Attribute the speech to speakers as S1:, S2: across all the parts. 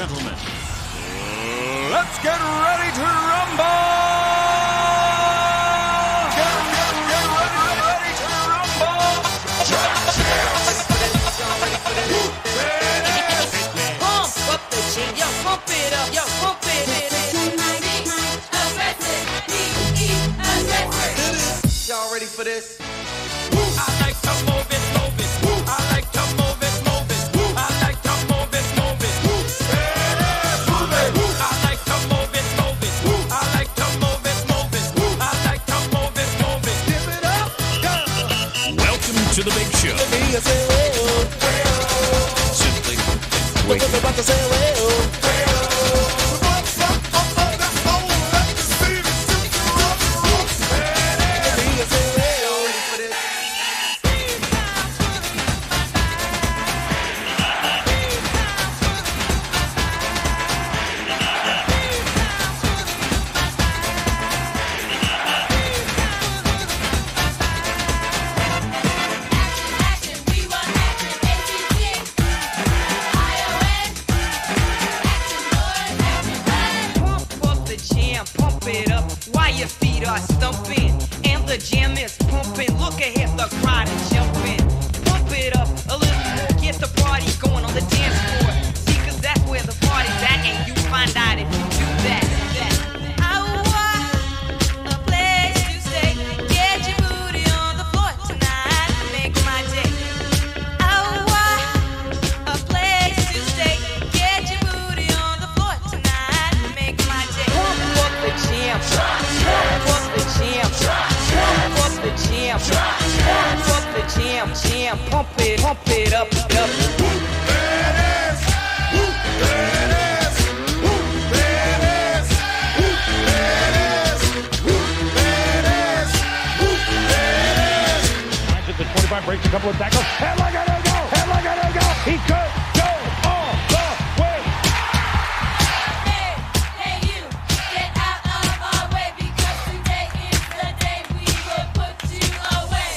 S1: Gentlemen, let's get ready to rumble! Get ready to rumble!
S2: Pump up the jam, yo, pump it up, yo, pump it.
S3: Y'all ready for this?
S4: I like to move it, move it. I like to move it, move it. I like to move it, move it. I like to move it, move it. I like to move it, move it. I like to move it, move it. Give it up, go.
S1: Welcome to the big show. Simply
S2: Pump up the jam, pump it up while your feet are stumping. And the jam is pumping. Look ahead, the crowd is jumping. Pump it up a little more, get the party going on the dance floor. See, 'cause that's where the party's at, and you find out if you do that. I want a place to stay. Get your booty on the floor tonight, make my day. I want a place to stay. Get your booty on the floor tonight, make my day. Pump up the jam, pump up the jam, pump up the jam, pump up the jam, jam, pump it up, up.
S5: At the 25, breaks a couple of tackles. Headlock and a go! Headlock and a go! He could go all the way!
S6: Hey, you, get out of our way because today is the day we will put you away.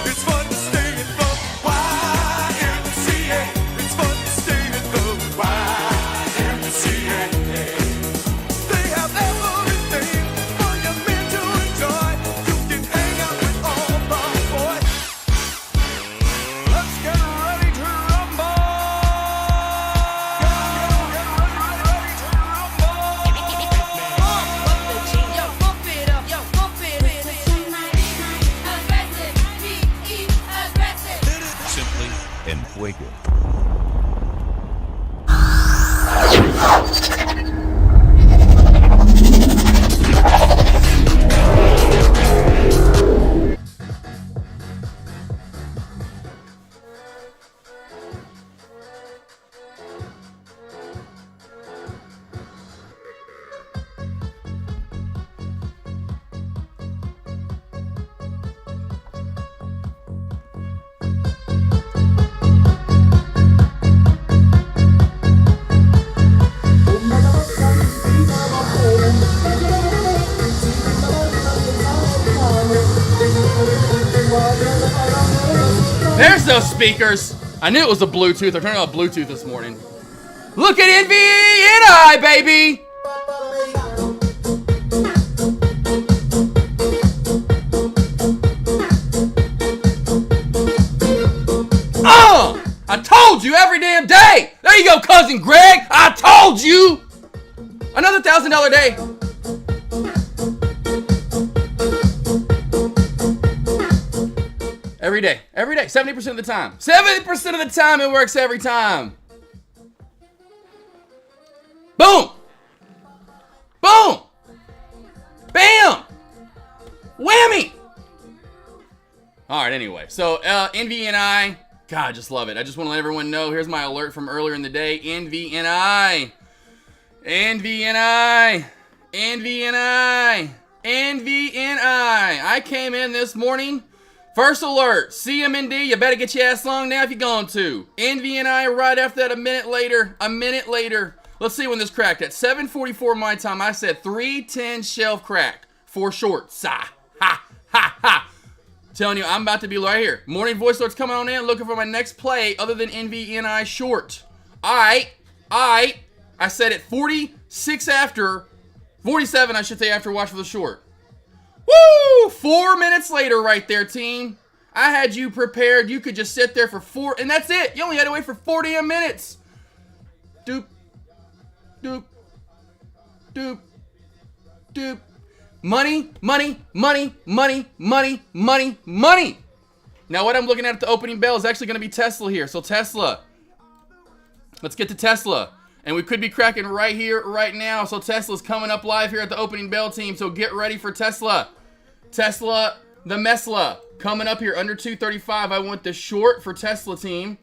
S4: It's fun to stay in the YMCA. It's fun to stay in the YMCA. They have everything for your men to enjoy. You can hang out with all the boys.
S1: let's get ready to rumble! Get ready to rumble!
S2: Pump up the jam, yo, pump it up, yo, pump it.
S6: Aggressive, be aggressive.
S1: Simply en fuego.
S7: There's those speakers. I knew it was a Bluetooth. I turned on Bluetooth this morning. Look at NVNI, baby. I told you every damn day. There you go, cousin Greg. I told you. Another $1,000 day. Every day, 70% of the time. 70% of the time it works every time. Boom! Boom! Bam! Whammy! Alright, anyway. So, NVNI. God, I just love it. I just want to let everyone know. Here's my alert from earlier in the day. NVNI. NVNI. NVNI. NVNI. I came in this morning. First alert, CMND, you better get your ass along now if you're going to. NV and I right after that a minute later. Let's see when this cracked. At 7:44 my time, I said 310 shelf crack for shorts. Ha, ha, ha, ha. Telling you, I'm about to be right here. Morning voice alerts coming on in, looking for my next play other than NVNI short. I said at 46 after, 47 I should say after watch for the short. Woo! 4 minutes later right there, team. I had you prepared. You could just sit there for 4, and that's it. You only had to wait for 4 damn minutes. Doop, doop, doop, doop. Money, money, money, money, money, money, money. Now what I'm looking at the opening bell is actually going to be Tesla here. So Tesla, let's get to Tesla. And we could be cracking right here, right now. So Tesla's coming up live here at the opening bell, team. So get ready for Tesla. Tesla, the Mesla, coming up here under 235. I want the short for Tesla, team.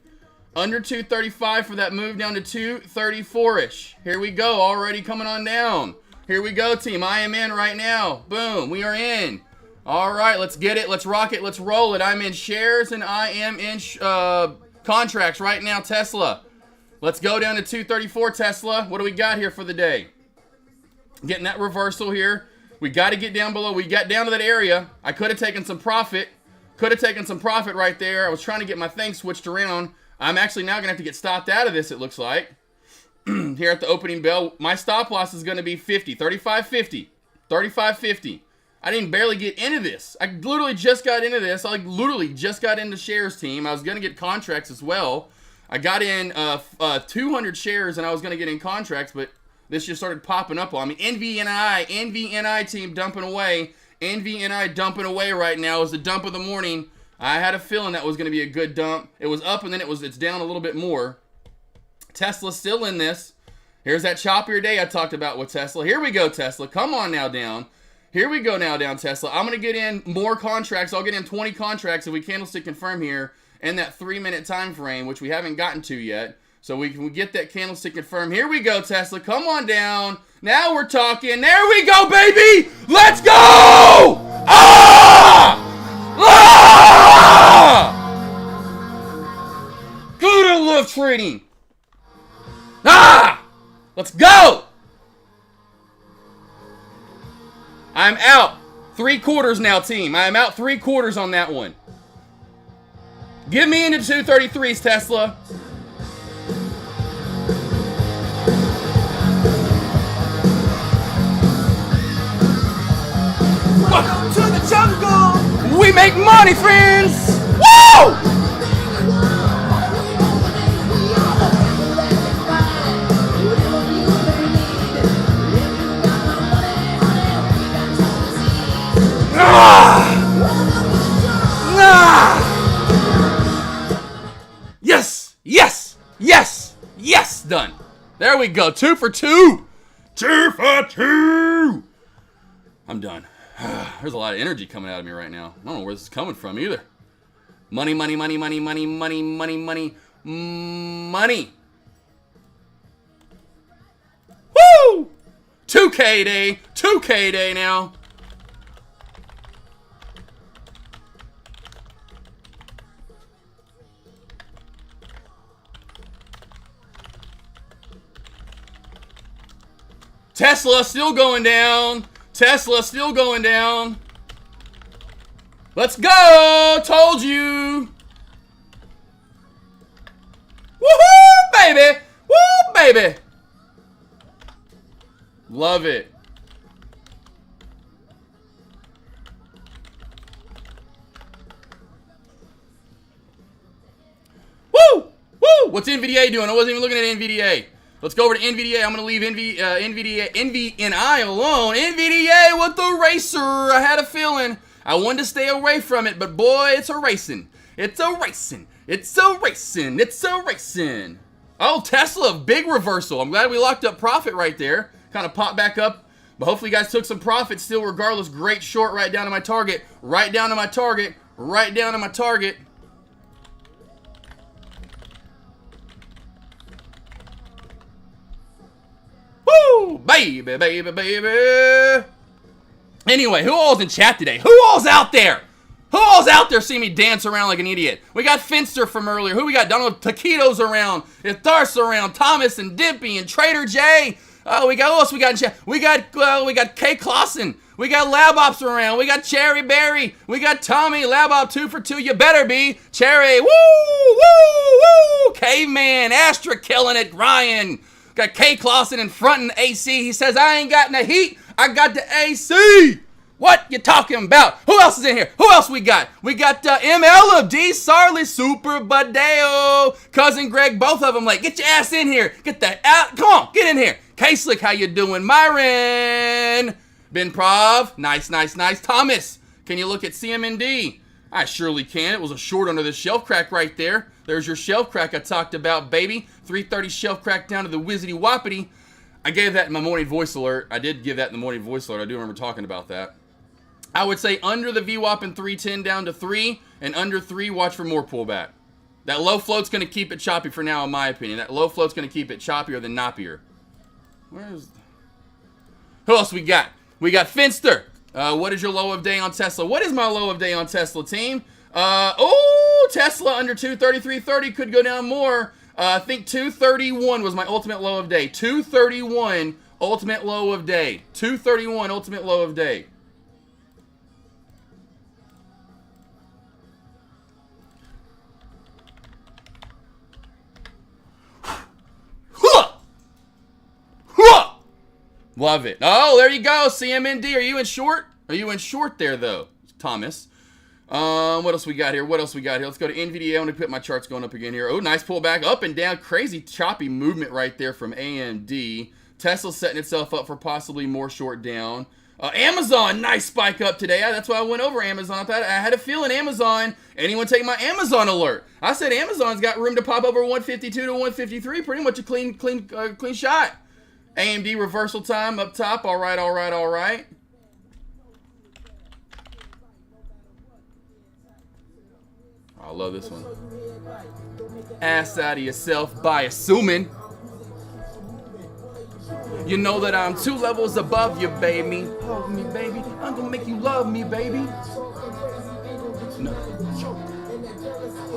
S7: Under 235 for that move down to 234-ish. Here we go, already coming on down. Here we go, team. I am in right now. Boom, we are in. All right, let's get it. Let's rock it. Let's roll it. I'm in shares and I am in contracts right now, Tesla. Let's go down to 234, Tesla. What do we got here for the day? Getting that reversal here. We got to get down below. We got down to that area. I could have taken some profit. Could have taken some profit right there. I was trying to get my thing switched around. I'm actually now going to have to get stopped out of this, it looks like. Here at the opening bell, my stop loss is going to be 50, 35.50, 35.50. I didn't barely get into this. I literally just got into this. I literally just got into shares, team. I was going to get contracts as well. I got in 200 shares and I was going to get in contracts, but this just started popping up on me. NVNI team dumping away. NVNI dumping away right now is the dump of the morning. I had a feeling that was going to be a good dump. It was up and then it's down a little bit more. Tesla's still in this. Here's that choppier day I talked about with Tesla. Here we go, Tesla. Come on now down. Here we go now down, Tesla. I'm going to get in more contracts. I'll get in 20 contracts if we candlestick confirm here in that 3-minute time frame, which we haven't gotten to yet. So we can get that candlestick confirmed. Here we go, Tesla. Come on down. Now we're talking. There we go, baby. Let's go! Ah! Ah! Good to love trading. Ah! Let's go! I'm out 3/4 now, team. I am out 3/4 on that one. Give me into 233s, Tesla.
S4: Welcome to the jungle.
S7: We make money, friends. Woo! Yes, yes, yes, yes, done. There we go, 2 for 2. 2 for 2. I'm done. There's a lot of energy coming out of me right now. I don't know where this is coming from either. Money, money, money, money, money, money, money, money, money. Woo! 2K day, 2K day now. Tesla still going down. Tesla still going down. Let's go. Told you. Woohoo, baby. Woo, baby. Love it. Woo! Woo! What's NVDA doing? I wasn't even looking at NVDA. Let's go over to NVDA. I'm going to leave NVNI alone. NVDA with the racer. I had a feeling. I wanted to stay away from it, but boy, it's a racing. It's a racing. It's a racing. It's a racing. Oh, Tesla, big reversal. I'm glad we locked up profit right there. Kind of popped back up. But hopefully you guys took some profit still regardless. Great short right down to my target. Right down to my target. Right down to my target. Woo! Baby, baby, baby. Anyway, who all's in chat today? Who all's out there? Who all's out there see me dance around like an idiot? We got Finster from earlier. Who we got? Donald Taquitos around. Thar's around. Thomas and Dippy and Trader J. We got, who else we got in chat? We got K. Clausen. We got Lab Ops around. We got Cherry Berry. We got Tommy. Lab Op 2 for 2. You better be. Cherry. Woo! Woo! Woo! Caveman. Astra killing it. Ryan. Got K. Clausen in front in the AC. He says, I ain't got the heat. I got the AC. What you talking about? Who else is in here? Who else we got? We got ML of D. Sarley, Super Badeo, Cousin Greg, both of them like, get your ass in here. Get the out. Come on, get in here. K-Slick, how you doing? Myron. Ben Prov. Nice. Thomas, can you look at CMND? I surely can. It was a short under the shelf crack right there. There's your shelf crack I talked about, baby. 330 shelf crack down to the Wizzity Whoppity. I gave that in my morning voice alert. I did give that in the morning voice alert. I do remember talking about that. I would say under the VWAP in 310 down to 3, and under 3, watch for more pullback. That low float's going to keep it choppy for now, in my opinion. That low float's going to keep it choppier than knoppier. Who else we got? We got Finster. What is your low of day on Tesla? What is my low of day on Tesla, team? Tesla under 233.30 could go down more. I think 231 was my ultimate low of day. 231 ultimate low of day. 231 ultimate low of day. Love it. Oh, there you go. CMND. Are you in short? Are you in short there, though, Thomas? What else we got here? Let's go to NVDA. I want to put my charts going up again here. Oh, nice pullback. Up and down. Crazy choppy movement right there from AMD. Tesla's setting itself up for possibly more short down. Amazon, nice spike up today. That's why I went over Amazon. I had a feeling Amazon. Anyone take my Amazon alert? I said Amazon's got room to pop over 152 to 153. Pretty much a clean shot. AMD reversal time up top. All right. I love this one. Ass out of yourself by assuming. You know that I'm 2 levels above you, baby. Hold me, baby. I'm gonna make you love me, baby. No.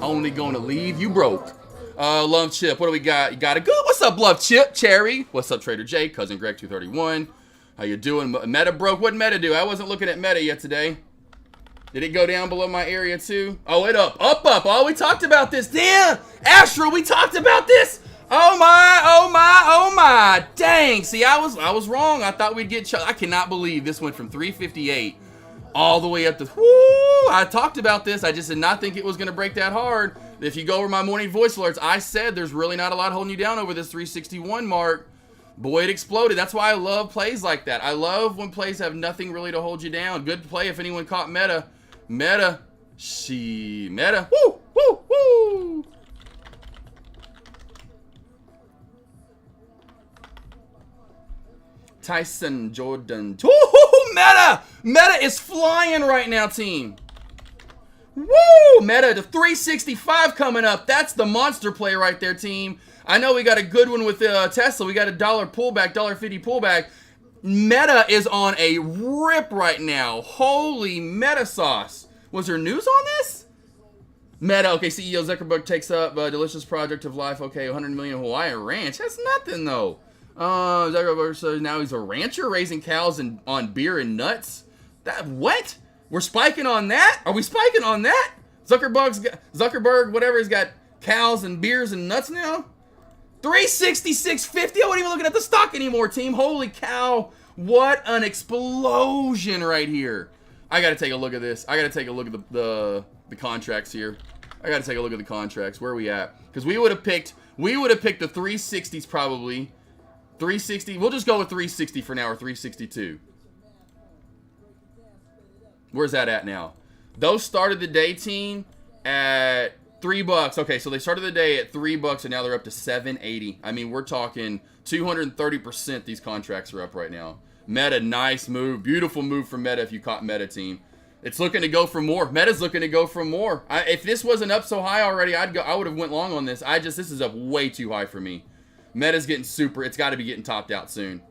S7: Only gonna leave you broke. Love Chip, what do we got? You got it good. What's up, Love Chip? Cherry. What's up, Trader J? Cousin Greg 231. How you doing? Meta broke. What'd Meta do? I wasn't looking at Meta yet today. Did it go down below my area too? Oh, it up. Oh, we talked about this. Damn, Astra, we talked about this. Oh my. Dang. See, I was wrong. I thought we'd get I cannot believe this went from 358 all the way up to I talked about this. I just did not think it was going to break that hard. If you go over my morning voice alerts, I said there's really not a lot holding you down over this 361 mark. Boy, it exploded. That's why I love plays like that. I love when plays have nothing really to hold you down. Good play if anyone caught Meta. Meta. Woo. Tyson Jordan. Meta is flying right now, team. Woo! Meta to 365 coming up. That's the monster play right there, team. I know we got a good one with Tesla. We got a $1 pullback, $1.50 pullback. Meta is on a rip right now. Holy Meta sauce. Was there news on this? Meta, okay, CEO Zuckerberg takes up delicious project of life. Okay, 100 million Hawaiian ranch. That's nothing, though. Zuckerberg says now he's a rancher raising cows on beer and nuts. What? We're spiking on that? Are we spiking on that? Zuckerberg, whatever, he's got cows and beers and nuts now? 366.50. I wasn't even looking at the stock anymore, team. Holy cow. What an explosion right here. I got to take a look at this. I got to take a look at the contracts here. I got to take a look at the contracts. Where are we at? Because we would have picked the 360s probably. 360. We'll just go with 360 for now, or 362. Where's that at now? Those started the day, team, at $3. Okay, so they started the day at $3, and now they're up to $7.80. I mean, we're talking 230%. These contracts are up right now. Meta, nice move, beautiful move from Meta. If you caught Meta, team, it's looking to go for more. Meta's looking to go for more. If this wasn't up so high already, I would have went long on this. This is up way too high for me. Meta's getting super. It's got to be getting topped out soon.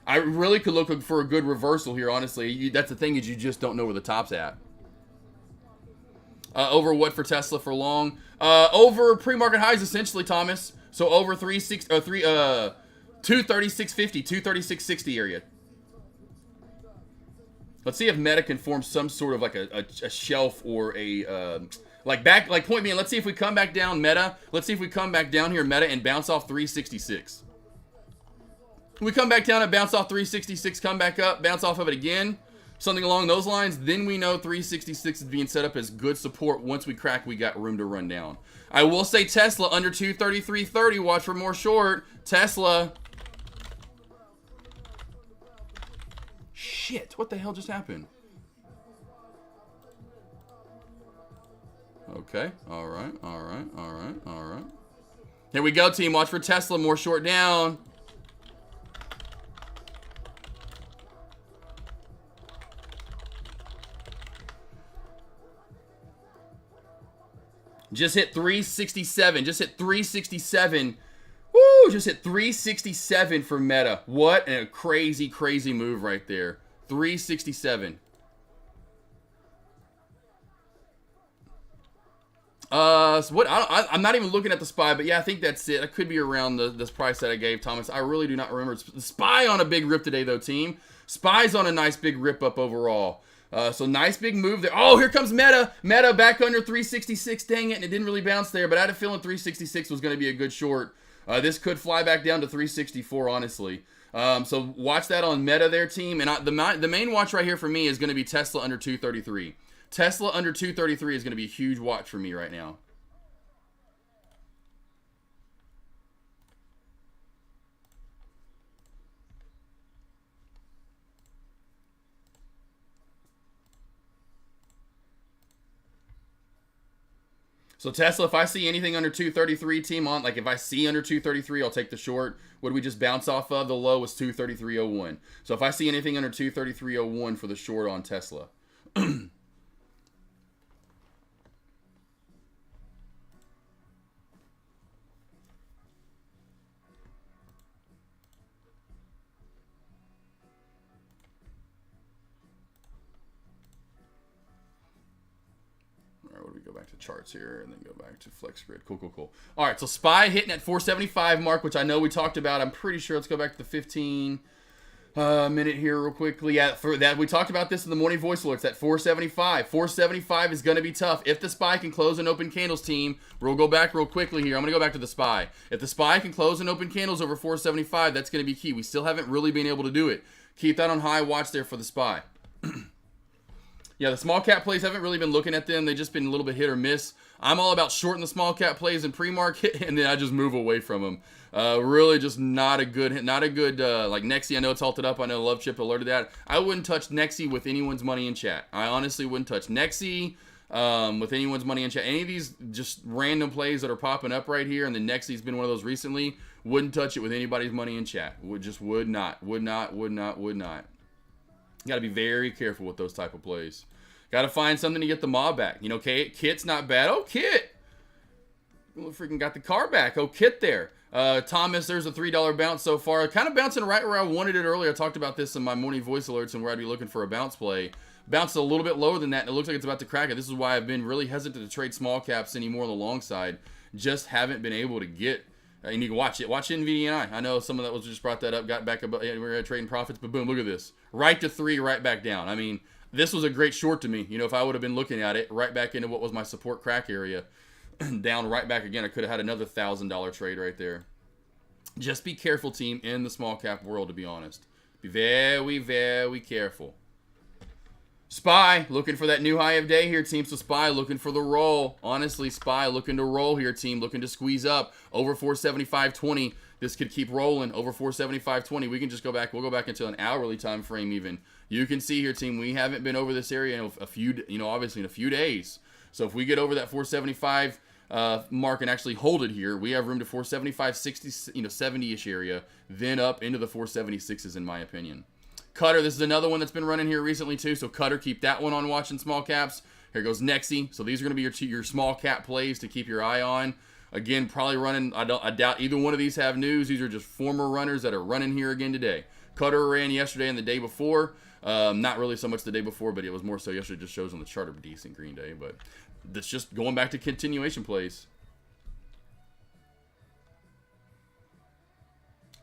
S7: I really could look for a good reversal here, honestly. That's the thing, is you just don't know where the top's at. Over what for Tesla for long? Over pre-market highs essentially, Thomas. So over 236.50, 236.60 area. Let's see if Meta can form some sort of like a shelf or a like point me in. Let's see if we come back down Meta. Let's see if we come back down here Meta and bounce off 366. We come back down and bounce off 366, come back up, bounce off of it again, something along those lines. Then we know 366 is being set up as good support. Once we crack, we got room to run down. I will say Tesla under 233.30. Watch for more short. Tesla. Shit, what the hell just happened? Okay, all right. Here we go, team. Watch for Tesla, more short down. Just hit 367. Just hit 367. Woo! Just hit 367 for Meta. What a crazy, crazy move right there. 367. So what? I'm not even looking at the SPY, but yeah, I think that's it. I could be around this price that I gave Thomas. I really do not remember. The SPY on a big rip today, though, team. SPY's on a nice big rip up overall. So nice big move there. Oh, here comes Meta. Meta back under 366. Dang it, and it didn't really bounce there, but I had a feeling 366 was going to be a good short. This could fly back down to 364, honestly. So watch that on Meta there, team. And the main watch right here for me is going to be Tesla under 233. Tesla under 233 is going to be a huge watch for me right now. So Tesla, if I see anything under 233, team, on, like if I see under 233, I'll take the short. What did we just bounce off of? The low was 233.01. So if I see anything under 233.01 for the short on Tesla. Go back to charts here and then go back to flex grid. Cool. All right, so SPY hitting at 475 mark, which I know we talked about. I'm pretty sure. Let's go back to the 15 minute here real quickly. Yeah, for that we talked about this in the morning voice alerts at 475. 475 is going to be tough. If the SPY can close and open candles, team, we'll go back real quickly here. I'm going to go back to the SPY. If the SPY can close and open candles over 475, that's going to be key. We still haven't really been able to do it. Keep that on high watch there for the SPY. Yeah, the small cap plays, haven't really been looking at them. They've just been a little bit hit or miss. I'm all about shorting the small cap plays in pre-market, and then I just move away from them. Really just not a good like Nexi, I know it's halted up. I know Love Chip alerted that. I wouldn't touch Nexi with anyone's money in chat. I honestly wouldn't touch Nexi with anyone's money in chat. Any of these just random plays that are popping up right here, and the Nexi's been one of those recently, wouldn't touch it with anybody's money in chat. Would not. You got to be very careful with those type of plays. Got to find something to get the mob back. You know, Kit's not bad. Oh, Kit. Freaking got the car back. Oh, Kit there. Thomas, there's a $3 bounce so far. Kind of bouncing right where I wanted it earlier. I talked about this in my morning voice alerts and where I'd be looking for a bounce play. Bounced a little bit lower than that, and it looks like it's about to crack it. This is why I've been really hesitant to trade small caps anymore on the long side. Just haven't been able to get... and you can watch it. Watch NVDNI. I know some of that was just brought that up, got back up. We're trading profits, but boom, look at this. Right to 3, right back down. I mean, this was a great short to me. You know, if I would have been looking at it, right back into what was my support crack area, down right back again, I could have had another $1,000 trade right there. Just be careful, team, in the small cap world, to be honest. Be very, very careful. SPY, looking for that new high of day here, team. So SPY looking for the roll. Honestly, SPY looking to roll here, team. Looking to squeeze up over 475.20. This could keep rolling over 475.20. We can just go back. We'll go back into an hourly time frame even. You can see here, team, we haven't been over this area in a few, obviously in a few days. So if we get over that 475 mark and actually hold it here, we have room to 475, 60, 70-ish area, then up into the 476s in my opinion. Cutter, this is another one that's been running here recently too. So Cutter, keep that one on watching small caps. Here goes Nexi. So these are going to be your small cap plays to keep your eye on. Again, probably running. I doubt either one of these have news. These are just former runners that are running here again today. Cutter ran yesterday and the day before. Not really so much the day before, but it was more so yesterday. Just shows on the chart a decent green day. But that's just going back to continuation plays.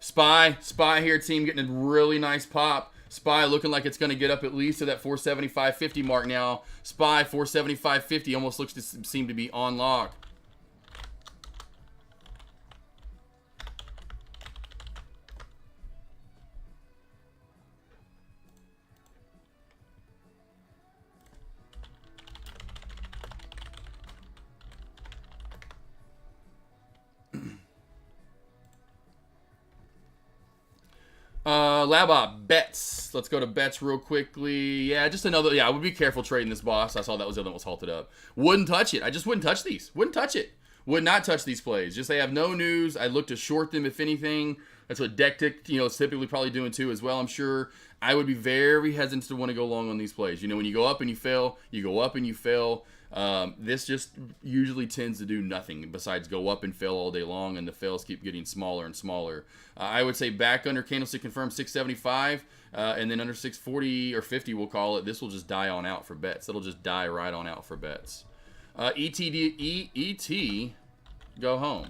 S7: Spy here, team, getting a really nice pop. Spy looking like it's going to get up at least to that 475.50 mark now. Spy 475.50 almost looks to seem to be on lock. Lab bets. Let's go to bets real quickly. Yeah, just another. Yeah, I would be careful trading this boss. I saw that was the other one was halted up. Wouldn't touch it. I just wouldn't touch these. Wouldn't touch it. Would not touch these plays. Just they have no news. I'd look to short them if anything. That's what Deck Tick, is typically probably doing too as well, I'm sure. I would be very hesitant to want to go long on these plays. When you go up and you fail, you go up and you fail. This just usually tends to do nothing besides go up and fail all day long, and the fails keep getting smaller and smaller. I would say back under candlestick confirmed 675, and then under 640 or 50, we'll call it. This will just die on out for bets. It'll just die right on out for bets. ET, go home.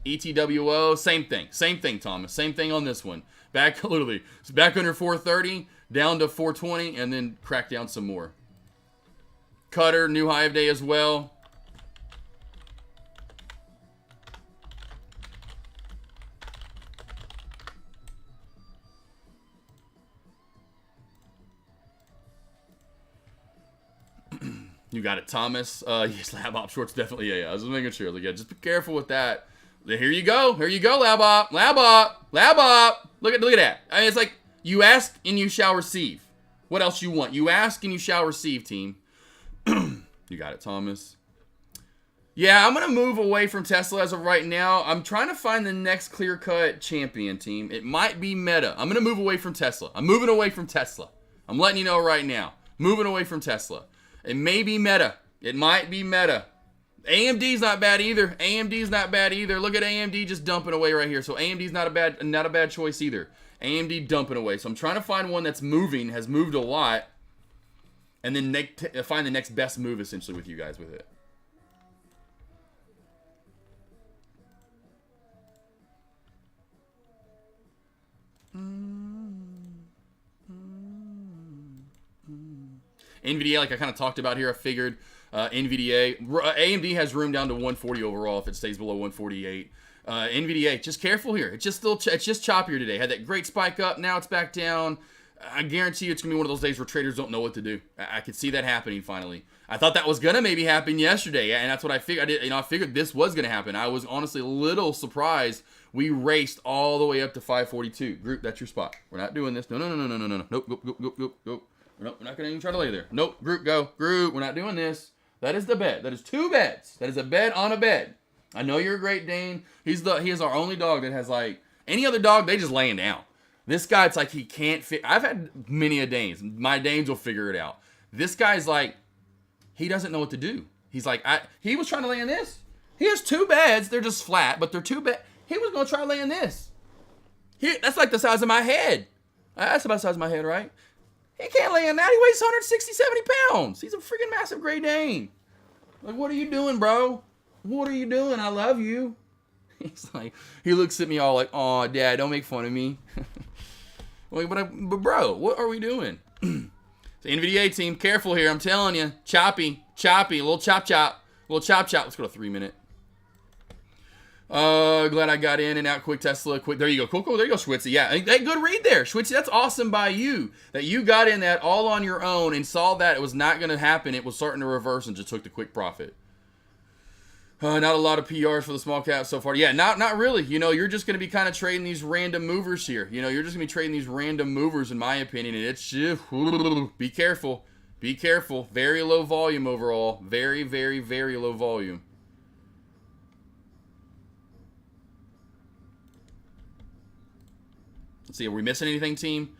S7: ETWO, same thing, Thomas. Same thing on this one. Back literally, it's back under 430, down to 420, and then crack down some more. Cutter, new high of day as well. You got it, Thomas. Yes, lab op shorts definitely. Yeah. I was just making sure. Like, yeah, just be careful with that. Here you go, lab op. Look at that. I mean, it's like you ask and you shall receive. What else you want? You ask and you shall receive, team. You got it, Thomas. Yeah, I'm going to move away from Tesla as of right now. I'm trying to find the next clear-cut champion, team. It might be Meta. I'm going to move away from Tesla. I'm moving away from Tesla. I'm letting you know right now. Moving away from Tesla. It may be Meta. It might be Meta. AMD's not bad either. Look at AMD just dumping away right here. So AMD's not a bad choice either. AMD dumping away. So I'm trying to find one that's moving, has moved a lot, and then find the next best move essentially with you guys with it. NVDA, like I kind of talked about here, I figured NVDA. AMD has room down to 140 overall if it stays below 148. NVDA, just careful here. It's just choppier today. Had that great spike up, now it's back down. I guarantee you it's going to be one of those days where traders don't know what to do. I could see that happening finally. I thought that was going to maybe happen yesterday, and that's what I figured. I figured this was going to happen. I was honestly a little surprised we raced all the way up to 542. Group, that's your spot. We're not doing this. No. Nope, go. Nope, we're not going to even try to lay there. Nope, group, go. Group, we're not doing this. That is the bet. That is 2 bets. That is a bet on a bet. I know you're a Great Dane. He is our only dog that has, like, any other dog, they just laying down. This guy, it's like he can't fit. I've had many a Danes. My Danes will figure it out. This guy's like, he doesn't know what to do. He's like, he was trying to lay in this. He has 2 beds. They're just flat, but they're 2 beds. He was going to try to lay in this. That's like the size of my head. That's about the size of my head, right? He can't lay in that. He weighs 160, 70 pounds. He's a freaking massive Great Dane. Like, what are you doing, bro? What are you doing? I love you. He's like, he looks at me all like, "Aw, Dad, don't make fun of me." Like, but bro, what are we doing? So NVDA team, careful here. I'm telling you, choppy, a little chop. Let's go to 3 minute. Glad I got in and out quick. Tesla, quick. There you go. Cool. There you go, Schwitzy. Yeah, hey, good read there, Schwitzy. That's awesome by you that you got in that all on your own and saw that it was not going to happen. It was starting to reverse and just took the quick profit. Not a lot of PRs for the small cap so far. Yeah, not really. You're just going to be kind of trading these random movers here. You're just going to be trading these random movers, in my opinion. And it's just, be careful. Be careful. Very low volume overall. Very, very, very low volume. Let's see. Are we missing anything, team?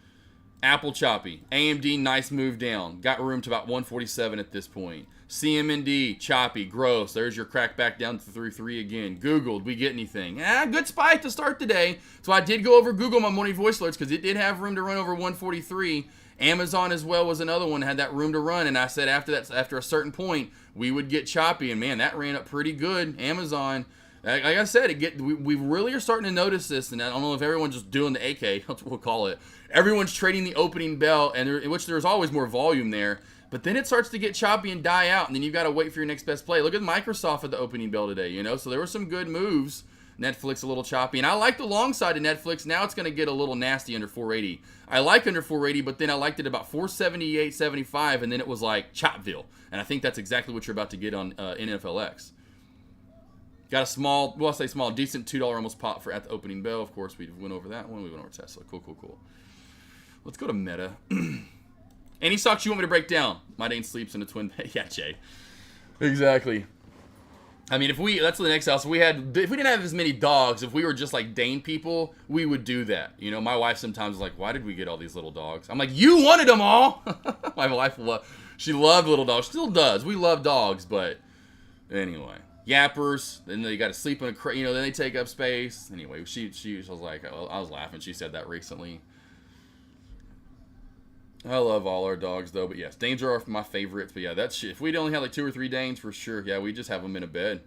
S7: Apple choppy. AMD, nice move down. Got room to about 147 at this point. CMND, choppy, gross. There's your crack back down to 3.3 again. Google, did we get anything? Good spike to start the day. So I did go over Google my morning voice alerts because it did have room to run over 143. Amazon as well was another one that had that room to run. And I said after a certain point, we would get choppy. And man, that ran up pretty good. Amazon, like I said, we really are starting to notice this. And I don't know if everyone's just doing the AK, that's what we'll call it. Everyone's trading the opening bell, and in which there's always more volume there. But then it starts to get choppy and die out, and then you've got to wait for your next best play. Look at Microsoft at the opening bell today, you know? So there were some good moves. Netflix a little choppy. And I like the long side of Netflix. Now it's going to get a little nasty under 480. I like under 480, but then I liked it about 478, 75, and then it was like Chopville. And I think that's exactly what you're about to get on NFLX. Got a small, well, I'll say small, decent $2 almost pop for at the opening bell. Of course, we went over that one. We went over Tesla. Cool. Let's go to Meta. Any stocks you want me to break down? My Dane sleeps in a twin bed. Yeah, Jay. Exactly. I mean, that's the next house. If we didn't have as many dogs, if we were just like Dane people, we would do that. You know, my wife sometimes is like, why did we get all these little dogs? I'm like, you wanted them all. My wife, she loved little dogs. Still does. We love dogs, but anyway. Yappers, then they got to sleep in a crate, you know, then they take up space. Anyway, she was like, I was laughing. She said that recently. I love all our dogs, though. But yes, Danes are my favorites. But yeah, that's if we'd only had like 2 or 3 Danes, for sure. Yeah, we just have them in a bed.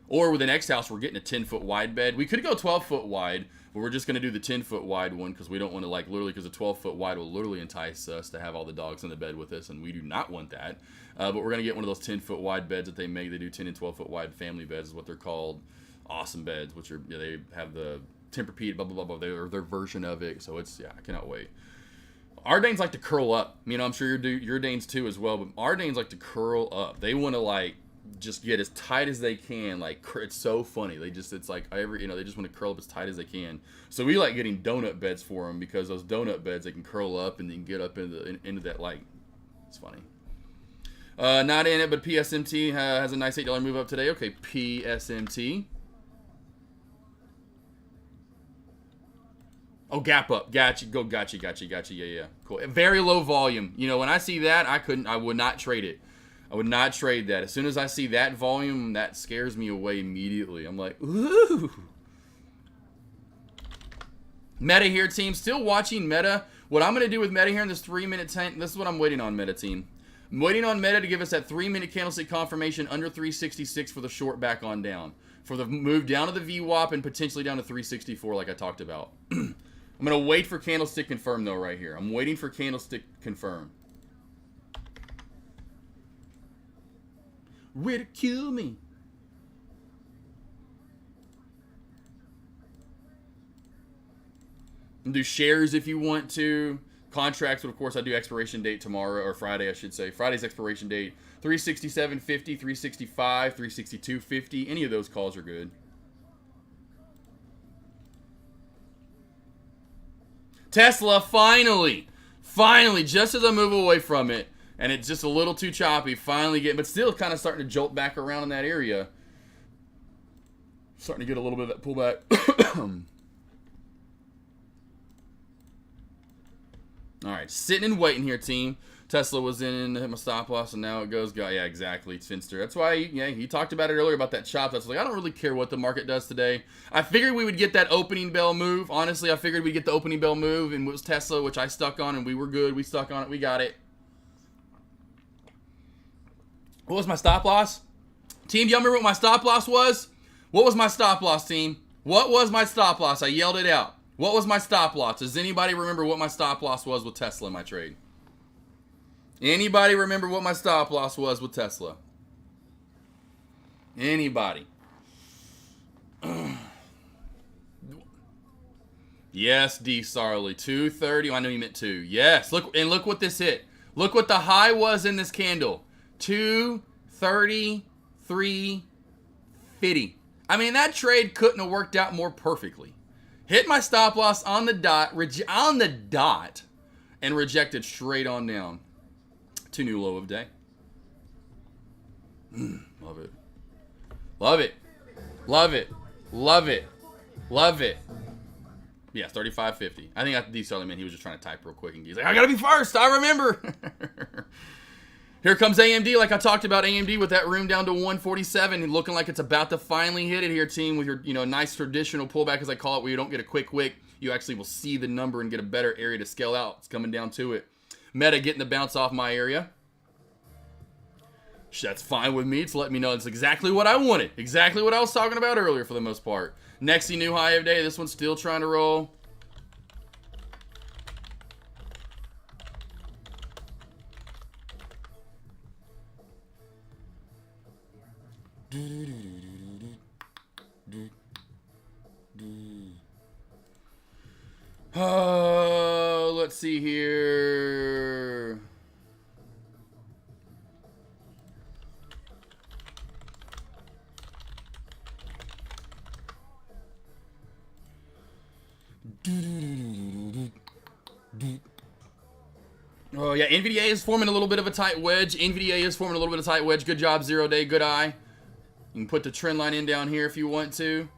S7: Or with the next house, we're getting a 10-foot wide bed. We could go 12-foot wide, but we're just going to do the 10-foot wide one because we don't want to, like, literally, because a 12-foot wide will literally entice us to have all the dogs in the bed with us, and we do not want that. But we're going to get one of those 10-foot wide beds that they make. They do 10 and 12-foot wide family beds is what they're called. Awesome beds, which are, yeah, they have the Tempur-Pedic, blah, blah, blah, blah. They're their version of it. So it's, yeah, I cannot wait. Our Danes like to curl up. You know, I'm sure your Danes too as well, but our Danes like to curl up. They want to, like, just get as tight as they can. Like, it's so funny. They just, it's like, they just want to curl up as tight as they can. So we like getting donut beds for them because those donut beds, they can curl up and then get up into that, like, it's funny. Not in it, but PSMT has a nice $8 move up today. Okay, PSMT. Oh, gap up. Gotcha. Yeah. Cool. Very low volume. You know, when I see that, I would not trade it. I would not trade that. As soon as I see that volume, that scares me away immediately. I'm like, ooh. Meta here, team. Still watching Meta. What I'm going to do with Meta here in this 3-minute tank, this is what I'm waiting on, Meta team. I'm waiting on Meta to give us that 3-minute candlestick confirmation under 366 for the short back on down. For the move down to the VWAP and potentially down to 364 like I talked about. I'm going to wait for candlestick confirm, though, right here. I'm waiting for candlestick confirm. Ridicule me. And do shares if you want to. Contracts, but of course I do expiration date tomorrow, or Friday, I should say. Friday's expiration date. 367.50, 365, 362.50. Any of those calls are good. Tesla, finally, just as I move away from it, and it's just a little too choppy, but still kind of starting to jolt back around in that area. Starting to get a little bit of that pullback. All right, sitting and waiting here, team. Tesla was in, hit my stop loss, and now it goes. Yeah, exactly, Finster. That's why, he talked about it earlier about that chop. That's like, I don't really care what the market does today. I figured we would get that opening bell move. Honestly, I figured we'd get the opening bell move, and it was Tesla, which I stuck on, and we were good. We stuck on it. We got it. What was my stop loss? Team, do y'all remember what my stop loss was? What was my stop loss, team? What was my stop loss? I yelled it out. What was my stop loss? Does anybody remember what my stop loss was with Tesla in my trade? Anybody remember what my stop loss was with Tesla? Anybody? Yes, D. Sarley. 230. I know you meant 2. Yes. Look what this hit. Look what the high was in this candle. 233.50. I mean, that trade couldn't have worked out more perfectly. Hit my stop loss on the dot, and rejected straight on down to new low of day. Love it. Love it. Love it. Love it. Love it. Yeah, 35.50. I think D. Sullivan, he was just trying to type real quick, and he's like, I gotta be first. I remember. Here comes AMD, like I talked about AMD with that room down to 147 and looking like it's about to finally hit it here, team, with your nice traditional pullback, as I call it, where you don't get a quick wick. You actually will see the number and get a better area to scale out. It's coming down to it. Meta getting the bounce off my area. That's fine with me. It's letting me know it's exactly what I wanted. Exactly what I was talking about earlier for the most part. Nexy new high of day. This one's still trying to roll. Let's see here. Oh yeah, NVDA is forming a little bit of a tight wedge. NVDA is forming a little bit of a tight wedge. Good job, 0 day. Good eye. You can put the trend line in down here if you want to.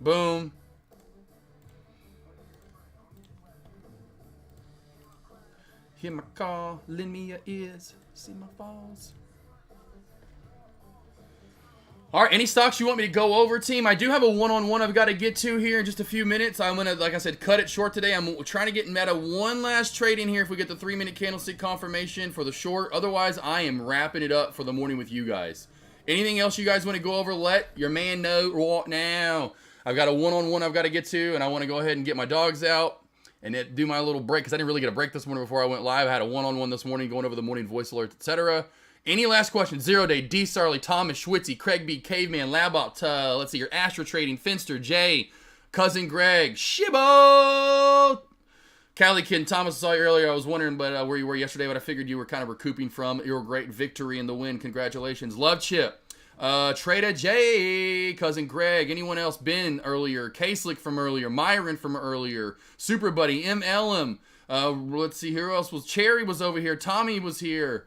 S7: Boom. Hear my call, lend me your ears, see my falls. All right, any stocks you want me to go over, team? I do have a one-on-one I've got to get to here in just a few minutes. I'm going to, like I said, cut it short today. I'm trying to get Meta one last trade in here if we get the 3-minute candlestick confirmation for the short. Otherwise, I am wrapping it up for the morning with you guys. Anything else you guys want to go over, let your man know right now. I've got a one-on-one I've got to get to, and I want to go ahead and get my dogs out and do my little break, because I didn't really get a break this morning before I went live. I had a one-on-one this morning going over the morning voice alerts, etc. Any last questions? 0 day, D. Sarley, Thomas, Schwitzy, Craig B, Caveman, Labot, let's see, your Astra Trading, Finster, Jay, Cousin Greg, Shibbo, Cali Kid, Thomas, I saw you earlier. I was wondering where you were yesterday, but I figured you were kind of recouping from your great victory in the win. Congratulations. Love Chip. Trader J, Cousin Greg, anyone else? Ben earlier, K-Slick from earlier, Myron from earlier, Super Buddy, M. Ellum. Let's see, who else was? Cherry was over here. Tommy was here.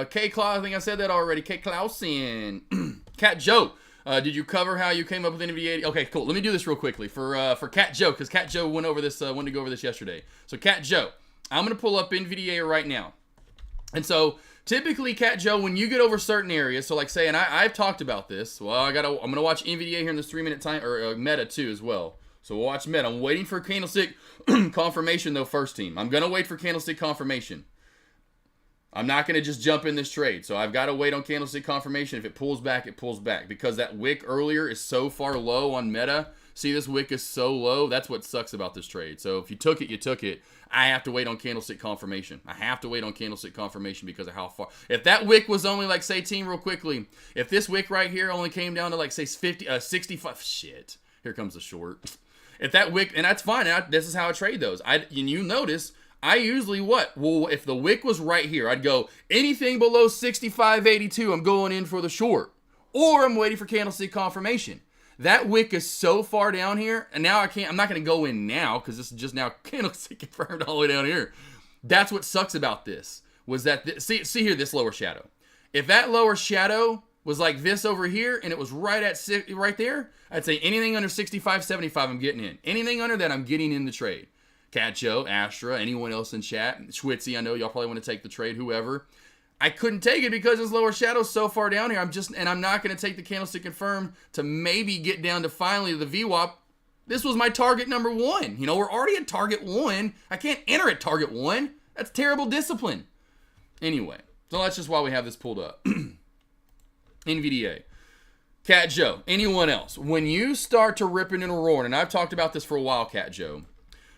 S7: K. Klaus, I think I said that already. K. Klausian. Cat Joe. Did you cover how you came up with NVDA? Okay, cool. Let me do this real quickly for Cat Joe, because Cat Joe went to go over this yesterday. So Cat Joe, I'm gonna pull up NVDA right now. And so typically, Cat Joe, when you get over certain areas, so like say, and I've talked about this. Well, I'm gonna watch NVDA here in this 3-minute time, or Meta too as well. So we'll watch Meta. I'm waiting for candlestick confirmation though. First team, I'm gonna wait for candlestick confirmation. I'm not going to just jump in this trade. So I've got to wait on candlestick confirmation. If it pulls back, it pulls back. Because that wick earlier is so far low on Meta. See, this wick is so low. That's what sucks about this trade. So if you took it, you took it. I have to wait on candlestick confirmation. I have to wait on candlestick confirmation because of how far. If that wick was only, like, say, team, real quickly. If this wick right here only came down to, like, say, 65. Shit. Here comes the short. If that wick, and that's fine. This is how I trade those. And you notice, I usually what? Well, if the wick was right here, I'd go anything below 65.82, I'm going in for the short. Or I'm waiting for candlestick confirmation. That wick is so far down here, and now I'm not going to go in now, because this is just now candlestick confirmed all the way down here. That's what sucks about this, was that, see here, this lower shadow. If that lower shadow was like this over here, and it was right there, I'd say anything under 65.75, I'm getting in. Anything under that, I'm getting in the trade. Cat Joe, Astra, anyone else in chat, Schwitzy, I know y'all probably want to take the trade, whoever. I couldn't take it because this lower shadow is so far down here. I'm not going to take the candlestick confirm to maybe get down to finally the VWAP. This was my target number 1. You know, we're already at target 1. I can't enter at target 1. That's terrible discipline. Anyway, so that's just why we have this pulled up. NVDA. Cat Joe, anyone else, when you start to ripping and roaring, and I've talked about this for a while, Cat Joe,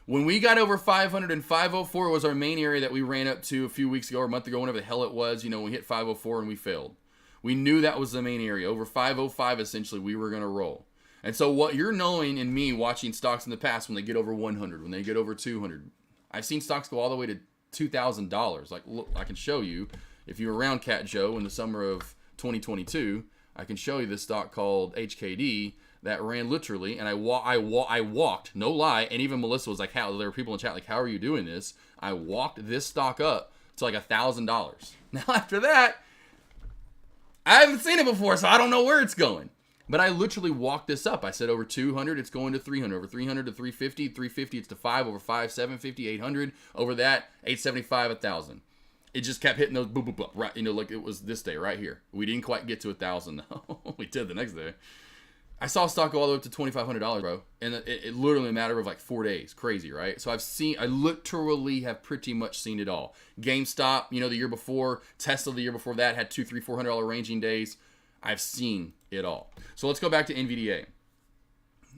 S7: when we got over 500 and 504 was our main area that we ran up to a few weeks ago or a month ago, whenever the hell it was, you know, we hit 504 and we failed. We knew that was the main area. Over 505, essentially, we were going to roll. And so what you're knowing in me watching stocks in the past, when they get over 100, when they get over 200, I've seen stocks go all the way to $2,000. Like, look, I can show you, if you're around Cat Joe in the summer of 2022, I can show you this stock called HKD that ran literally, and I walked, no lie, and even Melissa was like, how, there were people in chat like, how are you doing this? I walked this stock up to like $1,000. Now after that, I haven't seen it before, so I don't know where it's going. But I literally walked this up. I said over 200, it's going to 300. Over 300 to 350. 350, it's to 5. Over 5, 750, 800. Over that, 875, 1,000. it just kept hitting those boop, boop, boop, right, like it was this day right here. We didn't quite get to 1,000 though. We did the next day. I saw stock go all the way up to $2,500, bro. And it literally a matter of like 4 days. Crazy, right? So I literally have pretty much seen it all. GameStop, the year before, Tesla the year before that had $200, $300, $400 ranging days. I've seen it all. So let's go back to NVDA.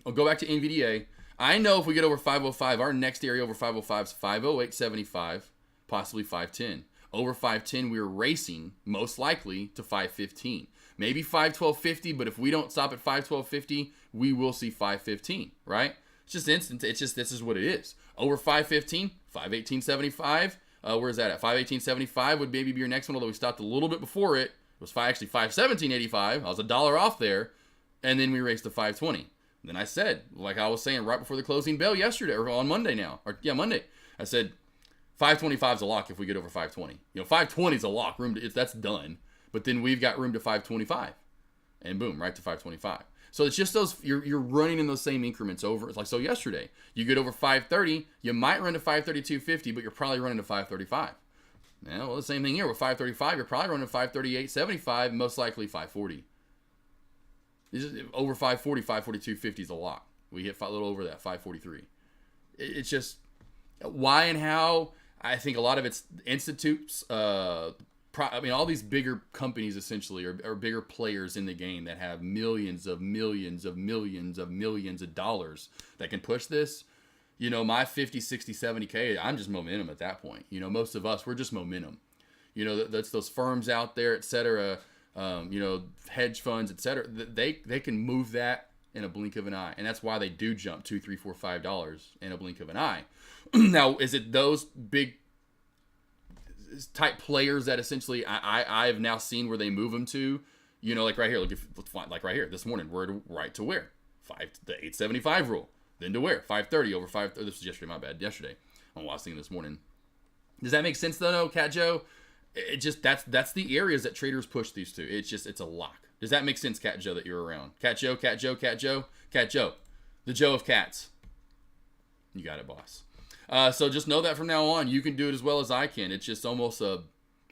S7: I'll go back to NVDA. I know if we get over 505, our next area over 505 is 508.75, possibly 510. Over 510, we're racing, most likely, to 515. Maybe 512.50, but if we don't stop at 512.50, we will see 515, right? It's just instant. It's just, this is what it is. Over 515, 518.75. Where's that at? 518.75 would maybe be your next one, although we stopped a little bit before it. It was actually 517.85. I was $1 off there. And then we raced to 520. Then I said, like I was saying right before the closing bell yesterday, or on Monday now. Monday. I said, 525 is a lock if we get over 520. 520 is a lock. That's done. But then we've got room to 525. And boom, right to 525. So it's just those, you're running in those same increments over. It's like, so yesterday, you get over 530, you might run to 532.50, but you're probably running to 535. Yeah, well, the same thing here. With 535, you're probably running to 538.75, most likely 540. Over 540, 542.50 is a lock. We hit a little over that, 543. It's just, why and how, I think a lot of it's institutes, all these bigger companies essentially are bigger players in the game that have millions of dollars that can push this. My 50, 60, 70K, I'm just momentum at that point. Most of us, we're just momentum. That's those firms out there, et cetera, hedge funds, et cetera. They can move that in a blink of an eye. And that's why they do jump $2, $3, $4, $5 in a blink of an eye. Now, is it those big type players that essentially I've now seen where they move them to, like right here, like right here this morning, we're right to where the 875 rule, then to where 530 over 5. This was yesterday, my bad. Yesterday, I'm watching this morning. Does that make sense though? No, Cat Joe. It just that's the areas that traders push these to. It's a lock. Does that make sense, Cat Joe? That you're around, Cat Joe, Cat Joe, Cat Joe, Cat Joe, the Joe of cats. You got it, boss. So just know that from now on, you can do it as well as I can. It's just almost a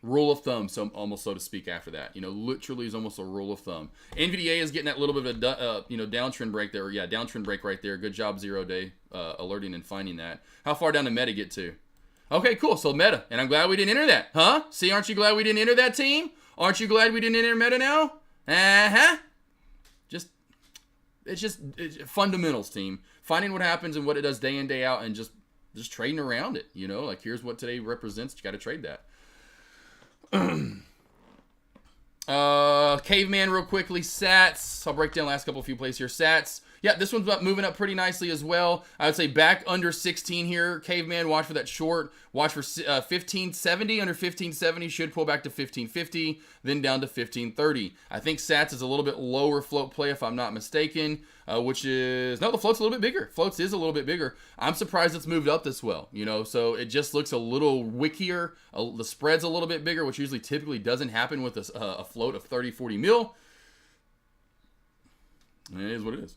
S7: rule of thumb, so to speak. After that, literally is almost a rule of thumb. NVDA is getting that little bit of a downtrend break there. Yeah, downtrend break right there. Good job, 0 day alerting and finding that. How far down did Meta get to? Okay, cool. So Meta, and I'm glad we didn't enter that, huh? See, aren't you glad we didn't enter that team? Aren't you glad we didn't enter Meta now? It's just fundamentals, team. Finding what happens and what it does day in, day out, and just trading around it, like here's what today represents. You got to trade that. Caveman real quickly. Sats. I'll break down the last few plays here. Sats. Yeah, this one's moving up pretty nicely as well. I would say back under 16 here. Caveman, watch for that short. Watch for 1570. Under 1570 should pull back to 1550, then down to 1530. I think Sats is a little bit lower float play if I'm not mistaken, which is, no, the float's a little bit bigger. Floats is a little bit bigger. I'm surprised it's moved up this well, so it just looks a little wickier. The spread's a little bit bigger, which typically doesn't happen with a float of 30, 40 mil. And it is what it is.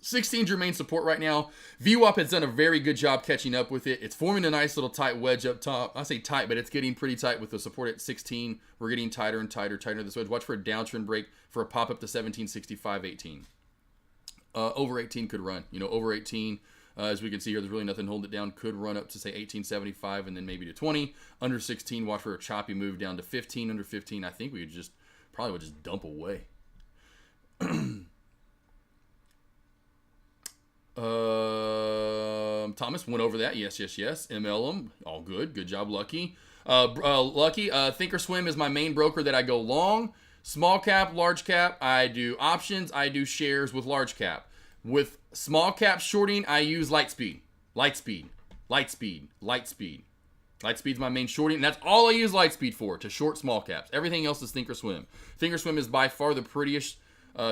S7: 16 remains support right now. VWAP has done a very good job catching up with it. It's forming a nice little tight wedge up top. I say tight, but it's getting pretty tight with the support at 16. We're getting tighter and tighter this wedge. Watch for a downtrend break for a pop up to 1765.18. Over 18 could run. Over 18, as we can see here, there's really nothing holding it down. Could run up to say 1875 and then maybe to 20. Under 16, watch for a choppy move down to 15. Under 15, I think we would just dump away. Thomas went over that. Yes. MLM, all good. Good job, Lucky. Lucky. Thinkorswim is my main broker that I go long. Small cap, large cap. I do options. I do shares with large cap. With small cap shorting, I use Lightspeed. Lightspeed's my main shorting, and that's all I use Lightspeed for, to short small caps. Everything else is Thinkorswim. Thinkorswim is by far the prettiest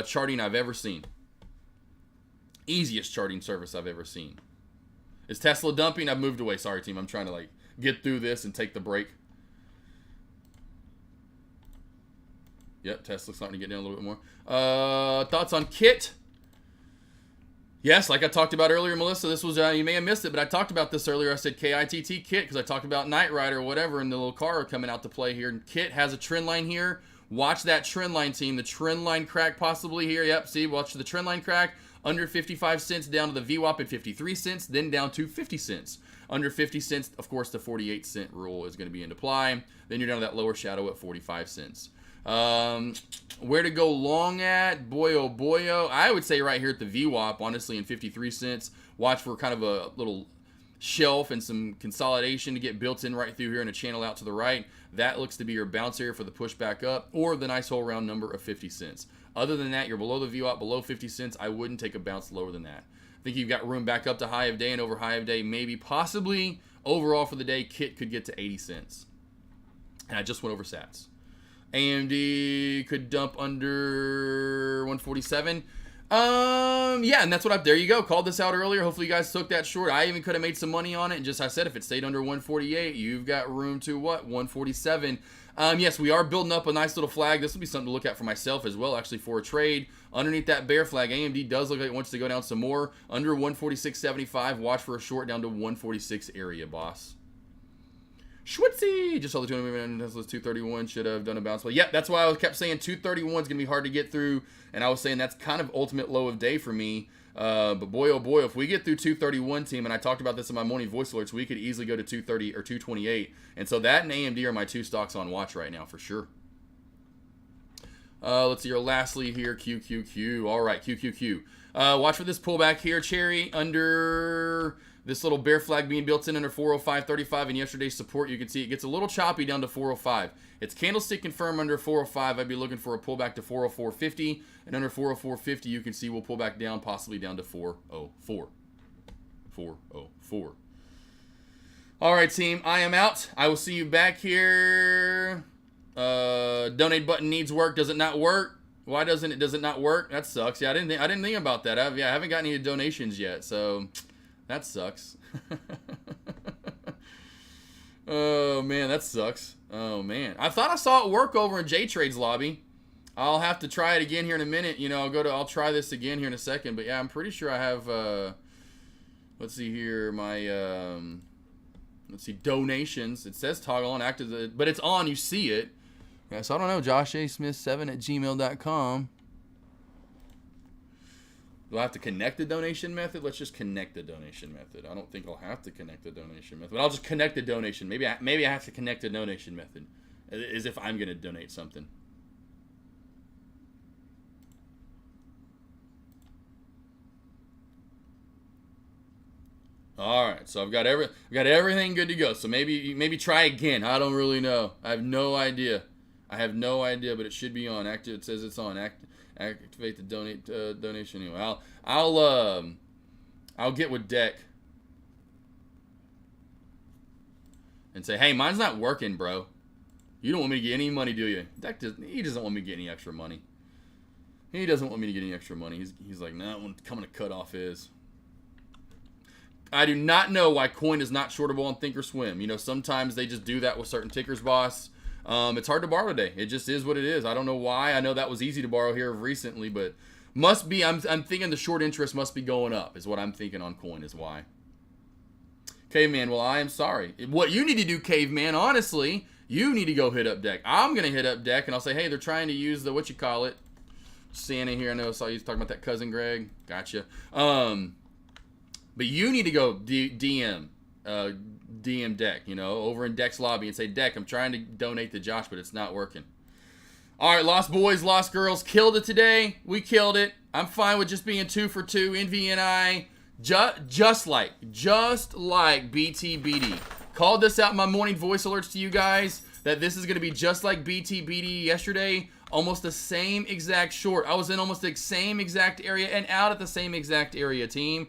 S7: charting I've ever seen. Easiest charting service I've ever seen. Is Tesla dumping? I've moved away. Sorry, team. I'm trying to get through this and take the break. Yep, Tesla's starting to get down a little bit more. Thoughts on Kit? Yes, like I talked about earlier, Melissa, this was, you may have missed it, but I talked about this earlier. I said KITT Kit because I talked about Knight Rider or whatever and the little car coming out to play here. And Kit has a trend line here. Watch that trend line, team. The trend line crack possibly here. Yep, see, watch the trend line crack. Under 55 cents down to the VWAP at 53 cents, then down to 50 cents. Under 50 cents, of course, the 48 cent rule is going to be into play. Then you're down to that lower shadow at 45 cents. Where to go long at? Boy, oh boy, oh. I would say right here at the VWAP, honestly, in 53 cents. Watch for kind of a little shelf and some consolidation to get built in right through here and a channel out to the right. That looks to be your bounce area for the push back up or the nice whole round number of 50 cents. Other than that, you're below the VWAP, below 50 cents. I wouldn't take a bounce lower than that. I think you've got room back up to high of day and over high of day. Maybe, possibly, overall for the day, Kit could get to 80 cents. And I just went over sats. AMD could dump under 147. Yeah, and that's what there you go. Called this out earlier. Hopefully you guys took that short. I even could have made some money on it. And just, I said, if it stayed under 148, you've got room to what? 147. Yes, we are building up a nice little flag. This will be something to look at for myself as well, actually, for a trade. Underneath that bear flag, AMD does look like it wants to go down some more. Under 146.75. Watch for a short down to 146 area, boss. Schwitzy! Just saw the 200 Tesla's 231. Should have done a bounce play. Yep, that's why I kept saying 231 is going to be hard to get through. And I was saying that's kind of ultimate low of day for me. But boy, oh boy, if we get through 231, team, and I talked about this in my morning voice alerts, we could easily go to 230 or 228. And so that and AMD are my two stocks on watch right now for sure. Let's see, lastly here, QQQ. All right, QQQ. Watch for this pullback here, Cherry, under this little bear flag being built in under 405.35 and yesterday's support. You can see it gets a little choppy down to 405. It's candlestick confirmed under 405. I'd be looking for a pullback to 404.50, and under 404.50 you can see we'll pull back down, possibly down to 404. 404. All right, team, I am out. I will see you back here. Donate button needs work. Does it not work? Why does it not work? That sucks. Yeah, I didn't think about that. I haven't gotten any donations yet, so that sucks. Oh man, that sucks. Oh man, I thought I saw it work over in J-Trade's lobby. I'll have to try it again here in a minute. You know, I'll try this again here in a second. But yeah, I'm pretty sure I have. Let's see here, my let's see, donations. It says toggle on active, but it's on. You see it. Yeah, so I don't know. JoshASmith7@gmail.com. Do I have to connect the donation method? Let's just connect the donation method. I don't think I'll have to connect the donation method, but I'll just connect the donation. Maybe I have to connect the donation method, as if I'm going to donate something. All right, so I've got everything good to go. So maybe try again. I don't really know. I have no idea. But it should be on. Active. It says it's on. Activate the donation. Anyway, I'll get with Deck and say, hey, mine's not working, bro. You don't want me to get any money, do you? Deck he doesn't want me to get any extra money. He doesn't want me to get any extra money. He's like, nah, when coming to cutoff is. I do not know why coin is not shortable on Thinkorswim. You know, sometimes they just do that with certain tickers, boss. It's hard to borrow today. It just is what it is. I don't know why. I know that was easy to borrow here recently, but must be. I'm thinking the short interest must be going up. Is what I'm thinking on coin is why. Caveman, well, I am sorry. What you need to do, Caveman, honestly, you need to go hit up Deck. I'm gonna hit up Deck and I'll say, hey, they're trying to use the Santa here. I know I saw you talking about that cousin Greg. Gotcha. But you need to go DM Deck, you know, over in Deck's lobby and say, Deck, I'm trying to donate to Josh, but it's not working. All right, Lost Boys, Lost Girls, killed it today. We killed it. I'm fine with just being 2 for 2. NVNI, just like BTBD. Called this out in my morning voice alerts to you guys that this is going to be just like BTBD yesterday. Almost the same exact short. I was in almost the same exact area and out at the same exact area, team.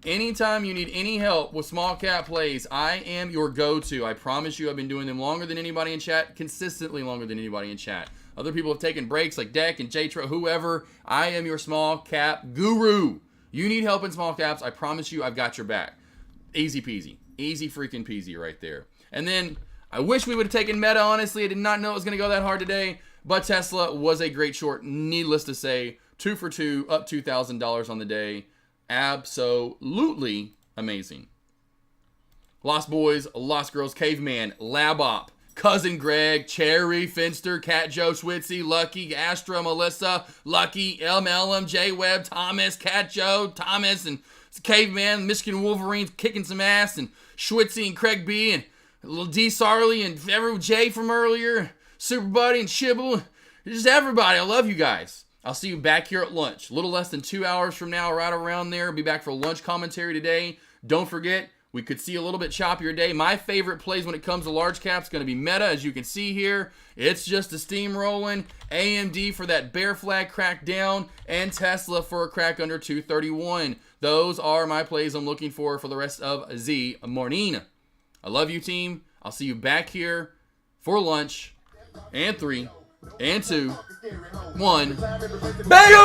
S7: Anytime you need any help with small cap plays, I am your go-to. I promise you, I've been doing them longer than anybody in chat, consistently longer than anybody in chat. Other people have taken breaks like Deck and J-Tro, whoever. I am your small cap guru. You need help in small caps, I promise you, I've got your back. Easy peasy. Easy freaking peasy right there. And then, I wish we would have taken Meta, honestly. I did not know it was going to go that hard today. But Tesla was a great short. Needless to say, 2 for 2, up $2,000 on the day. absolutely amazing. Lost Boys, Lost Girls, Caveman, Labop, Cousin Greg, Cherry, Finster, Cat Joe, Schwitzy, Lucky, Astra, Melissa, Lucky, LM, J Webb, Thomas, Cat Joe, Thomas, and Caveman, Michigan Wolverines kicking some ass, and Schwitzy and Craig B, and little D Sarley, and everyone Jay from earlier, Super Buddy and Shibble, just everybody. I love you guys. I'll see you back here at lunch. A little less than 2 hours from now, right around there. I'll be back for lunch commentary today. Don't forget, we could see a little bit choppier day. My favorite plays when it comes to large caps going to be Meta, as you can see here. It's just a steamrolling. AMD for that bear flag crack down, and Tesla for a crack under 231. Those are my plays I'm looking for the rest of the morning. I love you, team. I'll see you back here for lunch. And 3, and 2, 1. Bangarang!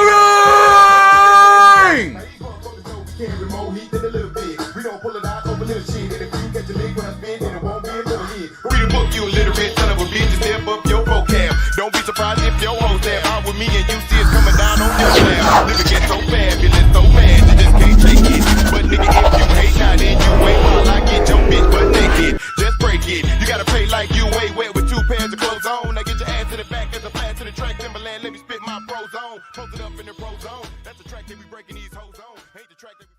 S4: Carry more heat than a little bit. We don't pull it out over little shit. And if you catch a leg when I spin, then it won't be another hit. Read a book, you illiterate son of a bitch, and step up your vocab. Don't be surprised if your hoes tab out with me and you see it's coming down on your slab. Nigga get so fabulous, so mad, you just can't take it. But nigga, if you hate, now then you ain't while I get your bitch butt naked. Just break it. You gotta play like you way wet with 2 pairs of clothes on. Now get your ass to the back as a flat to the track. Timberland, let me spit my pros on. Post it up in the pro zone. That's the track that we breaking these hoes on. Hate the track that we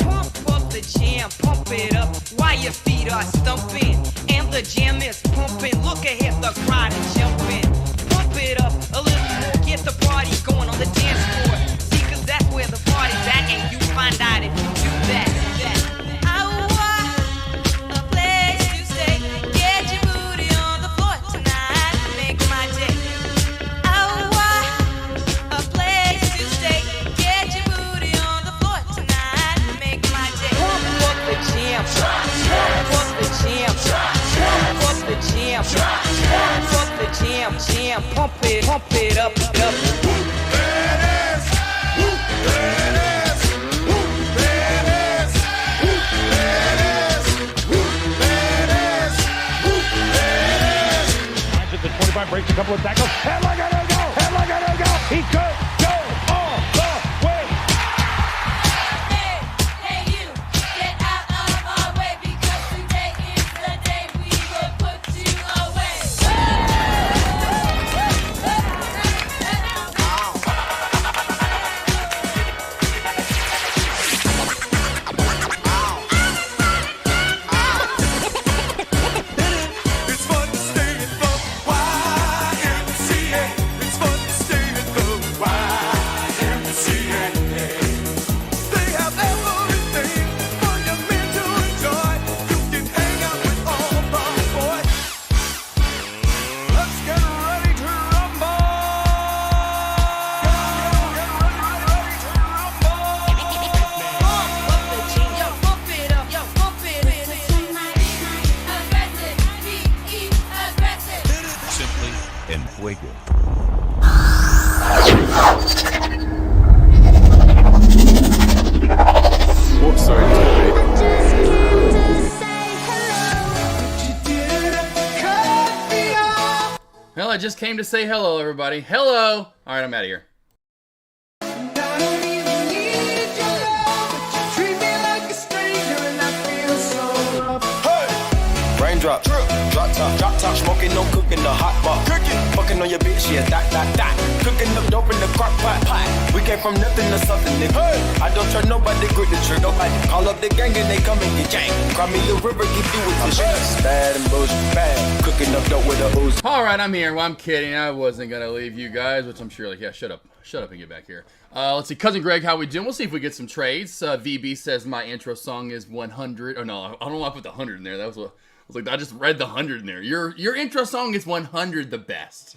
S2: Pump up the jam, pump it up while your feet are stumping. And the jam is pumping. Look ahead, the crowd is jumping. Pump it up a little more, get the party going on the dance floor. See, 'cause that's where the party's at, and you find out if you do that. I want a place to stay. Get your booty on the floor tonight. Make my day. I want a place to stay. Get your booty on the floor tonight. Make my day. Pump up the jam. Pump up the jam. Pump up the jam. Pump up the jam. Jam. Pump it up, up.
S5: At the 25, breaks a couple of tackles. And look at him go! And look at him go! He could go all the way.
S6: Hey, hey you, get out of our way because today is the day we will put you away.
S4: It's fun to stay in the YMCA. It's fun to stay in the YMCA. They have everything for your men to enjoy. You can hang out with all the boys. Let's get ready to rumble. Get ready to rumble.
S2: Pump up the jam. Yo, pump it up. Yo, pump it up.
S6: Aggressive, be aggressive.
S1: Simply en fuego. Whoops, sorry.
S7: Well, I just came to say hello, everybody. Hello. All right, I'm out of here.
S3: Raindrop, drop top, smoking, no cooking, the hot pot. Cooking, fucking on your bitch, yeah, that. Cooking up dope in the crock pot. We came from nothing to something, nigga. Hey. I don't trust nobody, grip the trigger. Nobody call up the gang and they come and get gang. Cry me a river, get you with the shit. Bad and bullshit, bad. Cooking up dope with a ooze.
S7: All right, I'm here. Well, I'm kidding. I wasn't going to leave you guys, which I'm sure, like, yeah, shut up. Shut up and get back here. Let's see. Cousin Greg, how we doing? We'll see if we get some trades. VB says my intro song is 100. Oh, no, I don't know why I put the 100 in there. That was what... I was like, I just read the 100 in there. Your intro song is 100 the best.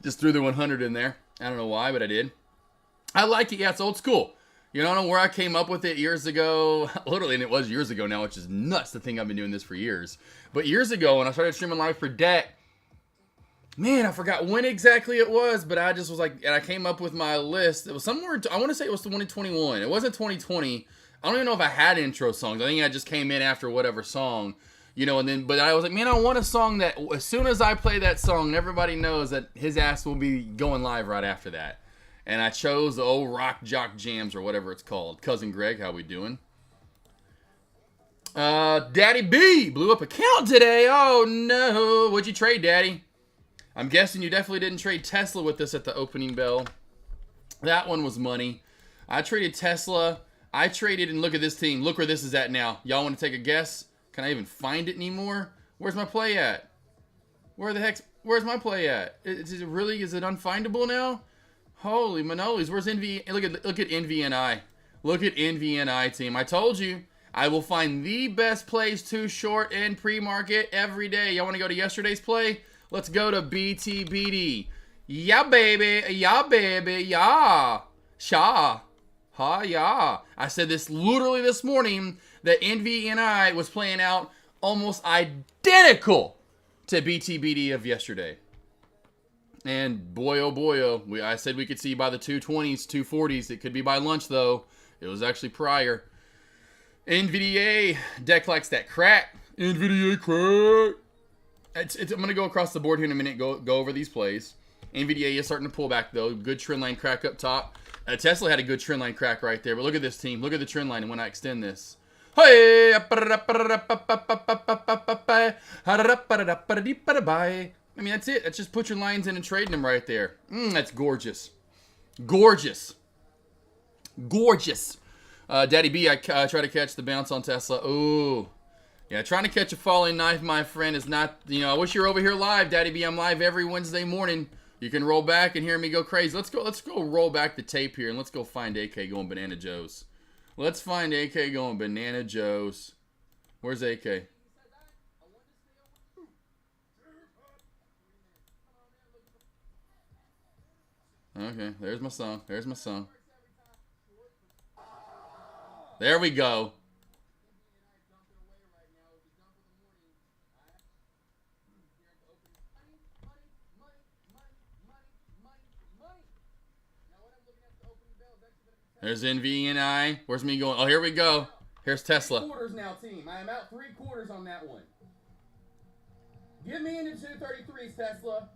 S7: Just threw the 100 in there. I don't know why, but I did. I like it. Yeah, it's old school. You know, I don't know where I came up with it years ago. Literally, and it was years ago now, which is nuts to think I've been doing this for years. But years ago, when I started streaming live for Deck, man, I forgot when exactly it was, but I just was like, and I came up with my list. It was somewhere, I want to say it was 2021. It wasn't 2020. I don't even know if I had intro songs. I think I just came in after whatever song. You know, and then, but I was like, man, I want a song that as soon as I play that song, everybody knows that his ass will be going live right after that. And I chose the old Rock Jock Jams or whatever it's called. Cousin Greg, how we doing? Daddy B blew up account today. Oh no, what'd you trade, Daddy? I'm guessing you definitely didn't trade Tesla with us at the opening bell. That one was money. I traded Tesla. I traded, and look at this team. Look where this is at now. Y'all want to take a guess? Can I even find it anymore? Where's my play at? Where's my play at? Is it unfindable now? Holy manolis, where's NV? Look at NVNI. Look at NVNI team. I told you, I will find the best plays too short and pre-market every day. Y'all want to go to yesterday's play? Let's go to BTBD. Yeah, baby. Yeah, baby. Yeah. Sha. Ha, yeah. I said this literally this morning that NVNI was playing out almost identical to BTBD of yesterday. And boy, oh boy, oh. I said we could see by the 220s, 240s. It could be by lunch, though. It was actually prior. NVDA. Deck likes that crack. NVDA crack. I'm going to go across the board here in a minute, go over these plays. NVDA is starting to pull back, though. Good trend line crack up top. Tesla had a good trend line crack right there. But look at this team. Look at the trend line when I extend this. Hey! I mean, that's it. That's just put your lines in and trading them right there. That's gorgeous. Gorgeous. Gorgeous. Daddy B, I try to catch the bounce on Tesla. Ooh. Yeah, trying to catch a falling knife, my friend, is not, I wish you were over here live, Daddy B. I'm live every Wednesday morning. You can roll back and hear me go crazy. Let's go roll back the tape here, and let's go find AK going Banana Joe's. Let's find AK going Banana Joe's. Where's AK? Okay, there's my song. There's my song. There we go. There's NVNI. Where's me going? Oh, here we go. Here's Tesla.
S8: Quarters now, team. I am out 3 quarters on that one. Give me into 233s, Tesla.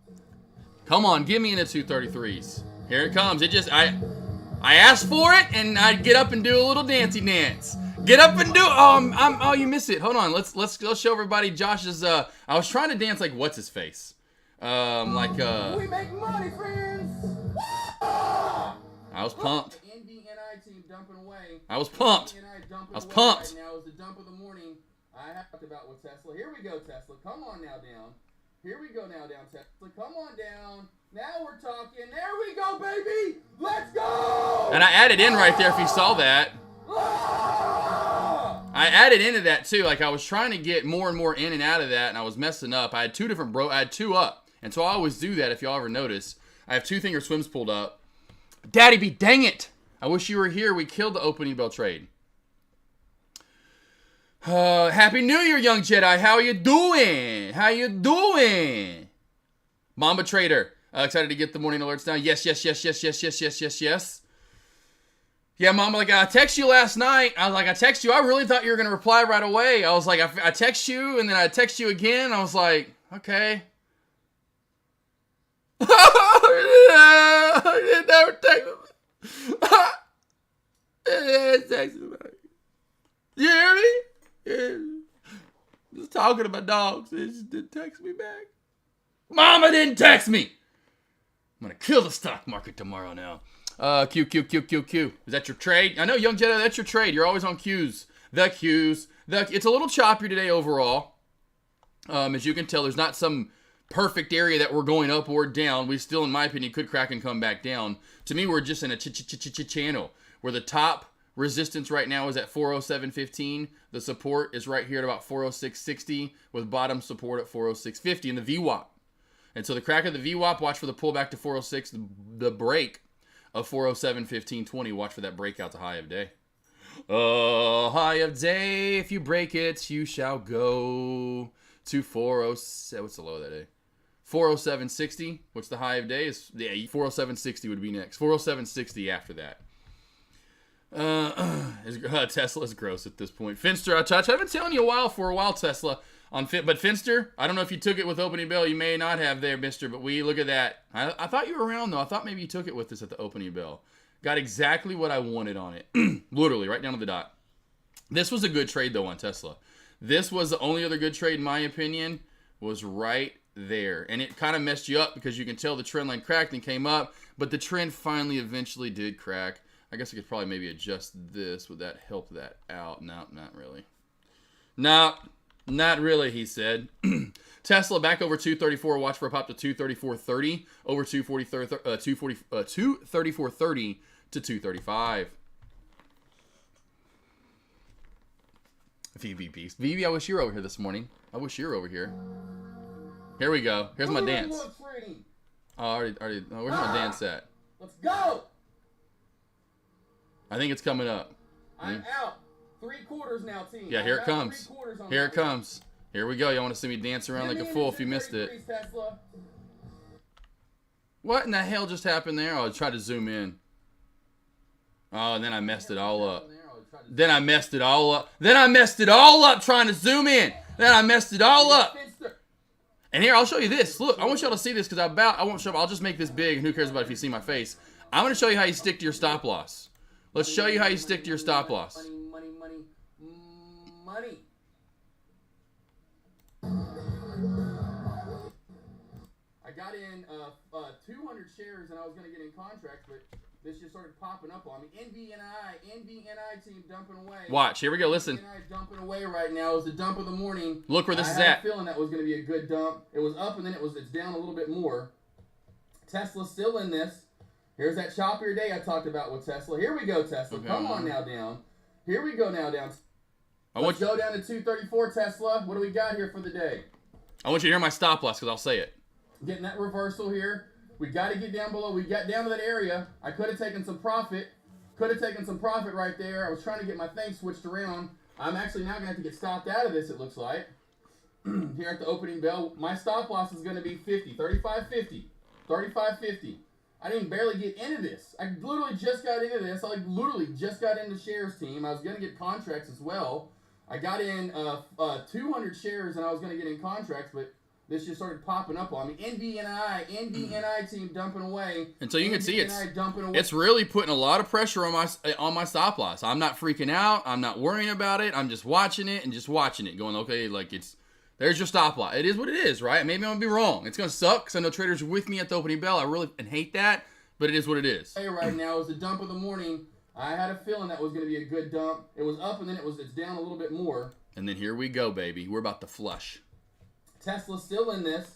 S7: Come on, give me into 233s. Here it comes. I asked for it, and I get up and do a little dancey dance. Get up and do. Oh, you missed it. Hold on. Let's show everybody Josh's. I was trying to dance like what's his face.
S8: We make money, friends.
S7: I was pumped.
S8: The NVNI team dumping away.
S7: I was pumped. I was pumped.
S8: Right now is the dump of the morning. I have talked about with Tesla. Here we go, Tesla. Come on now down. Here we go now down, Tesla. Come on down. Now we're talking. There we go, baby. Let's go.
S7: And I added in right there if you saw that. I added into that too. Like I was trying to get more and more in and out of that, and I was messing up. I had I had two up, and so I always do that. If y'all ever notice, I have 2 finger swims pulled up. Daddy B, dang it! I wish you were here. We killed the opening bell trade. Happy New Year, young Jedi. How you doing? How you doing? Mamba Trader. Excited to get the morning alerts down. Yes. Yeah, Mama, like, I texted you last night. I was like, I texted you. I really thought you were going to reply right away. I was like, I text you, and then I text you again. I was like, okay. I never text me. You hear me? Yeah. Just talking to my dogs. They just didn't text me back. Mama didn't text me. I'm going to kill the stock market tomorrow now. Q. Is that your trade? I know, Young Jedi, that's your trade. You're always on Q's. The Q's. It's a little choppy today overall. As you can tell, there's not some perfect area that we're going up or down. We still, in my opinion, could crack and come back down. To me, we're just in a channel where the top resistance right now is at 407.15. The support is right here at about 406.60 with bottom support at 406.50 in the VWAP. And so the crack of the VWAP, watch for the pullback to 406, the break of 407.15.20. Watch for that breakout to high of day. High of day, if you break it, you shall go to 407. What's the low of that day? 407.60. What's the high of day? Is 407.60 would be next. 407.60 after that. Tesla's gross at this point. Finster, I've been telling you for a while, Tesla. But Finster, I don't know if you took it with opening bell. You may not have there, mister, but look at that. I thought you were around, though. I thought maybe you took it with us at the opening bell. Got exactly what I wanted on it. Literally, right down to the dot. This was a good trade, though, on Tesla. This was the only other good trade, in my opinion, was right there. And it kind of messed you up because you can tell the trend line cracked and came up, but the trend finally eventually did crack. I guess I could probably maybe adjust this. Would that help that out? No, not really. No. Not really, he said. Tesla back over 234. Watch for a pop to 234.30. Over 234.30 to 235. VV, I wish you were over here this morning. I wish you were over here. Here we go. Here's my dance. Where's my dance at?
S8: Let's go.
S7: I think it's coming up.
S8: I'm out. 3 quarters now, team.
S7: Yeah, here it comes. Here it comes. Here we go. Y'all want to see me dance around like a fool if you missed it. What in the hell just happened there? Oh, I tried to zoom in. Oh, and then I messed it all up. Then I messed it all up. Trying to zoom in. Then I messed it all up. And here, I'll show you this. Look, I want y'all to see this because I'll just make this big, and who cares about if you see my face. I'm going to show you how you stick to your stop loss. Let's show you how you stick to your stop loss.
S8: Money. I got in 200 shares and I was going to get in contracts, but this just started popping up on me. NVNI team dumping away.
S7: Watch, here we go, listen.
S8: NVNI dumping away right now is the dump of the morning.
S7: Look where this is
S8: I had
S7: at.
S8: a feeling that was going to be a good dump. It was up and then it's down a little bit more. Tesla's still in this. Here's that choppier day I talked about with Tesla. Here we go, Tesla.
S7: Okay.
S8: Come on now down. Here we go now down.
S7: Let's
S8: go down to 234, Tesla. What do we got here for the day?
S7: I want you to hear my stop loss because I'll say it.
S8: Getting that reversal here. We got to get down below. We got down to that area. I could have taken some profit. Right there. I was trying to get my thing switched around. I'm actually now going to have to get stopped out of this, it looks like. Here at the opening bell. My stop loss is going to be 50. 35.50. 35.50. I didn't barely get into this. I literally just got into this. I literally just got into shares team. I was going to get contracts as well. I got in 200 shares and I was going to get in contracts, but this just started popping up on me. NVNI team dumping away.
S7: And so you can see
S8: dumping away.
S7: it's really putting a lot of pressure on my stop loss. I'm not freaking out. I'm not worrying about it. I'm just watching it, going, okay, like there's your stop loss. It is what it is, right? Maybe I'm going to be wrong. It's going to suck because I know traders are with me at the opening bell. I really hate that, but it is what it is.
S8: Right now is the dump of the morning. I had a feeling that was going to be a good dump. It was up and then it's down a little bit more.
S7: And then here we go, baby. We're about to flush.
S8: Tesla's still in this.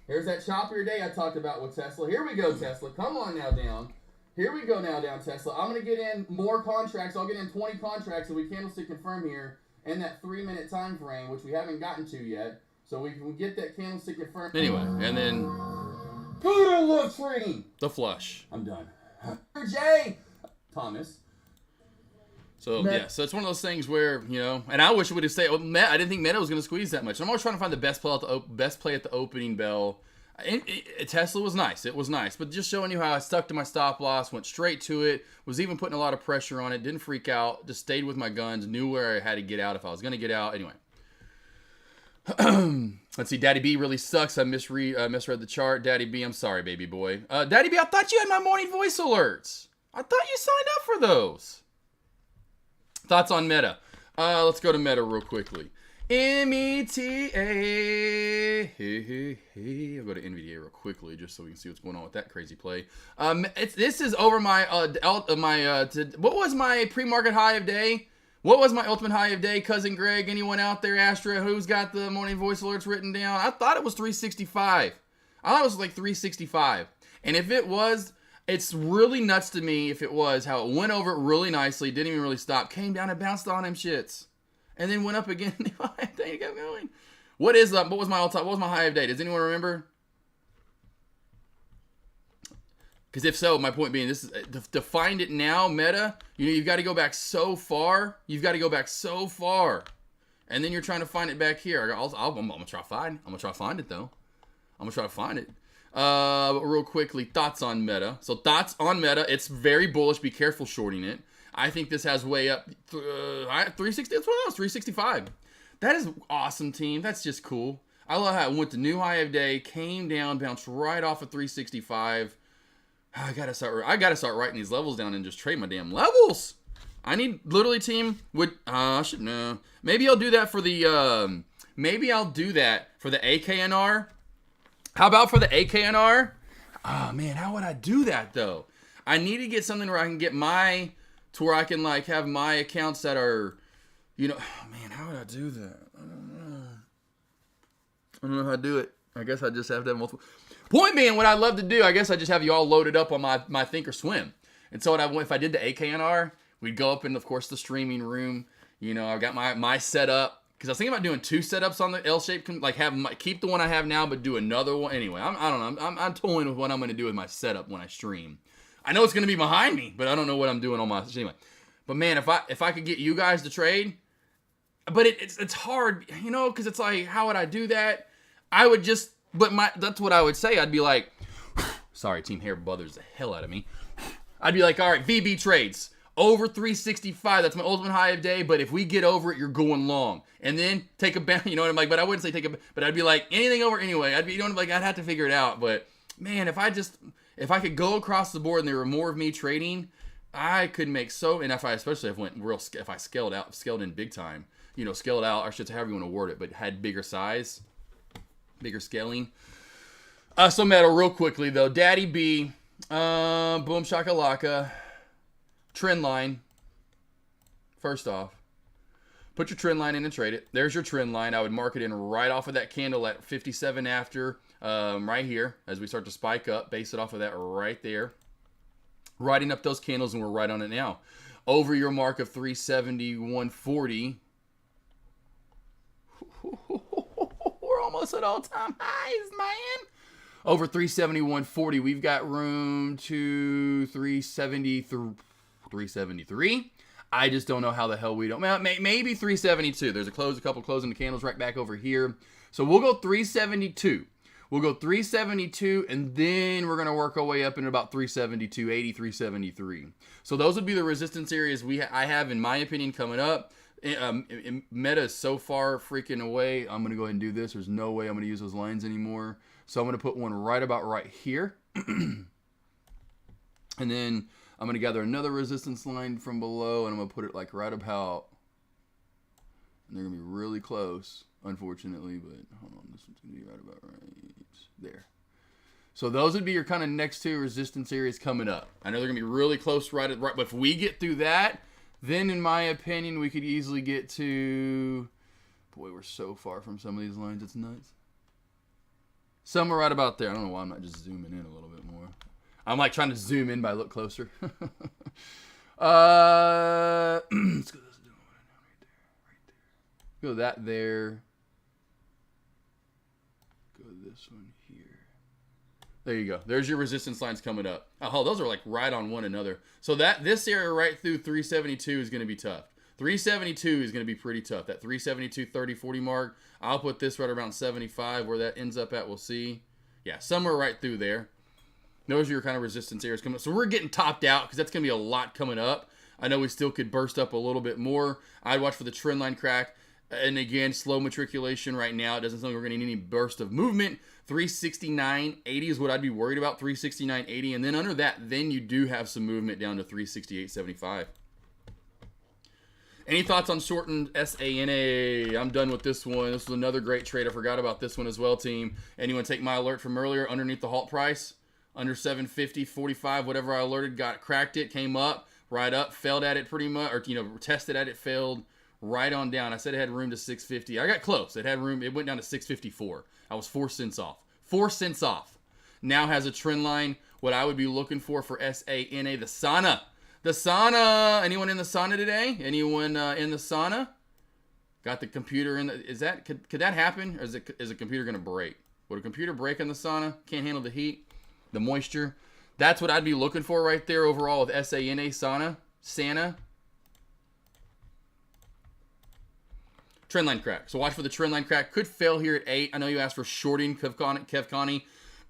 S8: Here's that choppier day I talked about with Tesla. Here we go, Tesla. Come on now down. Here we go now down, Tesla. I'm going to get in more contracts. I'll get in 20 contracts so we candlestick confirm here in that 3-minute time frame, which we haven't gotten to yet. So we can get that candlestick confirmed.
S7: Anyway, and then
S8: good old love trading.
S7: the flush.
S8: I'm done. Jay Thomas.
S7: So, yeah, so it's one of those things where, and I wish it would have stayed. I didn't think Meta was going to squeeze that much. I'm always trying to find the best play at the opening bell. Tesla was nice. It was nice. But just showing you how I stuck to my stop loss, went straight to it, was even putting a lot of pressure on it, didn't freak out, just stayed with my guns, knew where I had to get out if I was going to get out. Anyway. Let's see. Daddy B really sucks. I misread the chart. Daddy B, I'm sorry, baby boy. Daddy B, I thought you had my morning voice alerts. I thought you signed up for those. Thoughts on Meta. Let's go to Meta real quickly. META. I'll go to NVDA real quickly just so we can see what's going on with that crazy play. This is over my what was my pre-market high of day? What was my ultimate high of day? Cousin Greg, anyone out there? Astra, who's got the morning voice alerts written down? I thought it was 365. I thought it was like 365. And if it was, it's really nuts to me if it was how it went over it really nicely, didn't even really stop, came down and bounced on them shits, and then went up again. They kept going. What was my all-time? What was my high of day? Does anyone remember? Because if so, my point being, this is to find it now, Meta. You've got to go back so far. And then you're trying to find it back here. I'm gonna try to find it. I'm gonna try to find it. But real quickly, thoughts on Meta. So thoughts on Meta. It's very bullish. Be careful shorting it. I think this has way up 360. That's what it was. 365. That is awesome, team. That's just cool. I love how it went to new high of day, came down, bounced right off of 365. I gotta start writing these levels down and just trade my damn levels. I need literally, team. I should know. Maybe I'll do that for the. Maybe I'll do that for the AKNR. How about for the AKNR? Oh man, how would I do that though? I need to get something where I can get to where I can like have my accounts that are, oh man, how would I do that? I don't know how to do it. I guess I just have to have multiple. Point being, what I'd love to do, I guess I just have you all loaded up on my Thinkorswim. And so if I did the AKNR, we'd go up in, of course, the streaming room. I've got my setup. Because I was thinking about doing 2 setups on the L-shape, like keep the one I have now, but do another one. Anyway, I don't know. I'm toying with what I'm going to do with my setup when I stream. I know it's going to be behind me, but I don't know what I'm doing on my anyway. But man, if I could get you guys to trade, but it's hard, because it's like, how would I do that? I would just, that's what I would say. I'd be like, Sorry, Team Hair bothers the hell out of me. I'd be like, all right, VB trades. Over 365, that's my ultimate high of day, but if we get over it, you're going long. And then take a bounce, you know what I'm like, but I wouldn't say take a, but I'd be like, anything over anyway. I'd be, you know what I'm like, I'd have to figure it out. But man, if I could go across the board and there were more of me trading, I could make so, and if I scaled in big time, you know, scaled out, or should say however you want to word it, but had bigger size, bigger scaling. So metal real quickly though, Daddy B, boom shakalaka, trend line. First off, put your trend line in and trade it. There's your trend line. I would mark it in right off of that candle at 57 after, right here, as we start to spike up, base it off of that right there. Riding up those candles, and we're right on it now. Over your mark of 371.40. We're almost at all-time highs, man. Over 371.40, we've got room to 373. I just don't know how the hell we don't. Maybe 372. There's a couple closing the candles right back over here. So we'll go 372. We'll go 372, and then we're going to work our way up into about 372, 80, 373. So those would be the resistance areas I have, in my opinion, coming up. Meta is so far freaking away. I'm going to go ahead and do this. There's no way I'm going to use those lines anymore. So I'm going to put one right about right here. And then I'm going to gather another resistance line from below, and I'm going to put it like right about, and they're going to be really close, unfortunately, but hold on, this one's going to be right about right there. So those would be your kind of next two resistance areas coming up. I know they're going to be really close right, but if we get through that, then in my opinion, we could easily get to, boy, we're so far from some of these lines, it's nuts. Some are right about there. I don't know why I'm not just zooming in a little bit more. I'm like trying to zoom in, but I look closer. Let's go this right there. Go that there. Go this one here. There you go. There's your resistance lines coming up. Oh, those are like right on one another. So this area right through 372 is going to be tough. 372 is going to be pretty tough. That 372, 30, 40 mark. I'll put this right around 75. Where that ends up at, we'll see. Yeah, somewhere right through there. Those are your kind of resistance areas coming up. So we're getting topped out because that's going to be a lot coming up. I know we still could burst up a little bit more. I'd watch for the trend line crack. And again, slow matriculation right now. It doesn't sound like we're going to need any burst of movement. 369.80 is what I'd be worried about. 369.80. And then under that, then you do have some movement down to 368.75. Any thoughts on shortened SANA? I'm done with this one. This was another great trade. I forgot about this one as well, team. Anyone take my alert from earlier underneath the halt price? Under 750, 45, whatever I alerted, cracked it, came up, right up, failed at it pretty much, or, tested at it, failed, right on down. I said it had room to 650. I got close. It had room. It went down to 654. I was 4 cents off. 4 cents off. Now has a trend line. What I would be looking for SANA, the sauna. The sauna. Anyone in the sauna today? Anyone in the sauna? Got the computer in the, could that happen? Or is a computer going to break? Would a computer break in the sauna? Can't handle the heat, the moisture. That's what I'd be looking for right there overall with SANA, sauna. Trend line crack. So watch for the trend line crack. Could fail here at 8. I know you asked for shorting, Kev Connie.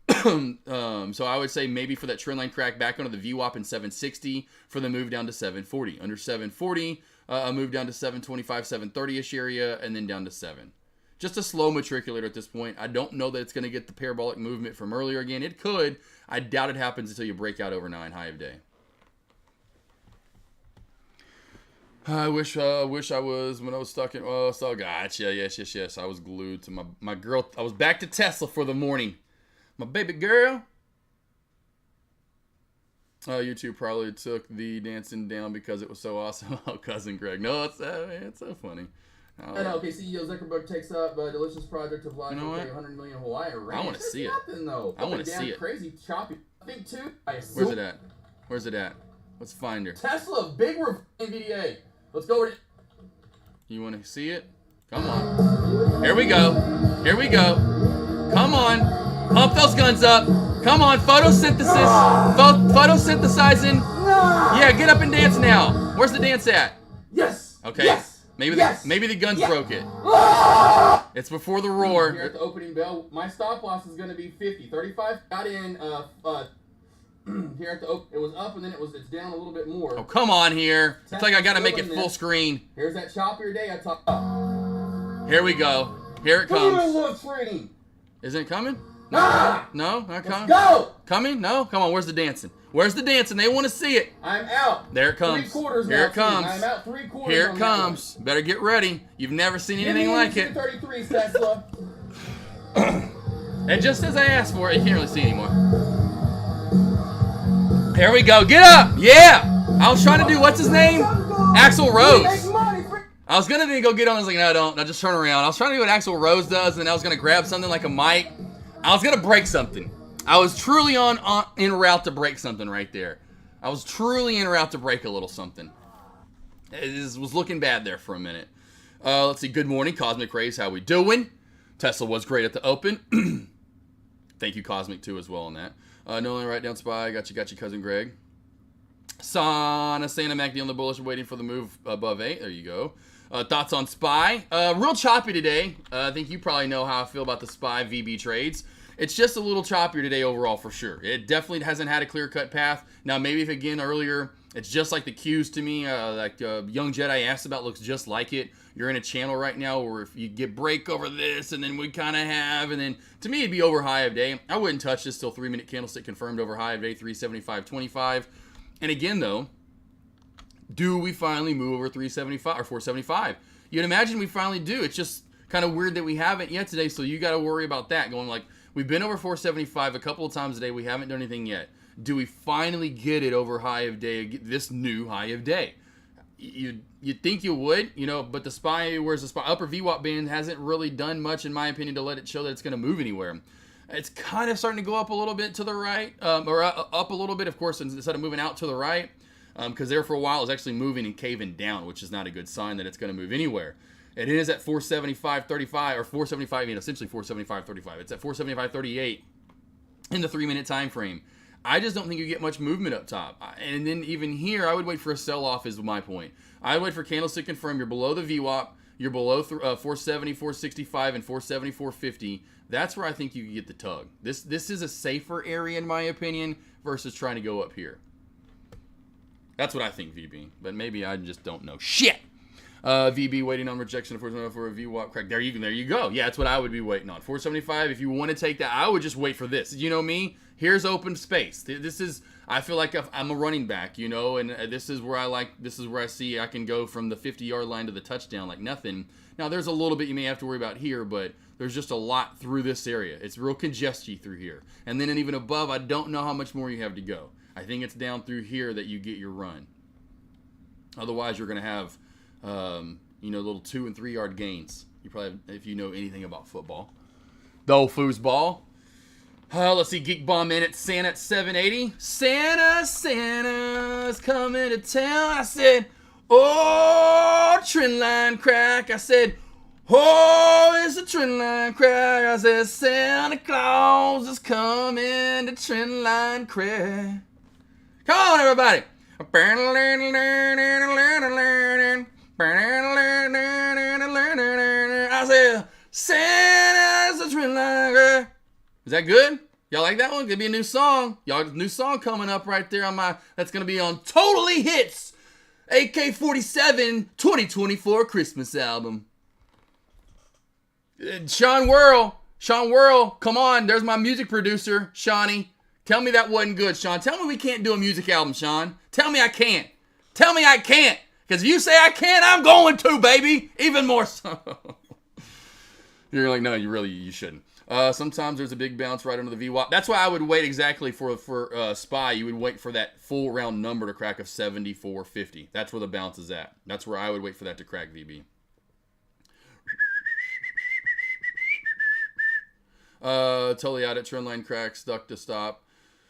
S7: So I would say maybe for that trend line crack back onto the VWAP in 760 for the move down to 740. Under 740, a move down to 725, 730-ish area, and then down to 7. Just a slow matriculator at this point. I don't know that it's going to get the parabolic movement from earlier again. It could. I doubt it happens until you break out over 9 high of day. I wish I was when I was stuck in. Oh, so gotcha. Yes. I was glued to my girl. I was back to Tesla for the morning. My baby girl. YouTube probably took the dancing down because it was so awesome. Oh, cousin Greg. No, it's so funny.
S8: Okay, CEO Zuckerberg takes up a delicious project of life.
S7: You know what?
S8: 100 million Hawaii ranch.
S7: I want to see it.
S8: Nothing, though.
S7: I want to see it.
S8: Crazy choppy. I think too.
S7: Where's it at? Let's find her.
S8: Tesla, big NVDA. Let's go with it.
S7: You want to see it? Come on. Here we go. Come on. Pump those guns up. Come on. Photosynthesis. Photosynthesizing. Yeah, get up and dance now. Where's the dance at?
S8: Yes.
S7: Okay.
S8: Yes.
S7: Maybe the guns broke it. It's before the roar.
S8: Here at the opening bell, my stop loss is going to be 50. 35 got in here at the it was up and then it's down a little bit more.
S7: Oh, come on here. It's like I got to make it full screen.
S8: Here's that choppier day I talked about.
S7: Here we go. Here it comes. Isn't it coming?
S8: Ah!
S7: No, not coming.
S8: Go!
S7: Coming? No? Come on, where's the dancing? Where's the dancing? They want to see it.
S8: I'm out.
S7: There it comes.
S8: 3/4
S7: Here
S8: now,
S7: it comes.
S8: I'm out 3/4.
S7: Here it comes. Better get ready. You've never seen anything like it.
S8: 33 Tesla.
S7: And just as I asked for it, you can't really see anymore. Here we go. Get up. Yeah. I was trying to do, what's his name? Axl Rose. I was going to go get on. I was like, no, don't. I'll just turn around. I was trying to do what Axl Rose does, and I was going to grab something like a mic. I was going to break something. I was truly en route to break something right there. I was truly en route to break a little something. It was looking bad there for a minute. Let's see. Good morning, Cosmic Rays. How we doing? Tesla was great at the Open. Thank you, Cosmic, too, as well on that. No only write down Spy. Got you, cousin Greg. Santa MacD on the bullish, waiting for the move above 8. There you go. Thoughts on Spy? Real choppy today. I think you probably know how I feel about the Spy VB trades. It's just a little choppier today overall for sure. It definitely hasn't had a clear-cut path. Now, maybe if again earlier, it's just like the Qs to me, Young Jedi asked about looks just like it. You're in a channel right now where if you get break over this, and then we kind of have, and then to me it'd be over high of day. I wouldn't touch this till 3-minute candlestick confirmed over high of day 375.25. And again though, do we finally move over 375 or 475? You'd imagine we finally do. It's just kind of weird that we haven't yet today, so you got to worry about that. Going like, we've been over 475 a couple of times today. We haven't done anything yet. Do we finally get it over high of day, this new high of day? You'd think you would, but the Spy, where's the Spy? Upper VWAP band hasn't really done much, in my opinion, to let it show that it's going to move anywhere. It's kind of starting to go up a little bit to the right, or up a little bit, of course, instead of moving out to the right, because there for a while it was actually moving and caving down, which is not a good sign that it's going to move anywhere. It is at 475.35, or 475, essentially 475.35. It's at 475.38 in the 3-minute time frame. I just don't think you get much movement up top. And then even here, I would wait for a sell-off is my point. I would wait for candlestick confirm. You're below the VWAP. You're below 470, 465, and 470, 450. That's where I think you can get the tug. This is a safer area, in my opinion, versus trying to go up here. That's what I think, VB. But maybe I just don't know shit. VB waiting on rejection of 475 for a VWAP crack. There you go. Yeah, that's what I would be waiting on. 475, if you want to take that, I would just wait for this. You know me? Here's open space. This is, I feel like I'm a running back, and this is where I see I can go from the 50-yard line to the touchdown like nothing. Now, there's a little bit you may have to worry about here, but there's just a lot through this area. It's real congesty through here. And then even above, I don't know how much more you have to go. I think it's down through here that you get your run. Otherwise, you're going to have, little 2 and 3 yard gains. You probably, if you know anything about football. The old foosball. Let's see, Geek Bomb in at Santa at 780. Santa's coming to town. I said, oh, trend line crack. I said, oh, it's a trend line crack. I said, Santa Claus is coming to trend line crack. Come on, everybody. I said, Santa's a trend line crack. Is that good? Y'all like that one? Gonna be a new song. New song coming up right there on that's gonna be on Totally Hits AK47 2024 Christmas album. Sean Worrell, come on, there's my music producer, Shawnee. Tell me that wasn't good, Sean. Tell me we can't do a music album, Sean. Tell me I can't. Tell me I can't. Because if you say I can't, I'm going to, baby. Even more so. You're like, no, you shouldn't. Sometimes there's a big bounce right under the VWAP. That's why I would wait exactly for Spy. You would wait for that full round number to crack of 74.50. That's where the bounce is at. That's where I would wait for that to crack, VB. Totally out at trendline crack, stuck to stop.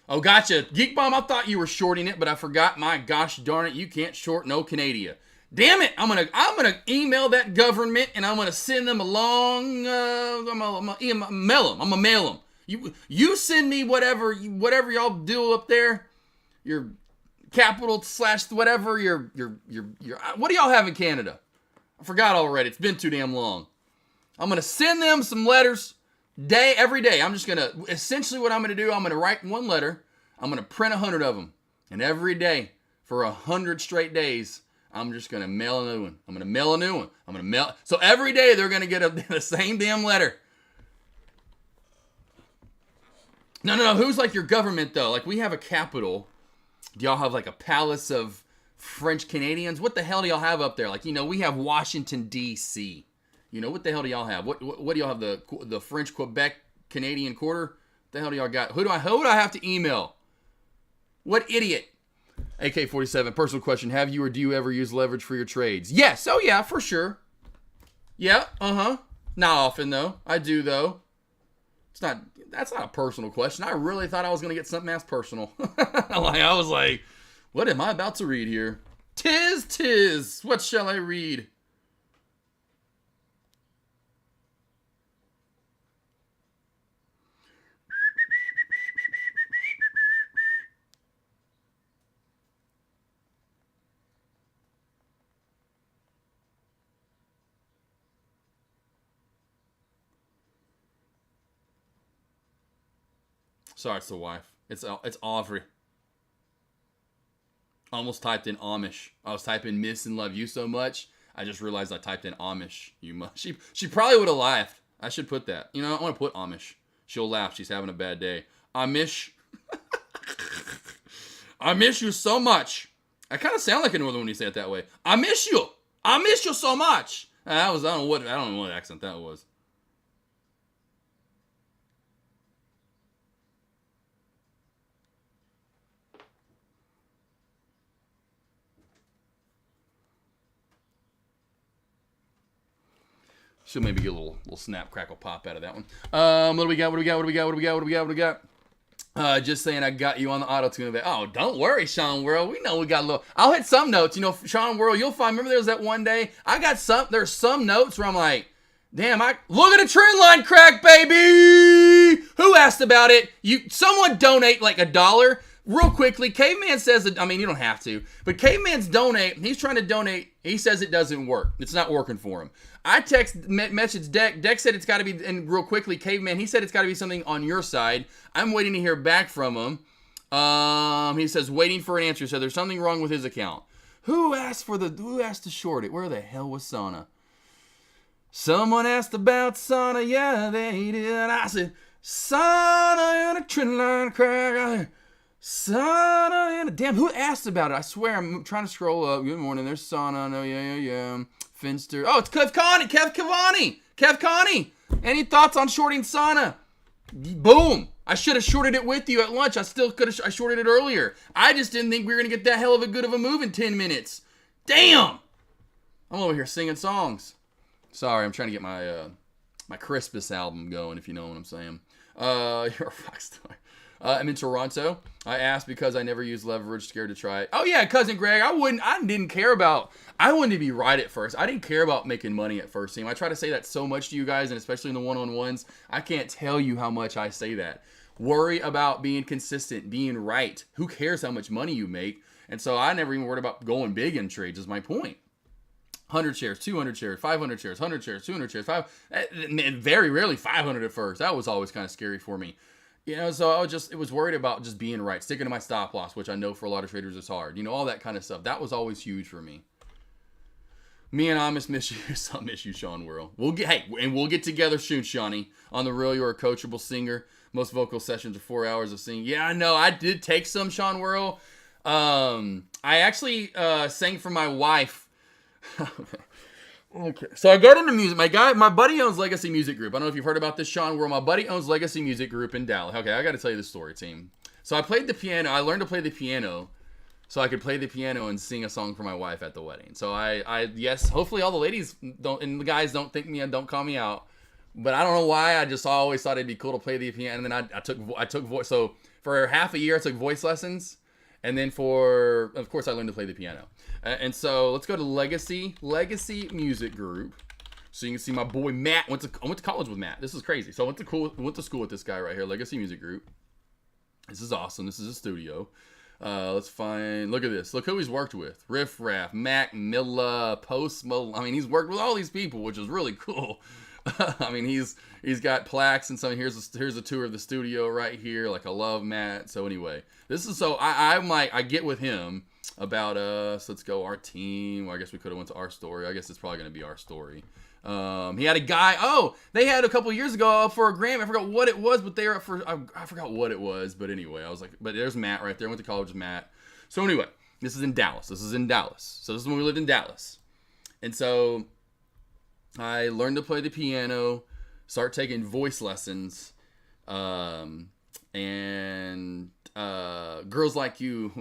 S7: Oh, gotcha. Geek Bomb, I thought you were shorting it, but I forgot. My gosh darn it, you can't short no Canada. Damn it! I'm gonna email that government and I'm gonna send them along. I'm gonna mail them. You send me whatever y'all do up there. Your capital / whatever. Your what do y'all have in Canada? I forgot already. It's been too damn long. I'm gonna send them some letters every day. I'm just gonna essentially what I'm gonna do. I'm gonna write one letter. I'm going to print 100 of them. And every day for 100 straight days, I'm just going to mail a new one. I'm going to mail a new one. I'm going to mail. So every day they're going to get the same damn letter. No. Who's like your government, though? Like, we have a capital. Do y'all have like a palace of French Canadians? What the hell do y'all have up there? Like, we have Washington, D.C. What the hell do y'all have? What do y'all have? The French Quebec Canadian quarter? What the hell do y'all got? Who do I have to email? What idiot? AK47, personal question. Have you or do you ever use leverage for your trades? Yes. Oh, yeah, for sure. Yeah, Not often, though. I do, though. That's not a personal question. I really thought I was going to get something as personal. I was like, what am I about to read here? Tis. What shall I read? Sorry, it's the wife. It's Aubrey. Almost typed in Amish. I was typing miss and love you so much, I just realized I typed in Amish. You must. She probably would have laughed. I should put that. I want to put Amish. She'll laugh. She's having a bad day. Amish. I miss you so much. I kind of sound like a northern when you say it that way. I miss you. I miss you so much. I don't know what accent that was. She'll maybe get a little snap, crackle, pop out of that one. What do we got? Just saying I got you on the auto-tune event. Oh, don't worry, Sean World. We know we got a little. I'll hit some notes. Sean World, you'll find. Remember there was that one day? There's some notes where I'm like, damn, look at a trend line crack, baby! Who asked about it? Someone donate like $1. Real quickly, Caveman says, you don't have to, but Caveman's he's trying to donate. He says it doesn't work. It's not working for him. I messaged Deck. Deck said it's got to be, and real quickly, Caveman, he said it's got to be something on your side. I'm waiting to hear back from him. He says, waiting for an answer. So there's something wrong with his account. Who asked to short it? Where the hell was Sana? Someone asked about Sana. Yeah, they did. I said, Sana and a trend line crack. Sana and a damn. Who asked about it? I swear, I'm trying to scroll up. Good morning. There's Sana. No, yeah. Finster. Oh, it's Kev Connie. Any thoughts on shorting Sana? Boom. I should have shorted it with you at lunch. I shorted it earlier. I just didn't think we were going to get that hell of a good of a move in 10 minutes. Damn. I'm over here singing songs. Sorry, I'm trying to get my Crispus album going, if you know what I'm saying. You're a rock star. I'm in Toronto. I asked because I never used leverage, scared to try it. Oh yeah, Cousin Greg, I wanted to be right at first. I didn't care about making money at first team. I try to say that so much to you guys, and especially in the one-on-ones. I can't tell you how much I say that. Worry about being consistent, being right. Who cares how much money you make? And so I never even worried about going big in trades is my point. 100 shares, 200 shares, 500 shares, 100 shares, 200 shares, very rarely 500 at first. That was always kind of scary for me. So I was worried about just being right, sticking to my stop loss, which I know for a lot of traders is hard. All that kind of stuff. That was always huge for me. Me and Amos miss you. Some miss you, Sean Worrell. We'll get together soon, Shawnee. On the real, you're a coachable singer. Most vocal sessions are 4 hours of singing. Yeah, I know. I did take some, Sean Worrell. I actually sang for my wife. Okay. So I got into music. My buddy owns Legacy Music Group. I don't know if you've heard about this, Sean Worrell. My buddy owns Legacy Music Group in Dallas. Okay, I got to tell you the story, team. So I played the piano. I learned to play the piano so I could play the piano and sing a song for my wife at the wedding. So yes, hopefully all the ladies don't, and the guys don't think me and don't call me out. But I don't know why. I just always thought it'd be cool to play the piano. And then I took voice. So for half a year, I took voice lessons. And then of course, I learned to play the piano. And so let's go to Legacy Music Group. So you can see my boy Matt. I went to college with Matt. This is crazy. So I went to school with this guy right here, Legacy Music Group. This is awesome. This is a studio. Let's find. Look at this. Look who he's worked with: Riff Raff, Mac Milla, Post Malone. He's worked with all these people, which is really cool. I mean, he's got plaques and some. Here's a tour of the studio right here. Like, I love Matt. So anyway, this is so I get with him about us. Let's go our team. Well, I guess we could have went to our story. I guess it's probably gonna be our story. He had a guy. Oh, they had a couple years ago for a Grammy. I forgot what it was, but they were up for. I forgot what it was, but anyway, I was like, but there's Matt right there. I went to college with Matt. So anyway, this is in Dallas. So this is when we lived in Dallas, and so I learned to play the piano, start taking voice lessons, and Girls Like You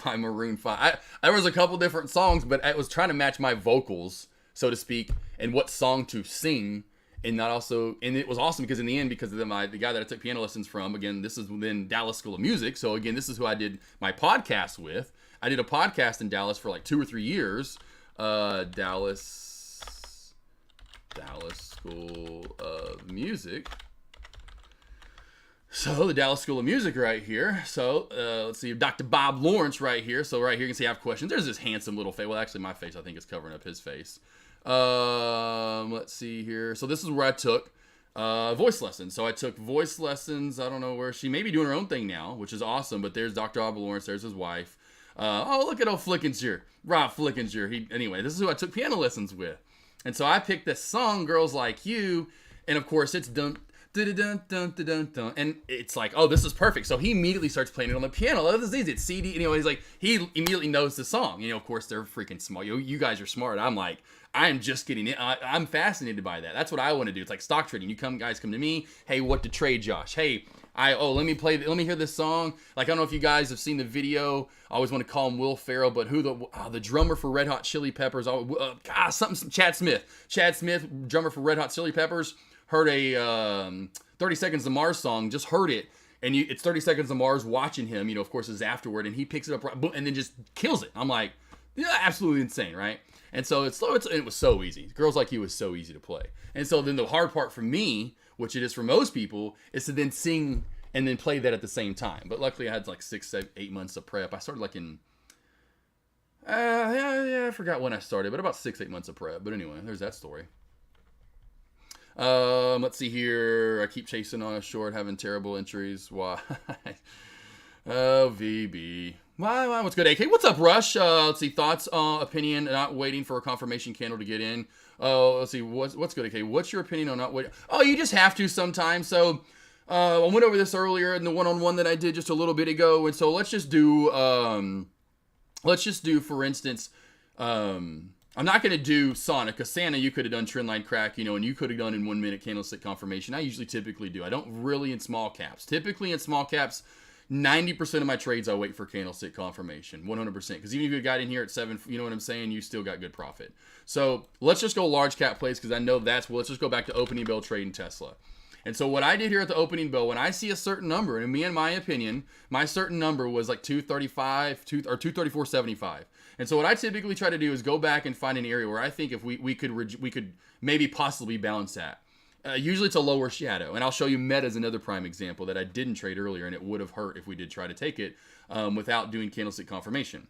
S7: by Maroon 5. There was a couple different songs, but I was trying to match my vocals, so to speak, and what song to sing, and it was awesome because in the end, because of the guy that I took piano lessons from, again, this is within Dallas School of Music, so again, this is who I did my podcast with. I did a podcast in Dallas for like 2 or 3 years, Dallas School of Music. So the Dallas School of Music right here. So let's see, Dr. Bob Lawrence right here. So right here you can see I have questions. There's this handsome little face. Well, actually my face I think is covering up his face. Let's see here. So this is where I took voice lessons. So I took voice lessons. I don't know where she may be doing her own thing now, which is awesome. But there's Dr. Bob Lawrence. There's his wife. Oh, look at old Flickinger. Rob Flickinger. Anyway, this is who I took piano lessons with. And so I picked this song, Girls Like You, and of course it's dun dun dun dun dun dun dun, and it's like, oh, this is perfect. So he immediately starts playing it on the piano. Oh, this is easy. It's CD. He's like, he immediately knows the song. Of course they're freaking smart. You guys are smart. I'm like, I'm just getting it. I'm fascinated by that. That's what I want to do. It's like stock trading. Guys come to me. Hey, what to trade, Josh? Hey, let me hear this song. Like, I don't know if you guys have seen the video. I always want to call him Will Ferrell, but who the drummer for Red Hot Chili Peppers? Chad Smith, drummer for Red Hot Chili Peppers, heard a 30 Seconds to Mars song, just heard it, and it's 30 Seconds to Mars watching him, of course, is afterward, and he picks it up right, boom, and then just kills it. I'm like, yeah, absolutely insane, right? And so it was so easy. Girls Like You was so easy to play. And so then the hard part for me, which it is for most people, is to then sing and then play that at the same time. But luckily I had like 6, 7, 8 months of prep. I started like in, I forgot when I started, but about 6, 8 months of prep. But anyway, there's that story. Let's see here. I keep chasing on a short, having terrible entries. Why? Oh, VB. Why? What's good, AK? What's up, Rush? Let's see. Thoughts, opinion, not waiting for a confirmation candle to get in. Oh, let's see. What's good, AK? What's your opinion on not waiting? Oh, you just have to sometimes. So, I went over this earlier in the one-on-one that I did just a little bit ago. And so let's just do, for instance, I'm not going to do Sonic, because Santa, you could have done trendline crack, and you could have done in 1 minute candlestick confirmation. I typically do. I don't really in small caps. Typically in small caps, 90% of my trades I wait for candlestick confirmation, 100%. Because even if you got in here at 7, you know what I'm saying, you still got good profit. So let's just go large cap plays, because I know let's just go back to opening bell trading Tesla. And so what I did here at the opening bell, when I see a certain number, and in my opinion, my certain number was like 235 or 234.75. And so what I typically try to do is go back and find an area where I think if we could maybe possibly balance that. Usually it's a lower shadow, and I'll show you Meta as another prime example that I didn't trade earlier, and it would have hurt if we did try to take it without doing candlestick confirmation.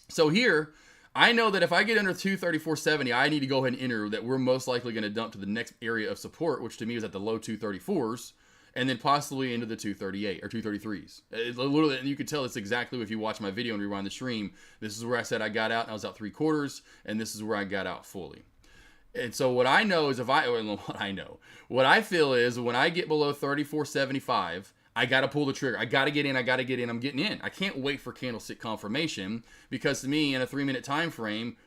S7: So here, I know that if I get under 234.70, I need to go ahead and enter that we're most likely going to dump to the next area of support, which to me is at the low 234s, and then possibly into the 238 or 233s. Literally, and you can tell it's exactly if you watch my video and rewind the stream. This is where I said I got out, and I was out 3/4, and this is where I got out fully. And so what I know is what I feel is when I get below 34.75, I got to pull the trigger. I got to get in. I'm getting in. I can't wait for candlestick confirmation, because to me in a 3-minute time frame,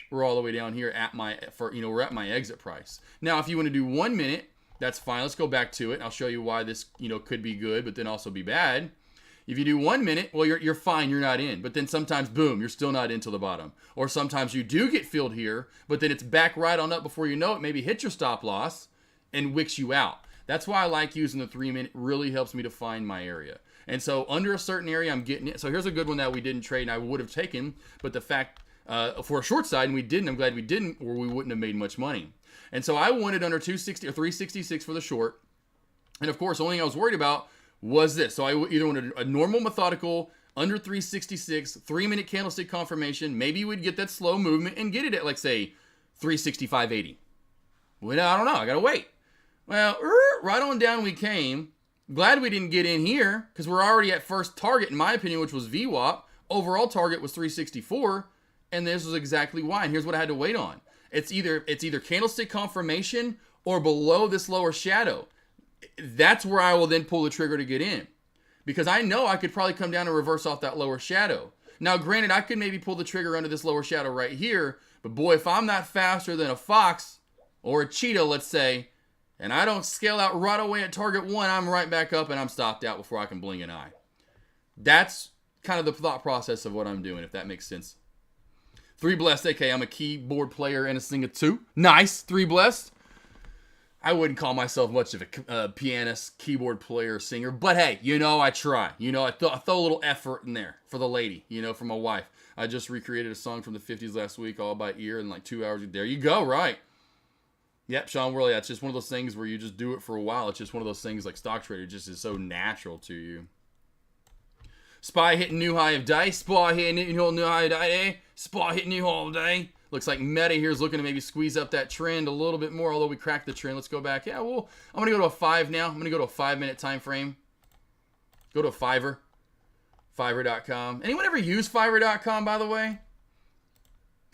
S7: we're all the way down here we're at my exit price. Now, if you want to do 1 minute, that's fine. Let's go back to it. I'll show you why this, could be good, but then also be bad. If you do 1 minute, well, you're fine. You're not in. But then sometimes, boom, you're still not into the bottom. Or sometimes you do get filled here, but then it's back right on up before you know it. Maybe hit your stop loss and wicks you out. That's why I like using the 3 minute. Really helps me to find my area. And so under a certain area, I'm getting it. So here's a good one that we didn't trade and I would have taken. But the fact for a short side, and we didn't, I'm glad we didn't, or we wouldn't have made much money. And so I wanted under 260 or 366 for the short. And of course, the only thing I was worried about was this. So I either wanted a normal methodical under 366 3-minute candlestick confirmation. Maybe we'd get that slow movement and get it at, like, say 365.80. Well, I don't know. I got to wait. Well, right on down we came. Glad we didn't get in here because we're already at first target, in my opinion, which was VWAP. Overall target was 364, and this was exactly why. And here's what I had to wait on. It's either candlestick confirmation or below this lower shadow. That's where I will then pull the trigger to get in. Because I know I could probably come down and reverse off that lower shadow. Now, granted, I could maybe pull the trigger under this lower shadow right here. But boy, if I'm not faster than a fox or a cheetah, let's say, and I don't scale out right away at target 1, I'm right back up and I'm stopped out before I can blink an eye. That's kind of the thought process of what I'm doing, if that makes sense. 3 blessed, AK. I'm a keyboard player and a singer too. Nice, 3 blessed. I wouldn't call myself much of a pianist, keyboard player, singer, but hey, I try. I throw a little effort in there for the lady, for my wife. I just recreated a song from the 50s last week, all by ear, in like 2 hours. There you go, right? Yep, Sean Worley, that's just one of those things where you just do it for a while. It's just one of those things like Stock Trader, just is so natural to you. Spy hitting new high of day. Spy hitting new high of day. Spy hitting new high of day. Looks like Midday here is looking to maybe squeeze up that trend a little bit more, although we cracked the trend. Let's go back. Yeah, well, I'm going to go to a 5 now. I'm going to go to a 5-minute time frame. Go to a Fiverr. Fiverr.com. Anyone ever use Fiverr.com, by the way?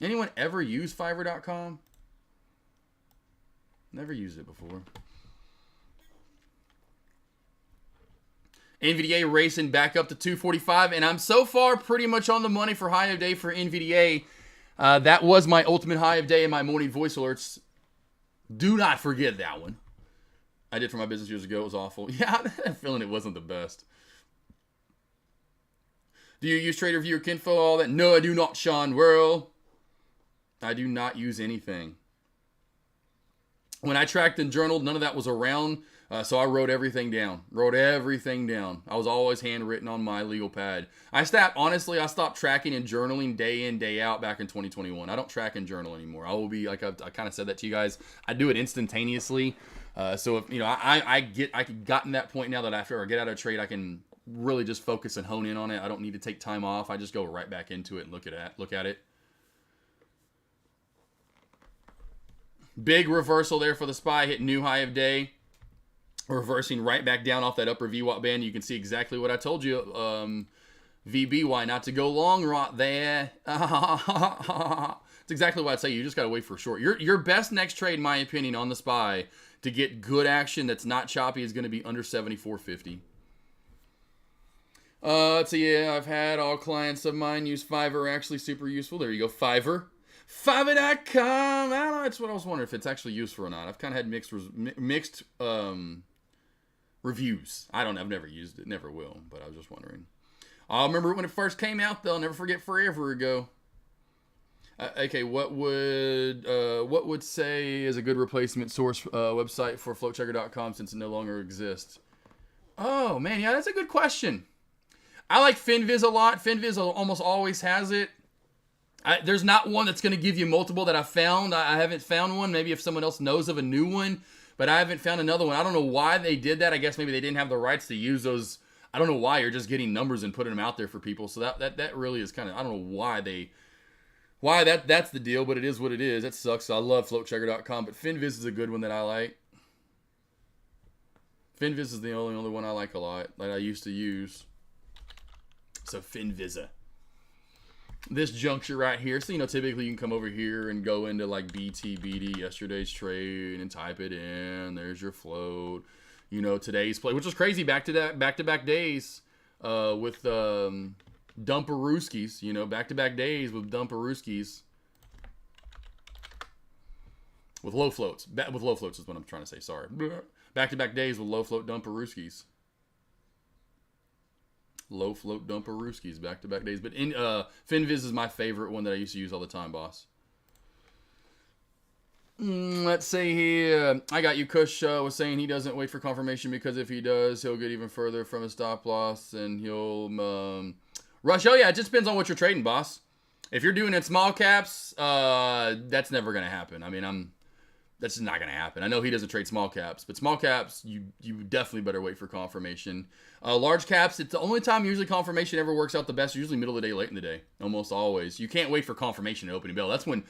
S7: Anyone ever use Fiverr.com? Never used it before. NVDA racing back up to 245, and I'm so far pretty much on the money for high of day for NVDA. That was my ultimate high of day in my morning voice alerts. Do not forget that one. I did for my business years ago. It was awful. Yeah, I had a feeling it wasn't the best. Do you use Trader View or Kinfo, all that? No, I do not, Sean Whirl. I do not use anything. When I tracked and journaled, none of that was around. So I wrote everything down. I was always handwritten on my legal pad. Honestly, I stopped tracking and journaling day in, day out back in 2021. I don't track and journal anymore. I will be, like I kind of said that to you guys, I do it instantaneously. So if, I gotten that point now that after I get out of trade, I can really just focus and hone in on it. I don't need to take time off. I just go right back into it and look at it. Big reversal there for the SPY, hitting new high of day. Reversing right back down off that upper VWAP band. You can see exactly what I told you. VBY, not to go long right there. It's exactly what I'd say. You just got to wait for a short. Your best next trade, in my opinion, on the SPY to get good action that's not choppy is going to be under 74.50. Let's see. Yeah, I've had all clients of mine use Fiverr. Actually super useful. There you go, Fiverr. Fiverr.com. I don't know. That's what I was wondering if it's actually useful or not. I've kind of had mixed reviews. I don't know. I've never used it. Never will. But I was just wondering. I'll remember it when it first came out, though. I'll never forget forever ago. Okay, what would say is a good replacement source website for floatchecker.com since it no longer exists? Oh, man. Yeah, that's a good question. I like FinViz a lot. FinViz almost always has it. There's not one that's going to give you multiple that I found. I haven't found one. Maybe if someone else knows of a new one, but I haven't found another one. I don't know why they did that. I guess maybe they didn't have the rights to use those. I don't know why. You're just getting numbers and putting them out there for people. So that really is kind of, I don't know why that's the deal, but it is what it is. That sucks. I love floatchecker.com, but FinViz is a good one that I like. FinViz is the only one I like a lot that I used to use. So FinViza. This juncture right here, so typically you can come over here and go into like BTBD, yesterday's trade, and type it in. There's your float. Today's play, which was crazy back to back days with Dumperooskies. Back-to-back days with Dumperooskies. With low floats. With low floats is what I'm trying to say. Sorry. Back-to-back days with low float Dumperooskies. Low float Dumperooskies, back-to-back days. But FinViz is my favorite one that I used to use all the time, boss. Let's see here. I got you. Kush was saying he doesn't wait for confirmation because if he does, he'll get even further from his stop loss and he'll rush. Oh, yeah, it just depends on what you're trading, boss. If you're doing it small caps, that's never going to happen. I mean, That's just not going to happen. I know he doesn't trade small caps, but small caps, you definitely better wait for confirmation. Large caps, it's the only time usually confirmation ever works out the best. Usually middle of the day, late in the day, almost always. You can't wait for confirmation at opening bell. That's when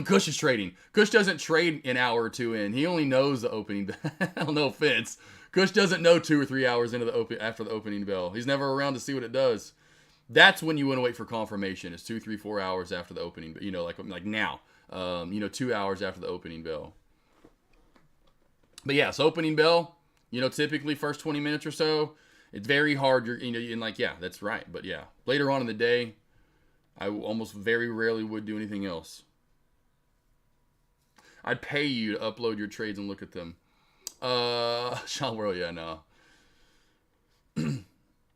S7: Kush is trading. Kush doesn't trade an hour or two in. He only knows the opening bell. No offense. Kush doesn't know 2 or 3 hours after the opening bell. He's never around to see what it does. That's when you want to wait for confirmation. It's 2, 3, 4 hours after the opening. You know, like now. 2 hours after the opening bell. But yeah, so opening bell. Typically first 20 minutes or so. It's very hard. That's right. But yeah, later on in the day, I almost very rarely would do anything else. I'd pay you to upload your trades and look at them. Sean World, yeah, no.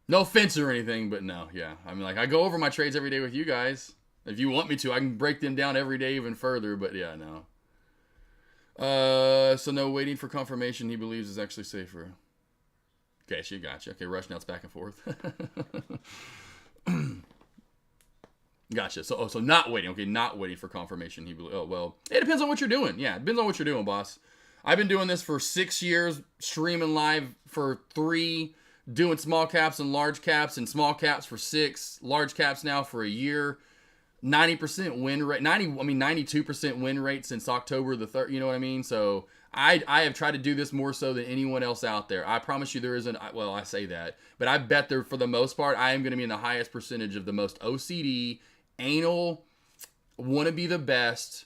S7: No offense or anything, but no, yeah. I mean, I go over my trades every day with you guys. If you want me to, I can break them down every day even further, but yeah, no. So no waiting for confirmation he believes is actually safer. Okay, she gotcha. Okay, rush now it's back and forth. Gotcha. So not waiting. Okay, not waiting for confirmation. It depends on what you're doing. Yeah, it depends on what you're doing, boss. I've been doing this for 6 years, streaming live for 3, doing small caps and large caps, and small caps for 6, large caps now for a year. 90% win rate, 92% win rate since October the 3rd. You know what I mean? So I have tried to do this more so than anyone else out there. I promise you there isn't, well, I say that, but I bet there, for the most part, I am going to be in the highest percentage of the most OCD, anal, want to be the best.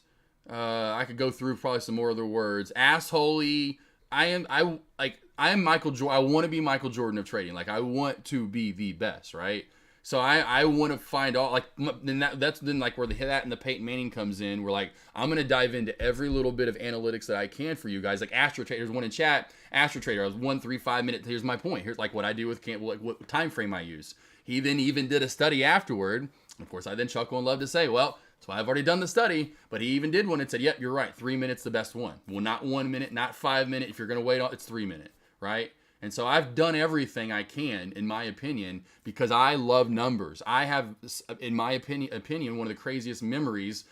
S7: I could go through probably some more other words. Assholey. I am Michael Jordan. I want to be Michael Jordan of trading. I want to be the best, right? So I want to find all, that's then where the that and the Peyton Manning comes in. We're I'm going to dive into every little bit of analytics that I can for you guys. Like Astro Trader, there's one in chat. Astro Trader, I was 135 minutes. Here's my point. Here's what I do with what time frame I use. He then even did a study afterward. Of course, I then chuckle and love to say, well, that's why I've already done the study. But he even did one and said, yep, you're right. 3 minutes the best one. Well, not 1 minute, not 5 minutes. If you're going to wait, it's 3 minutes, right? And so I've done everything I can, in my opinion, because I love numbers. I have, in my opinion, one of the craziest memories,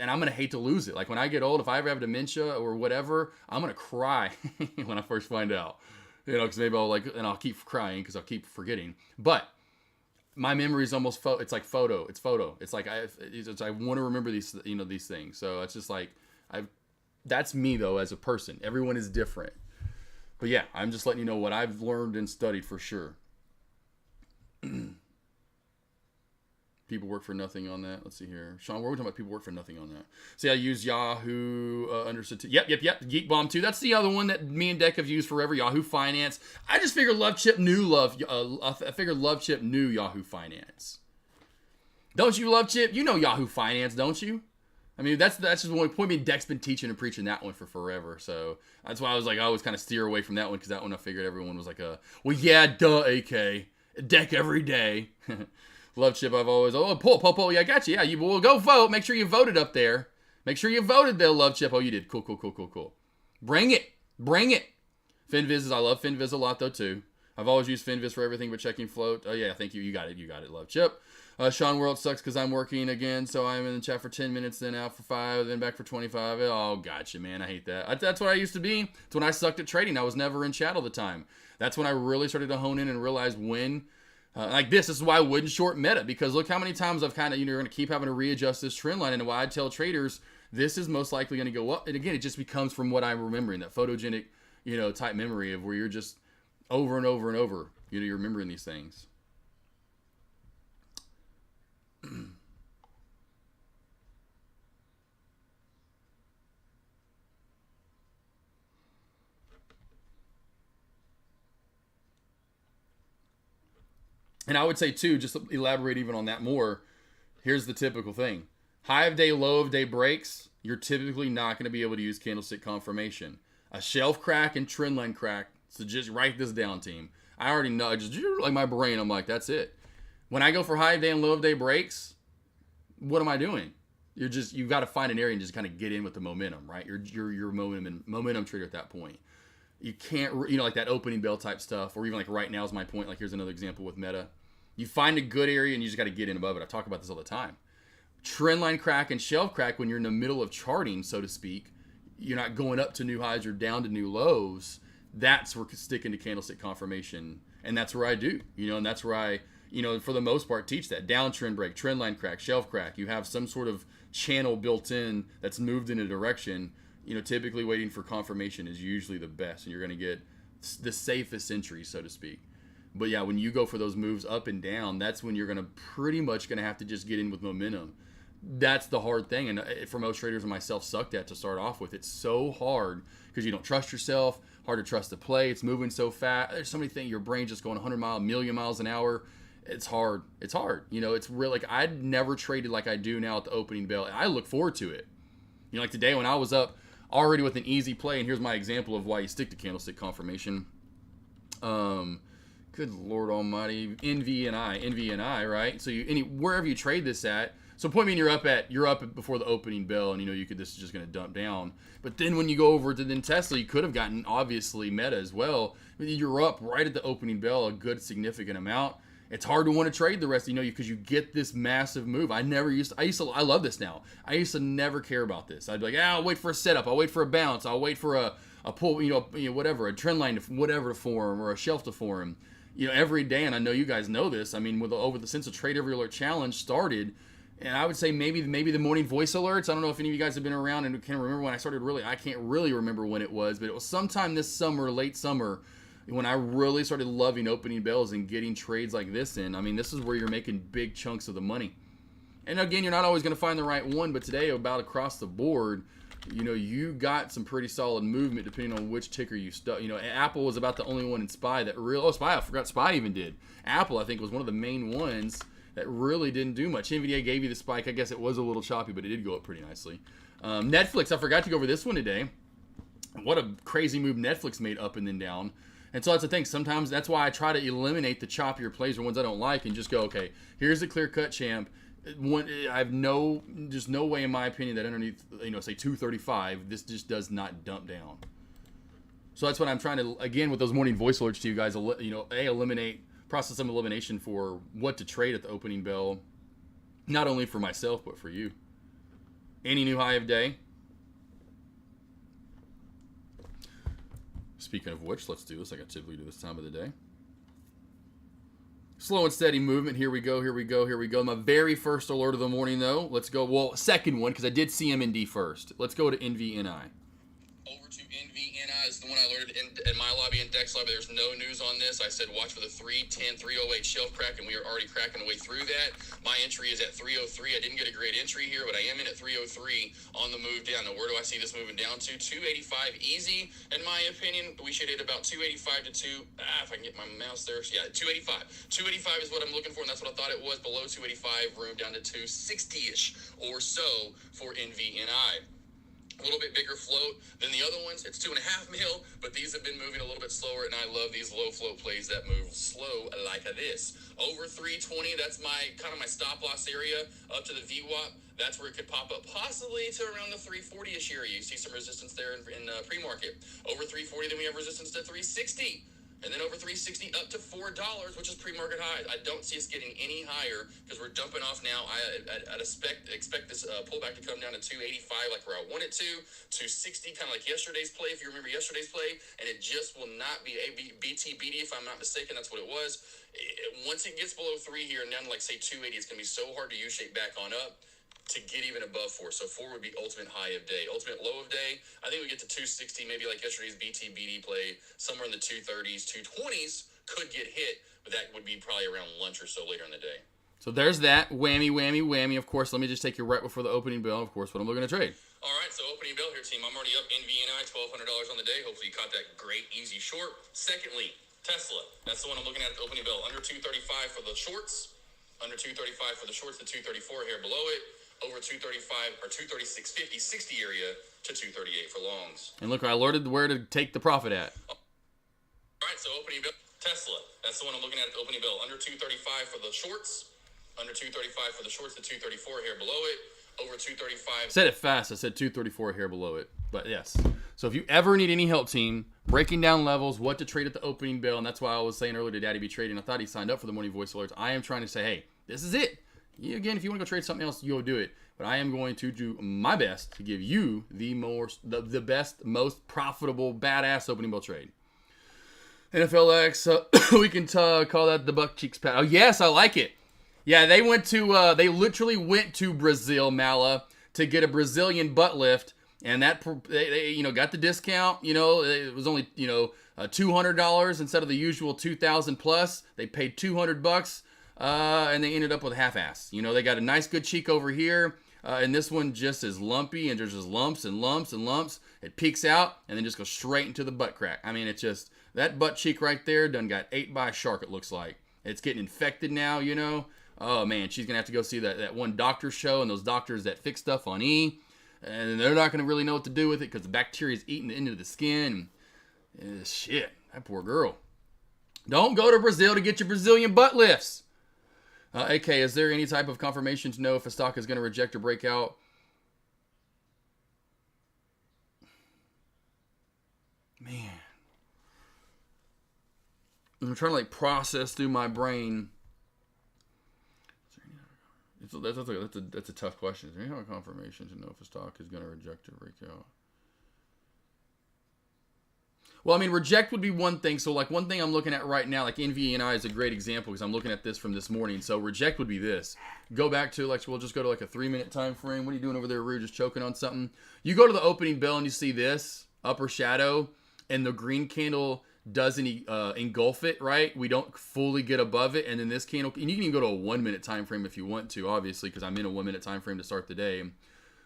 S7: and I'm going to hate to lose it. When I get old, if I ever have dementia or whatever, I'm going to cry when I first find out. Because maybe and I'll keep crying because I'll keep forgetting. But my memory is almost, it's like photo. It's photo. It's I want to remember these things. So it's just that's me, though, as a person. Everyone is different. But yeah, I'm just letting you know what I've learned and studied for sure. People work for nothing on that. Let's see here. Sean, what are we talking about? People work for nothing on that. See, I use Yahoo understood. Yep. Geek Bomb 2. That's the other one that me and Deck have used forever. Yahoo Finance. I just figured Love Chip knew Yahoo Finance. Don't you, Love Chip? You know Yahoo Finance, don't you? I mean, that's just one point. Me and Deck's been teaching and preaching that one for forever. So that's why I always kind of steer away from that one, because that one I figured everyone was well, yeah, duh, AK. Deck every day. Love Chip, I've always, pull, yeah, I got you. Yeah, you will go vote. Make sure you voted up there. Make sure you voted there, Love Chip. Oh, you did. Cool. Bring it. FinViz, I love FinViz a lot, though, too. I've always used FinViz for everything but checking float. Oh, yeah, thank you. You got it, Love Chip. Sean World sucks because I'm working again, so I'm in the chat for 10 minutes, then out for 5, then back for 25. Oh, gotcha, man. I hate that. That's what I used to be. It's when I sucked at trading. I was never in chat all the time. That's when I really started to hone in and realize when, this is why I wouldn't short meta, because look how many times I've kind of, you're going to keep having to readjust this trend line, and why I tell traders this is most likely going to go up. And again, it just becomes from what I'm remembering, that photogenic, type memory of where you're just over and over and over, you're remembering these things. And I would say, too, just to elaborate even on that more, here's the typical thing. High of day, low of day breaks, you're typically not going to be able to use candlestick confirmation. A shelf crack and trend line crack, so just write this down, team. I already know, just my brain, I'm like, that's it. When I go for high of day and low of day breaks, what am I doing? You've got to find an area and just kind of get in with the momentum, right? You're momentum trader at that point. You can't, like that opening bell type stuff, or even right now is my point. Here's another example with meta. You find a good area and you just got to get in above it. I talk about this all the time. Trend line crack and shelf crack, when you're in the middle of charting, so to speak, you're not going up to new highs or down to new lows, that's where sticking to candlestick confirmation. And that's where I do, and that's where I, for the most part, teach that. Downtrend break, trend line crack, shelf crack. You have some sort of channel built in that's moved in a direction. Typically waiting for confirmation is usually the best, and you're going to get the safest entry, so to speak. But yeah, when you go for those moves up and down, that's when you're going to pretty much going to have to just get in with momentum. That's the hard thing, and for most traders and myself, sucked at to start off with. It's so hard because you don't trust yourself, hard to trust the play. It's moving so fast. There's so many things. Your brain's just going 100 miles, million miles an hour. It's hard. It's hard. It's real. Like, I'd never traded like I do now at the opening bell. I look forward to it. Like today when I was up already with an easy play, and here's my example of why you stick to candlestick confirmation. Good Lord Almighty, NVNI, right? So wherever you trade this at. So point mean you're up before the opening bell, and this is just going to dump down. But then when you go over to then Tesla, you could have gotten obviously Meta as well. You're up right at the opening bell, a good significant amount. It's hard to want to trade the rest, because you get this massive move. I love this now. I used to never care about this. I'd be like, I'll wait for a setup. I'll wait for a bounce. I'll wait for a pull, whatever, a trend line to whatever to form or a shelf to form. Every day, and I know you guys know this. I mean, since the Trade Every Alert Challenge started, and I would say maybe the morning voice alerts. I don't know if any of you guys have been around and can remember when I started. I can't really remember when it was, but it was sometime this summer, late summer, when I really started loving opening bells and getting trades like this in. I mean, this is where you're making big chunks of the money. And again, you're not always going to find the right one, but today, about across the board, you got some pretty solid movement depending on which ticker you stuck. Apple was about the only one in SPY that SPY, I forgot SPY even did. Apple, I think, was one of the main ones that really didn't do much. NVIDIA gave you the spike. I guess it was a little choppy, but it did go up pretty nicely. Netflix, I forgot to go over this one today. What a crazy move Netflix made up and then down. And so that's the thing. Sometimes that's why I try to eliminate the choppier plays or ones I don't like and just go, okay, here's a clear-cut champ. I have no way, in my opinion, that underneath, say 235, this just does not dump down. So that's what I'm trying to, again, with those morning voice alerts to you guys, process some elimination for what to trade at the opening bell, not only for myself, but for you. Any new high of day? Speaking of which, let's do this like I typically do this time of the day. Slow and steady movement. Here we go. My very first alert of the morning, though. Let's go. Well, second one, because I did CMND first. Let's go to NVNI. Over to NVNI is the one I alerted in my lobby and Dex lobby. There's no news on this. I said watch for the 310, 308 shelf crack, and we are already cracking the way through that. My entry is at 303. I didn't get a great entry here, but I am in at 303 on the move down. Now, where do I see this moving down to? 285 easy. In my opinion, we should hit about 285 to if I can get my mouse there. Yeah, 285. 285 is what I'm looking for, and that's what I thought it was. Below 285, room down to 260-ish or so for NVNI. A little bit bigger float than the other ones. It's 2.5 mil, but these have been moving a little bit slower, and I love these low float plays that move slow like this. Over 320, that's my kind of my stop loss area. Up to the VWAP, that's where it could pop up, possibly to around the 340-ish area. You see some resistance there in pre-market. Over 340, then we have resistance to 360. And then over 360 up to $4, which is pre-market highs. I don't see us getting any higher because we're dumping off now. I'd expect this pullback to come down to 285 like where I want it to. 260, kind of like yesterday's play, if you remember yesterday's play. And it just will not be a BTBD, if I'm not mistaken. That's what it was. Once it gets below 3 here and down to, like, say, 280, it's going to be so hard to U-shape back on up to get even above 4. So 4 would be ultimate high of day. Ultimate low of day, I think we get to 260, maybe like yesterday's BTBD play, somewhere in the 230s, 220s could get hit, but that would be probably around lunch or so later in the day. So there's that. Whammy, whammy, whammy. Of course, let me just take you right before the opening bell. Of course, what I'm looking to trade. All right, so opening bell here, team. I'm already up NVNI, $1,200 on the day. Hopefully you caught that great, easy short. Secondly, Tesla. That's the one I'm looking at the opening bell. Under 235 for the shorts. Under 235 for the shorts, the 234 here below it. Over 235 or 236.50, 60 area to 238 for longs. And look, I alerted where to take the profit at. All right, so opening bell, Tesla. That's the one I'm looking at the opening bell. Under 235 for the shorts. Under 235 for the shorts, the 234 here below it. Over 235. Said it fast. I said 234 here below it. But yes. So if you ever need any help, team, breaking down levels, what to trade at the opening bell, and that's why I was saying earlier to Daddy Be Trading, I thought he signed up for the morning voice alerts. I am trying to say, hey, this is it. Again, if you want to go trade something else, you'll do it. But I am going to do my best to give you the best, most profitable, badass opening bell trade. NFLX, we can call that the buck cheeks pat. Oh yes, I like it. Yeah, they literally went to Brazil, Mala, to get a Brazilian butt lift, and that they got the discount. It was only $200 instead of the usual $2,000 plus. They paid $200, and they ended up with half-ass. They got a nice good cheek over here, and this one just is lumpy, and there's just lumps and lumps and lumps. It peaks out and then just goes straight into the butt crack. I mean, it's just that butt cheek right there done got ate by a shark. It looks like it's getting infected now. Oh man, she's gonna have to go see that one doctor show, and those doctors that fix stuff on E, and they're not gonna really know what to do with it because the bacteria is eating into the skin. Shit, that poor girl. Don't go to Brazil to get your Brazilian butt lifts. AK, is there any type of confirmation to know if a stock is gonna reject or break out? Man, I'm trying to process through my brain. That's a tough question. Is there any kind of confirmation to know if a stock is going to reject or break out? Well, I mean, reject would be one thing. So, one thing I'm looking at right now, NVNI is a great example because I'm looking at this from this morning. So, reject would be this. Go back to, we'll just go to a 3-minute time frame. What are you doing over there, Rue? Just choking on something? You go to the opening bell and you see this upper shadow, and the green candle doesn't engulf it, right? We don't fully get above it, and then this candle, and you can even go to a 1-minute time frame if you want to, obviously, because I'm in a 1-minute time frame to start the day,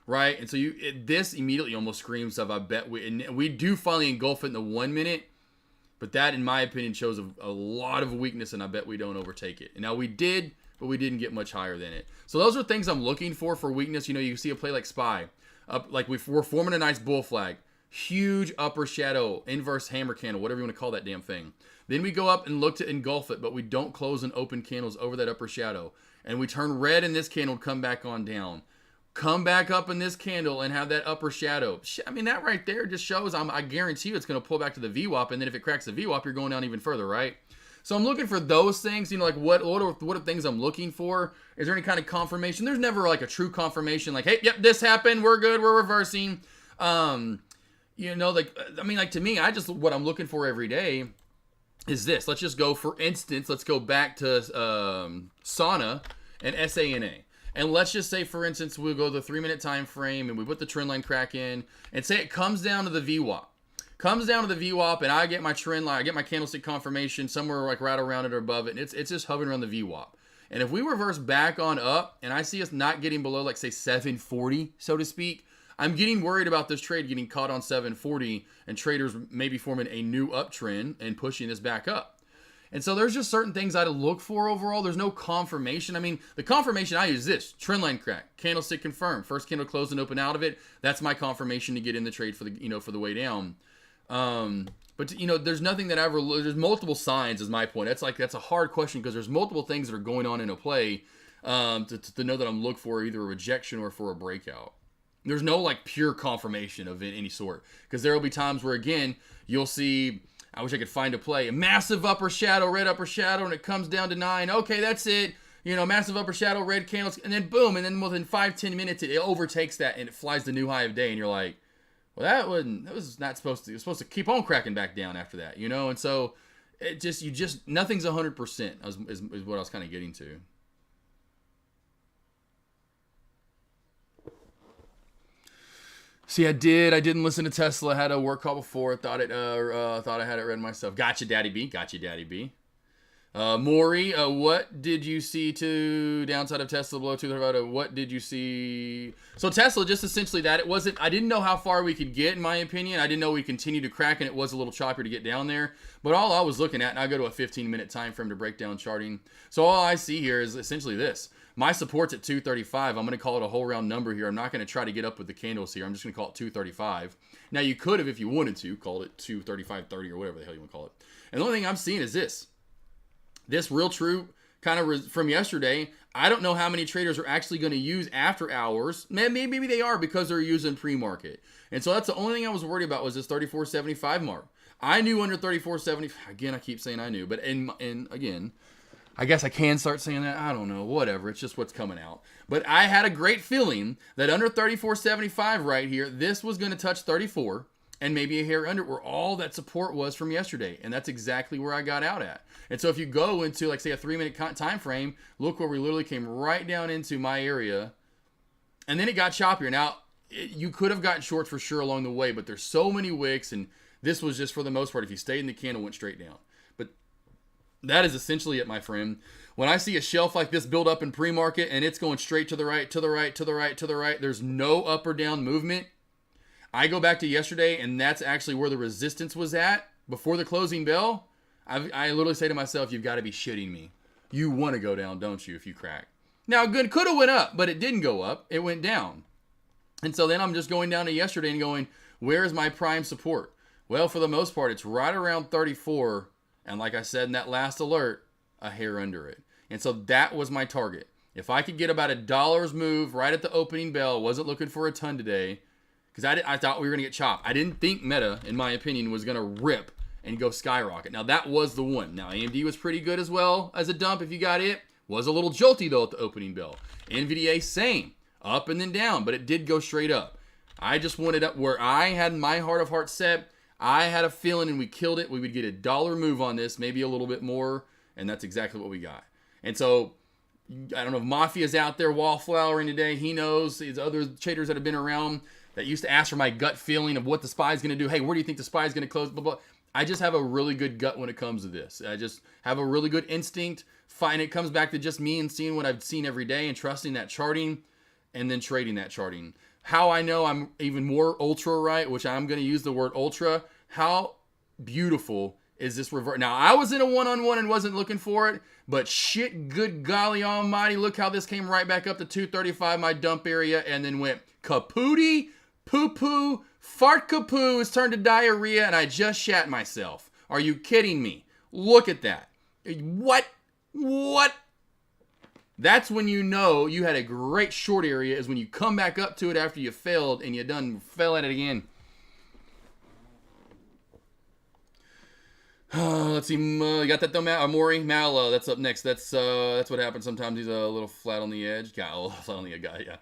S7: right? And so this immediately almost screams of, I bet we do finally engulf it in the 1 minute, but that, in my opinion, shows a lot of weakness, and I bet we don't overtake it. And now we did, but we didn't get much higher than it. So those are things I'm looking for weakness. You see a play like SPY, we're forming a nice bull flag. Huge upper shadow, inverse hammer candle, whatever you want to call that damn thing. Then we go up and look to engulf it, but we don't close and open candles over that upper shadow. And we turn red in this candle, come back on down. Come back up in this candle and have that upper shadow. I mean, that right there just shows, I guarantee you it's going to pull back to the VWAP, and then if it cracks the VWAP, you're going down even further, right? So I'm looking for those things, what are things I'm looking for? Is there any kind of confirmation? There's never a true confirmation, hey, yep, this happened, we're good, we're reversing. To me, what I'm looking for every day is this. Let's just go, for instance, let's go back to Sauna and SANA. And let's just say, for instance, we'll go the 3-minute time frame and we put the trend line crack in and say it comes down to the VWAP. Comes down to the VWAP and I get my trend line, I get my candlestick confirmation somewhere right around it or above it. And it's just hovering around the VWAP. And if we reverse back on up and I see us not getting below, say 740, so to speak, I'm getting worried about this trade getting caught on 740 and traders maybe forming a new uptrend and pushing this back up. And so there's just certain things I look for overall. There's no confirmation. I mean, the confirmation I use is this: trend line crack, candlestick confirmed, first candle close and open out of it. That's my confirmation to get in the trade for the way down. But there's nothing that there's multiple signs is my point. That's a hard question because there's multiple things that are going on in a play to know that I'm looking for either a rejection or for a breakout. There's no pure confirmation of any sort, because there will be times where, again, you'll see, I wish I could find a play, a massive upper shadow, red upper shadow, and it comes down to 9. Okay, that's it. Massive upper shadow, red candles, and then boom, and then within 5-10 minutes it overtakes that and it flies the new high of day, and you're like, well, that was not supposed to. It was supposed to keep on cracking back down after that, And so nothing's 100% is what I was kind of getting to. See, I didn't listen to Tesla. I had a work call before. Thought I had it read myself. Gotcha, Daddy B. Maury, what did you see to downside of Tesla below 235? What did you see? So Tesla, just essentially that. I didn't know how far we could get, in my opinion. I didn't know we continued to crack, and it was a little choppier to get down there. But all I was looking at, and I go to a 15-minute time frame to break down charting. So all I see here is essentially this. My support's at 235. I'm going to call it a whole round number here. I'm not going to try to get up with the candles here. I'm just going to call it 235. Now, you could have, if you wanted to, called it 235.30 or whatever the hell you want to call it. And the only thing I'm seeing is this. This real true kind of from yesterday. I don't know how many traders are actually going to use after hours. Maybe they are because they're using pre-market. And so that's the only thing I was worried about was this 34.75 mark. I knew under 34.70. Again, I keep saying I knew. But again, I guess I can start saying that. I don't know. Whatever. It's just what's coming out. But I had a great feeling that under 34.75 right here, this was going to touch 34 and maybe a hair under where all that support was from yesterday. And that's exactly where I got out at. And so if you go into, like, say, a 3-minute time frame, look where we literally came right down into my area. And then it got choppier. Now, you could have gotten shorts for sure along the way, but there's so many wicks, and this was just for the most part. If you stayed in the candle, went straight down. But that is essentially it, my friend. When I see a shelf like this build up in pre-market and it's going straight to the right, to the right, to the right, to the right, there's no up or down movement. I go back to yesterday, and that's actually where the resistance was at before the closing bell. I literally say to myself, you've got to be shitting me. You want to go down, don't you, if you crack? Now, good, could have went up, but it didn't go up. It went down. And so then I'm just going down to yesterday and going, where is my prime support? Well, for the most part, it's right around 34. And like I said in that last alert, a hair under it. And so that was my target. If I could get about $1 move right at the opening bell, wasn't looking for a ton today, because I thought we were going to get chopped. I didn't think Meta, in my opinion, was going to rip and go skyrocket. Now, that was the one. Now, AMD was pretty good as well as a dump if you got it. Was a little jolty, though, at the opening bell. NVDA, same. Up and then down, but it did go straight up. I just wanted up where I had my heart of hearts set. I had a feeling, and we killed it, we would get $1 move on this, maybe a little bit more, and that's exactly what we got. And so, I don't know if Mafia's out there wallflowering today. He knows. These other traders that have been around that used to ask for my gut feeling of what the spy's going to do. Hey, where do you think the spy's going to close? Blah, blah. I just have a really good gut when it comes to this. I just have a really good instinct. And it comes back to just me and seeing what I've seen every day and trusting that charting and then trading that charting. How I know I'm even more ultra right, which I'm going to use the word ultra. How beautiful is this revert? Now, I was in a one-on-one and wasn't looking for it, but shit, good golly almighty, look how this came right back up to 235, my dump area, and then went kapooty, poo-poo, fart kapoo, has turned to diarrhea, and I just shat myself. Are you kidding me? Look at that. What? That's when you know you had a great short area, is when you come back up to it after you failed and you done fell at it again. Let's see, you got that though, Maury? Mal, that's up next. That's what happens sometimes. He's a little flat on the edge. Got a little flat on the edge, yeah.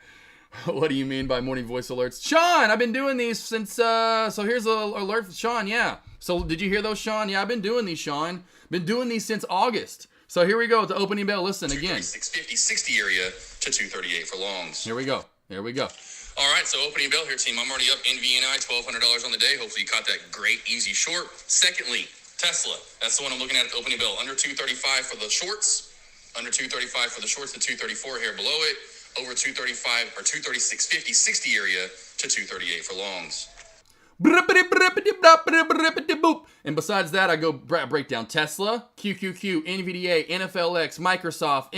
S7: What do you mean by morning voice alerts? Sean, I've been doing these since, so here's an alert for Sean, yeah. So did you hear those, Sean? Yeah, I've been doing these, Sean. Been doing these since August. So here we go with the opening bell. Listen again.
S9: 650, 60 area to 238 for longs.
S7: Here we go.
S9: All right, so opening bell here, team. I'm already up NVNI, $1,200 on the day. Hopefully you caught that great, easy short. Secondly, Tesla. That's the one I'm looking at the opening bell. Under 235 for the shorts. Under 235 for the shorts to 234 here below it. Over 235 or 236.50, 60 area to 238 for longs.
S7: And besides that, I go break down Tesla, QQQ, NVDA, NFLX, Microsoft,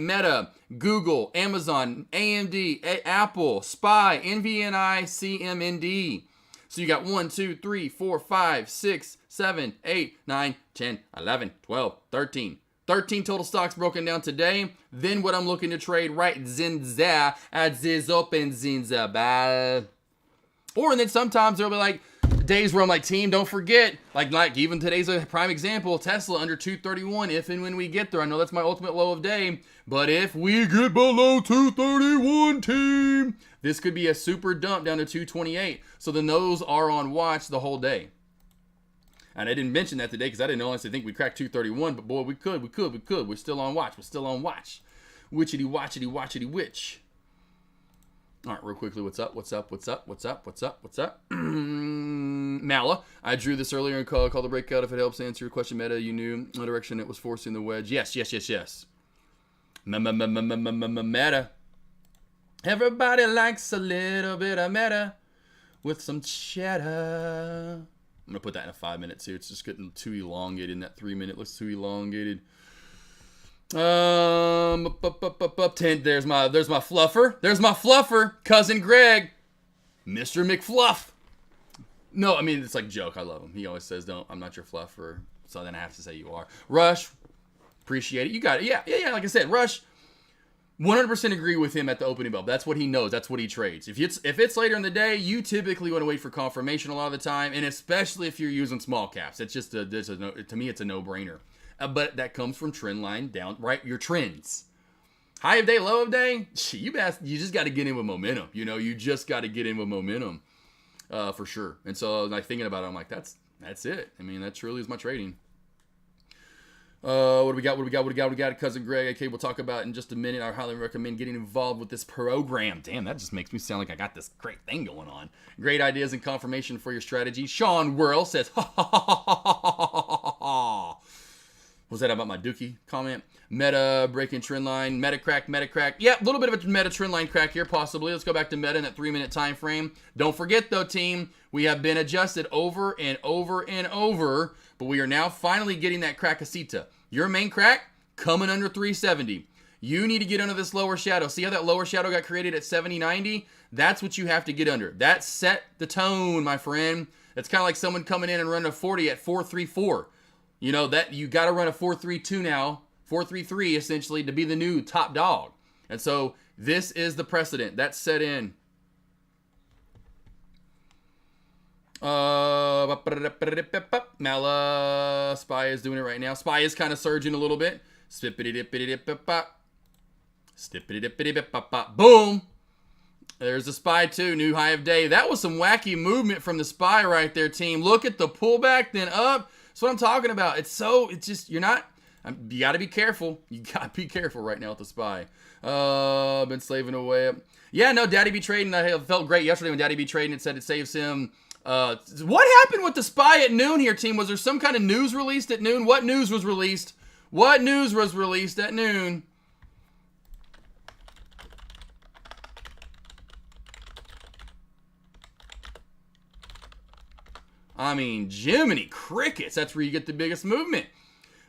S7: Meta, Google, Amazon, AMD, Apple, SPY, NVNI, CMND. So you got 1, 2, 3, 4, 5, 6, 7, 8, 9, 10, 11, 12, 13. 13 total stocks broken down today. Then what I'm looking to trade right zinza at this open zinza. Or and then sometimes there'll be like days where I'm like, team, don't forget. Like even today's a prime example. Tesla under 231 if and when we get there. I know that's my ultimate low of day. But if we get below 231, team, this could be a super dump down to 228. So then those are on watch the whole day. And I didn't mention that today because I didn't honestly think we'd crack 231. But boy, we could. We're still on watch. Witchity, watchity, witch. All right, real quickly, what's up? Mala, I drew this earlier and called the breakout. If it helps answer your question, Meta, you knew the direction it was forcing the wedge. Yes. Meta. Everybody likes a little bit of meta with some cheddar. I'm going to put that in a 5 minutes here. It's just getting too elongated in that 3 minute. Looks too elongated. 10. There's my fluffer. Cousin Greg. Mr. McFluff. No, I mean, it's like a joke. I love him. He always says, I'm not your fluffer. So then I have to say you are. Rush. Appreciate it. You got it. Yeah. Like I said, Rush. 100% agree with him at the opening bell. That's what he knows. That's what he trades. If it's later in the day, you typically want to wait for confirmation a lot of the time, and especially if you're using small caps. It's just to me, it's a no-brainer. But that comes from trend line down, right? Your trends. High of day, low of day, you just got to get in with momentum. You just got to get in with momentum for sure. And so I was like thinking about it. I'm like, that's it. I mean, that truly is my trading. What do we got? Cousin Greg. Okay, we'll talk about in just a minute. I highly recommend getting involved with this program. Damn, that just makes me sound like I got this great thing going on. Great ideas and confirmation for your strategy. Sean Whirl says, ha ha ha ha ha ha ha. Was that about my Dookie comment? Meta breaking trend line. Meta crack. Yeah, a little bit of a meta trend line crack here, possibly. Let's go back to meta in that 3-minute time frame. Don't forget, though, team, we have been adjusted over and over and over, but we are now finally getting that crackacita. Your main crack coming under 370. You need to get under this lower shadow. See how that lower shadow got created at 70.90? That's what you have to get under. That set the tone, my friend. It's kind of like someone coming in and running a 40 at 434. That you got to run a 432 now, 433 essentially, to be the new top dog. And so this is the precedent. That's set in. Mala Spy is doing it right now. Spy is kind of surging a little bit. Boom. There's the Spy too. New high of day. That was some wacky movement from the Spy right there, team. Look at the pullback, then up. That's what I'm talking about. You got to be careful. You got to be careful right now with the Spy. Been slaving away. Yeah, no, Daddy be trading. I felt great yesterday when Daddy be trading. It said it saves him. What happened with the Spy at noon here, team? Was there some kind of news released at noon? What news was released? What news was released at noon? I mean, Jiminy Crickets. That's where you get the biggest movement.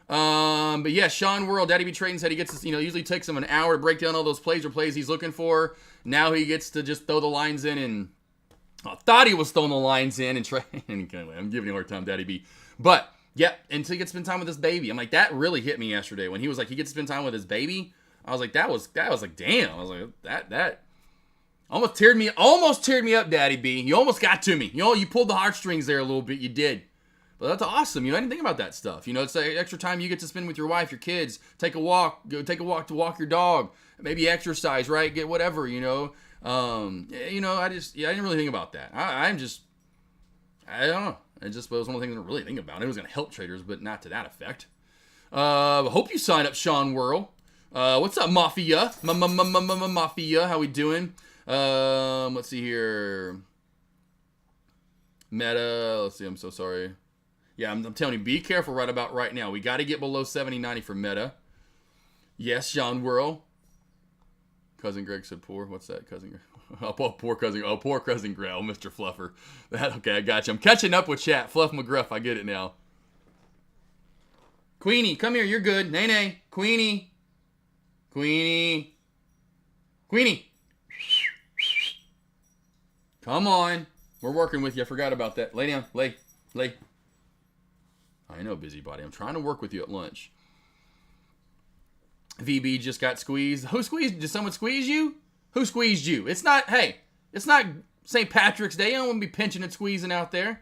S7: But yeah, Sean World, Daddy B Trading said he gets this, usually takes him an hour to break down all those plays or plays he's looking for. Now he gets to just throw the lines in and I thought he was throwing the lines in and try. Anyway, I'm giving you a hard time, Daddy B. But yeah, until he gets to spend time with his baby. I'm like, that really hit me yesterday when he was like, he gets to spend time with his baby. I was like, that was like, damn. I was like, that. Almost teared me up, Daddy B. You almost got to me. You pulled the heartstrings there a little bit. You did. But that's awesome. I didn't think about that stuff. It's like extra time you get to spend with your wife, your kids. Take a walk. Go take a walk to walk your dog. Maybe exercise, right? Get whatever, I didn't really think about that. I don't know. It just was one of the things I didn't really think about. It was going to help traders, but not to that effect. Hope you sign up, Sean Whirl. What's up, Mafia? Mafia, how we doing? Let's see here. Meta, let's see, I'm so sorry. Yeah, I'm telling you, be careful right now. We got to get below 70.90 for Meta. Yes, Sean Whirl. Cousin Greg said poor. What's that, Cousin Greg? Poor Cousin Greg. Oh, Mr. Fluffer. Okay, I got you. I'm catching up with chat. Fluff McGruff, I get it now. Queenie, come here. You're good. Nay. Queenie. Come on. We're working with you. I forgot about that. Lay down. Lay. I know, busybody. I'm trying to work with you at lunch. VB just got squeezed. Who squeezed? Did someone squeeze you? Who squeezed you? It's not St. Patrick's Day. You don't want to be pinching and squeezing out there.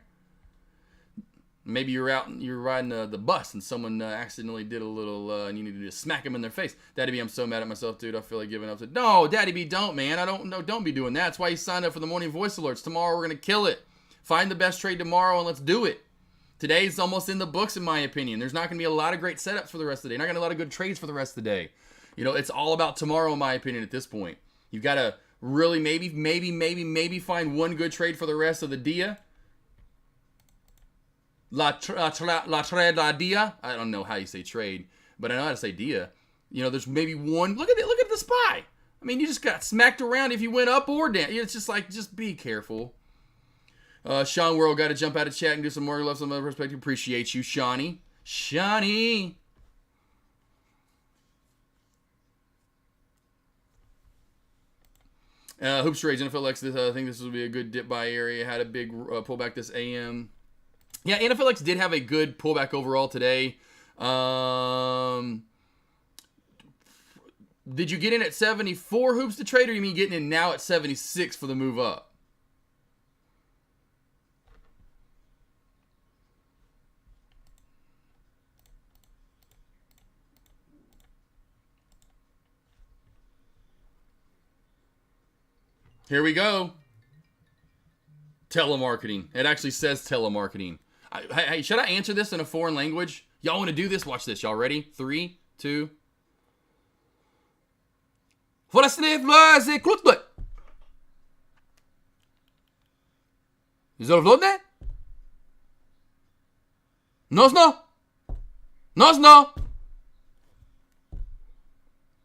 S7: Maybe you're riding the bus and someone accidentally did a little, and you need to just smack them in their face. Daddy B, I'm so mad at myself, dude. I feel like giving up. No, Daddy B, don't, man. Don't be doing that. That's why you signed up for the morning voice alerts. Tomorrow we're going to kill it. Find the best trade tomorrow and let's do it. Today's almost in the books, in my opinion. There's not going to be a lot of great setups for the rest of the day. Not going to be a lot of good trades for the rest of the day. It's all about tomorrow, in my opinion, at this point. You've got to really maybe find one good trade for the rest of the dia. La dia. I don't know how you say trade, but I know how to say dia. There's maybe one. Look at the Spy. I mean, you just got smacked around if you went up or down. It's just like, just be careful. Sean World got to jump out of chat and do some more love, some other perspective. Appreciate you, Shawnee. Hoops trades, NFLX. I think this will be a good dip buy area. Had a big pullback this AM. Yeah, NFLX did have a good pullback overall today. Did you get in at 74 hoops to trade, or you mean getting in now at 76 for the move up? Here we go. Telemarketing. It actually says telemarketing. Hey, should I answer this in a foreign language? Y'all want to do this? Watch this. Y'all ready? 3, 2. Zolvlodne? Nosno? Nosno?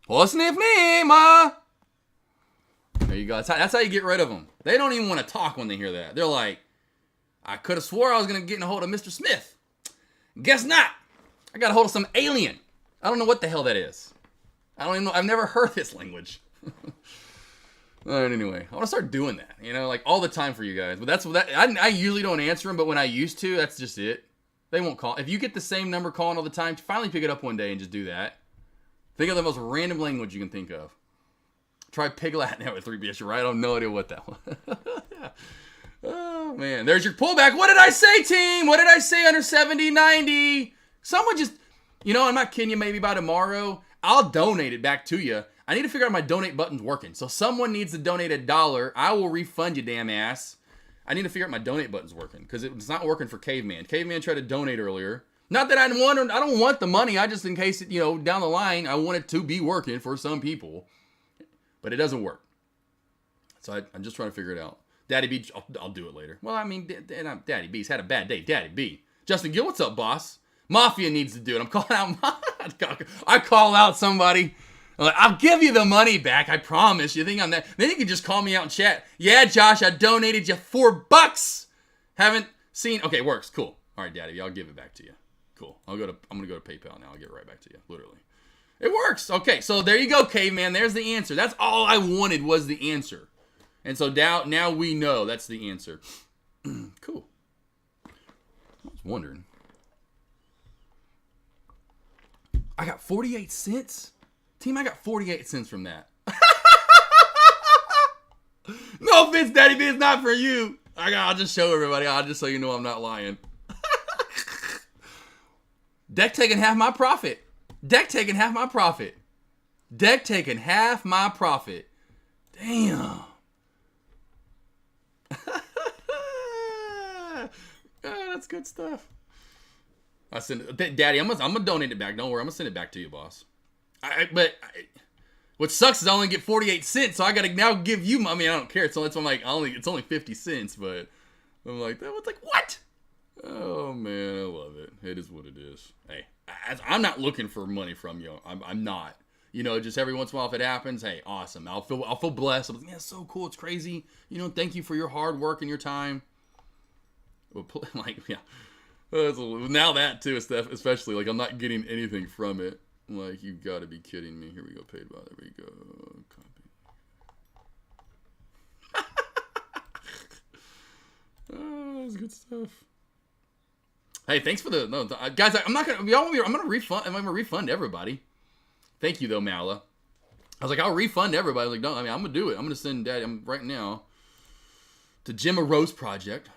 S7: Osnifnima. There you go. That's how you get rid of them. They don't even want to talk when they hear that. They're like, I could have swore I was going to get in a hold of Mr. Smith. Guess not. I got a hold of some alien. I don't know what the hell that is. I don't even know. I've never heard this language. Anyway, I want to start doing that, like all the time for you guys. But that's what I usually don't answer them, but when I used to, that's just it. They won't call. If you get the same number calling all the time, finally pick it up one day and just do that. Think of the most random language you can think of. Try Pig Latin now with 3BS. You're right. I have no idea what that was. Oh, man. There's your pullback. What did I say, team? What did I say under 70, 90? Someone just, I'm not kidding you, maybe by tomorrow, I'll donate it back to you. I need to figure out my donate button's working. So someone needs to donate $1. I will refund you, damn ass. I need to figure out my donate button's working because it's not working for Caveman. Caveman tried to donate earlier. Not that I don't want the money. I just, in case, down the line, I want it to be working for some people. But it doesn't work. So I'm just trying to figure it out. Daddy B, I'll do it later. Well, I mean, Daddy B's had a bad day. Daddy B. Justin Gill, what's up, boss? Mafia needs to do it. I'm calling out. I call out somebody. I'm like, I'll give you the money back. I promise. You think I'm that? Then you can just call me out and chat. Yeah, Josh, I donated you $4. Haven't seen. Okay, works. Cool. All right, Daddy, I'll give it back to you. Cool. I'm gonna go to PayPal now. I'll get it right back to you. Literally, it works. Okay, so there you go, Caveman. There's the answer. That's all I wanted was the answer, and so now we know that's the answer. Cool. I was wondering. I got 48 cents. Team, I got 48 cents from that. No offense, Daddy B, it's not for you. I'll just show everybody. I'll just so you know I'm not lying. Deck taking half my profit. Deck taking half my profit. Deck taking half my profit. Damn. That's good stuff. I send it, Daddy. I'm gonna donate it back. Don't worry. I'm gonna send it back to you, boss. What sucks is I only get 48 cents, so I gotta now give you. I mean, I don't care. It's only 50 cents, but I'm like, that was like what? Oh man, I love it. It is what it is. Hey, I'm not looking for money from you. I'm not. Just every once in a while, if it happens, hey, awesome. I'll feel blessed. I'm like, yeah, it's so cool. It's crazy. Thank you for your hard work and your time. Like, yeah. Now that too, especially like I'm not getting anything from it. Like, you gotta be kidding me. Here we go, paid by. There we go. Copy. Oh, that's good stuff. Hey, thanks for guys. I'm gonna refund everybody. Thank you though, Mala. I was like, I'll refund everybody. I was like, I'm gonna do it. I'm gonna send Daddy. Right now to Gemma Rose Project.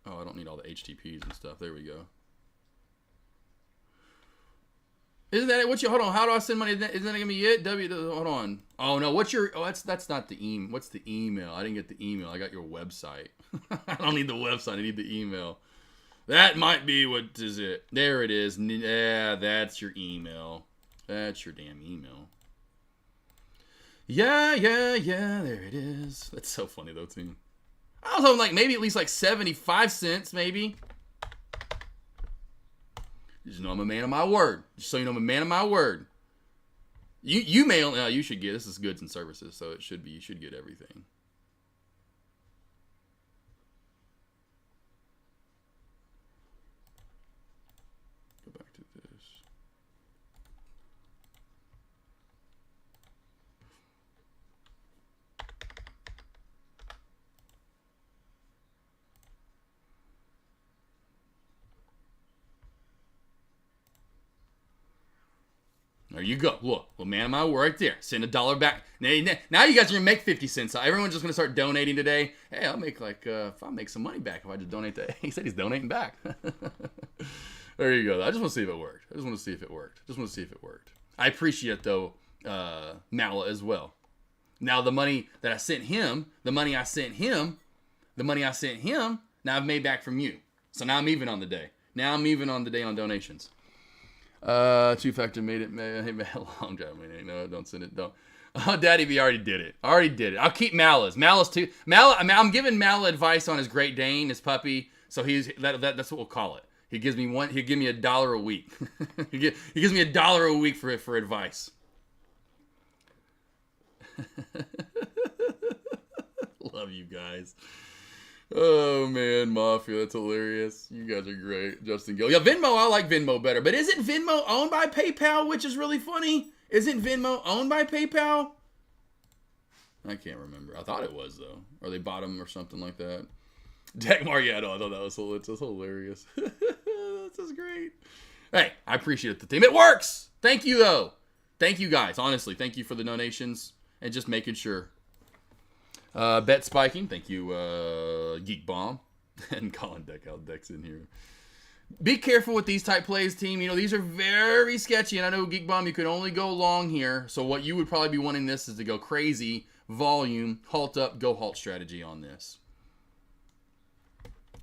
S7: Oh, I don't need all the HTTPs and stuff. There we go. Isn't that it? Hold on. How do I send money? Isn't that gonna be it? Hold on. Oh no. That's not the email. What's the email? I didn't get the email. I got your website. I don't need the website. I need the email. That might be what is it. There it is. Yeah, that's your email. That's your damn email. Yeah. There it is. That's so funny though, team. I was hoping like maybe at least like 75 cents, maybe. Just know I'm a man of my word. Just so you know I'm a man of my word. You mail. You should get. This is goods and services, so it should be. You should get everything. Go back to this. There you go. Look, well, man, my word right there. Send $1 back. Now you guys are gonna make 50 cents. So everyone's just gonna start donating today. Hey, I'll make I'll make some money back if I just donate that. He said he's donating back. There you go. I just want to see if it worked. I appreciate though, Mala as well. Now the money that I sent him, now I've made back from you. So now I'm even on the day. Now I'm even on the day on donations. Two-factor made it a long time. No, don't send it. Don't. Oh, Daddy B already did it. I'll keep Mala's. Mala's too. I'm giving Mala advice on his Great Dane, his puppy. So that's what we'll call it. He'll give me $1 a week. he gives me $1 a week for advice. Love you guys. Oh man, Mafia, that's hilarious. You guys are great. Justin Gill. Yeah, Venmo, I like Venmo better. But isn't Venmo owned by PayPal, which is really funny? Isn't Venmo owned by PayPal? I can't remember. I thought it was, though. Or they bought them or something like that. Deck Marietto, I thought that was hilarious. This is great. Hey, I appreciate the team. It works! Thank you, though. Thank you, guys. Honestly, thank you for the donations and just making sure. Bet Spiking, thank you, Geek Bomb. And Colin Deck's in here. Be careful with these type plays, team. These are very sketchy, and I know, Geek Bomb, you can only go long here. So what you would probably be wanting this is to go crazy, volume, halt up, go halt strategy on this.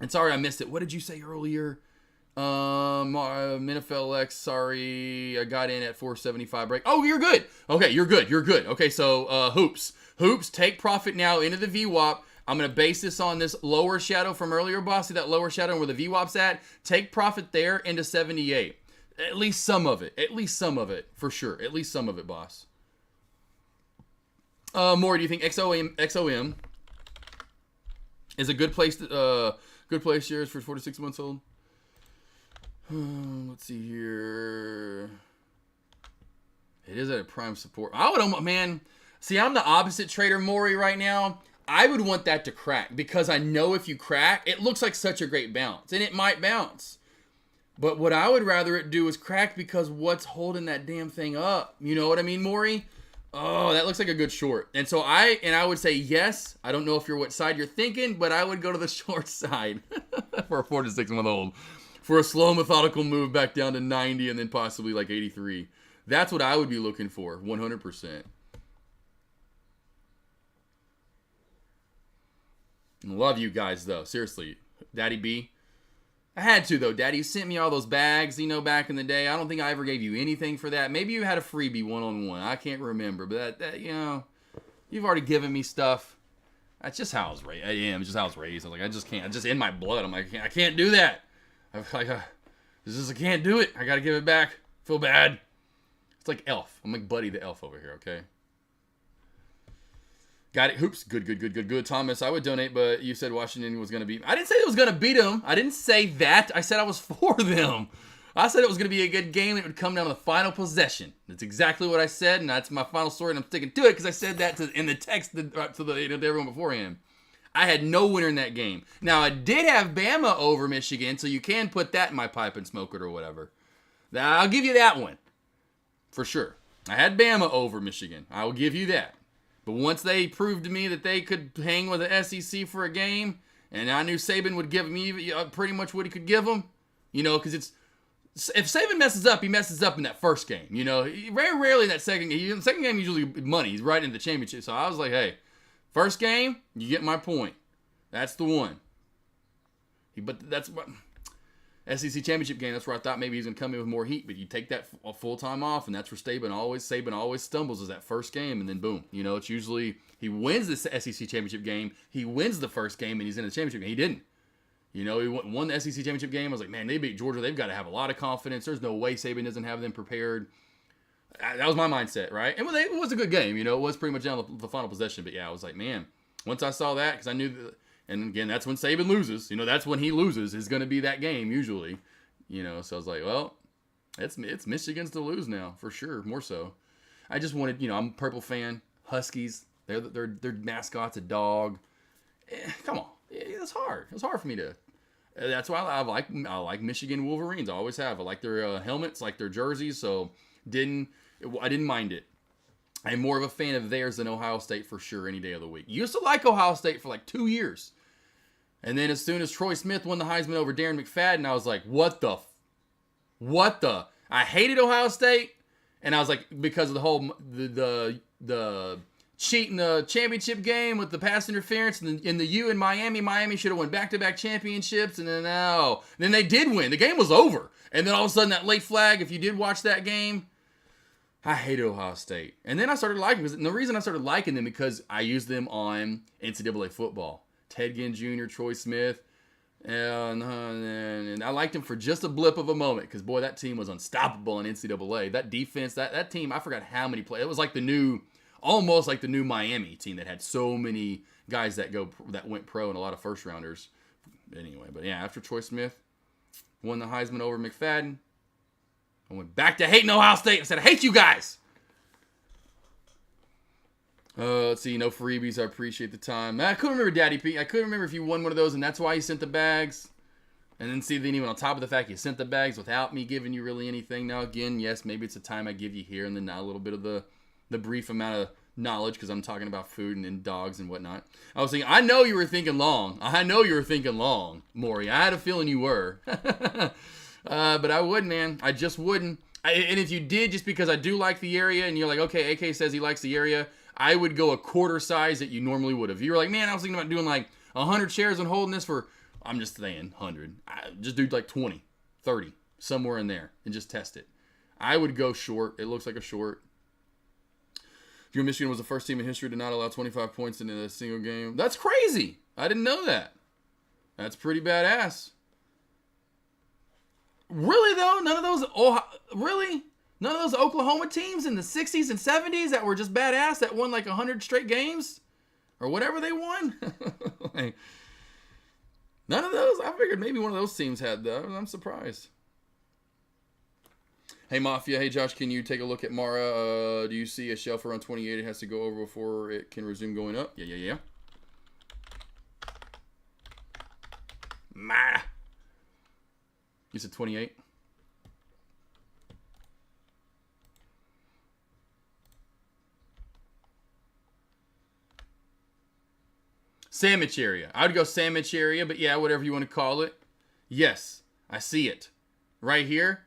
S7: And sorry I missed it. What did you say earlier? Minifel X, sorry, I got in at 475 break. Oh, you're good. Okay, you're good. Okay, so Hoops, take profit now into the VWAP. I'm going to base this on this lower shadow from earlier, boss. See that lower shadow where the VWAP's at? Take profit there into 78. At least some of it, for sure. At least some of it, boss. More, do you think XOM is a good place shares for 46 months old? Let's see here. It is at a prime support. I would, man. See, I'm the opposite trader, Maury, right now. I would want that to crack because I know if you crack, it looks like such a great bounce, and it might bounce. But what I would rather it do is crack because what's holding that damn thing up? You know what I mean, Maury? Oh, that looks like a good short. And so I would say yes. I don't know if you're what side you're thinking, but I would go to the short side for a 4 to 6 month old. For a slow, methodical move back down to 90 and then possibly like 83. That's what I would be looking for, 100%. Love you guys, though. Seriously. Daddy B. I had to, though. Daddy, you sent me all those bags, back in the day. I don't think I ever gave you anything for that. Maybe you had a freebie one-on-one. I can't remember. But, you've already given me stuff. That's just how I was raised. I am. It's just how I was raised. I was like, I just can't. It's just in my blood. I'm like, I can't do that. I'm like, I can't do it. I got to give it back. Feel bad. It's like Elf. I'm like Buddy the Elf over here, okay? Got it. Hoops. Good. Thomas, I would donate, but you said Washington was going to beat. I didn't say it was going to beat them. I didn't say that. I said I was for them. I said it was going to be a good game. It would come down to the final possession. That's exactly what I said, and that's my final story, and I'm sticking to it because I said that in the text to everyone beforehand. I had no winner in that game. Now, I did have Bama over Michigan, so you can put that in my pipe and smoke it or whatever. I'll give you that one. For sure. I had Bama over Michigan. I will give you that. But once they proved to me that they could hang with the SEC for a game, and I knew Saban would give me pretty much what he could give them, because if Saban messes up, he messes up in that first game. Very rarely in that second game. Second game usually money. He's right in the championship. So I was like, hey, first game, you get my point. That's the one. But that's what SEC championship game. That's where I thought maybe he's gonna come in with more heat. But you take that full time off, and that's where Saban always stumbles is that first game, and then boom. It's usually he wins the SEC championship game. He wins the first game, and he's in the championship game. He didn't. He won the SEC championship game. I was like, man, they beat Georgia. They've got to have a lot of confidence. There's no way Saban doesn't have them prepared. That was my mindset, right? And it was a good game. It was pretty much down the final possession. But yeah, I was like, man, once I saw that, because I knew that. And again, that's when Saban loses. That's when he loses is going to be that game usually. So I was like, well, it's Michigan's to lose now for sure. More so. I just wanted, I'm a Purple fan. Huskies, their mascot's a dog. Come on, it's hard. It's hard for me to. That's why I like Michigan Wolverines. I always have. I like their helmets, like their jerseys. So I didn't mind it. I'm more of a fan of theirs than Ohio State for sure any day of the week. Used to like Ohio State for like 2 years. And then as soon as Troy Smith won the Heisman over Darren McFadden, I was like, what the? I hated Ohio State. And I was like, because of the whole, the cheat in the championship game with the pass interference in the U in Miami. Miami should have won back-to-back championships, and then no. Then they did win. The game was over. And then all of a sudden that late flag, if you did watch that game, I hated Ohio State. And then I started liking them. And the reason I started liking them because I used them on NCAA football. Ted Ginn Jr., Troy Smith. And I liked him for just a blip of a moment because, boy, that team was unstoppable in NCAA. That defense, that team, I forgot how many players. It was like almost like the new Miami team that had so many guys that went pro and a lot of first rounders. Anyway, but yeah, after Troy Smith won the Heisman over McFadden, I went back to hating Ohio State. I said, I hate you guys. Let's see, no freebies. I appreciate the time. I couldn't remember Daddy P. I couldn't remember if you won one of those and that's why you sent the bags. And then see, then even on top of the fact you sent the bags without me giving you really anything. Now, again, yes, maybe it's the time I give you here and then now a little bit of the brief amount of knowledge because I'm talking about food and dogs and whatnot. I was thinking, I know you were thinking long. Maury. I had a feeling you were. But I wouldn't, man. I just wouldn't. And if you did, just because I do like the area and you're like, okay, AK says he likes the area, I would go a quarter size that you normally would have. You're like, man, I was thinking about doing like 100 shares and holding this for, I'm just saying 100. Just do like 20, 30, somewhere in there and just test it. I would go short. It looks like a short. If Michigan was the first team in history to not allow 25 points in a single game. That's crazy. I didn't know that. That's pretty badass. Really, though? None of those Oklahoma teams in the 60s and 70s that were just badass that won like 100 straight games? Or whatever they won? Like, none of those? I figured maybe one of those teams had, though. I'm surprised. Hey, Mafia. Hey, Josh, can you take a look at Mara? Do you see a shelf around 28 it has to go over before it can resume going up? Yeah. Mara. You said 28? Sandwich area. I would go sandwich area, but yeah, whatever you want to call it. Yes, I see it. Right here.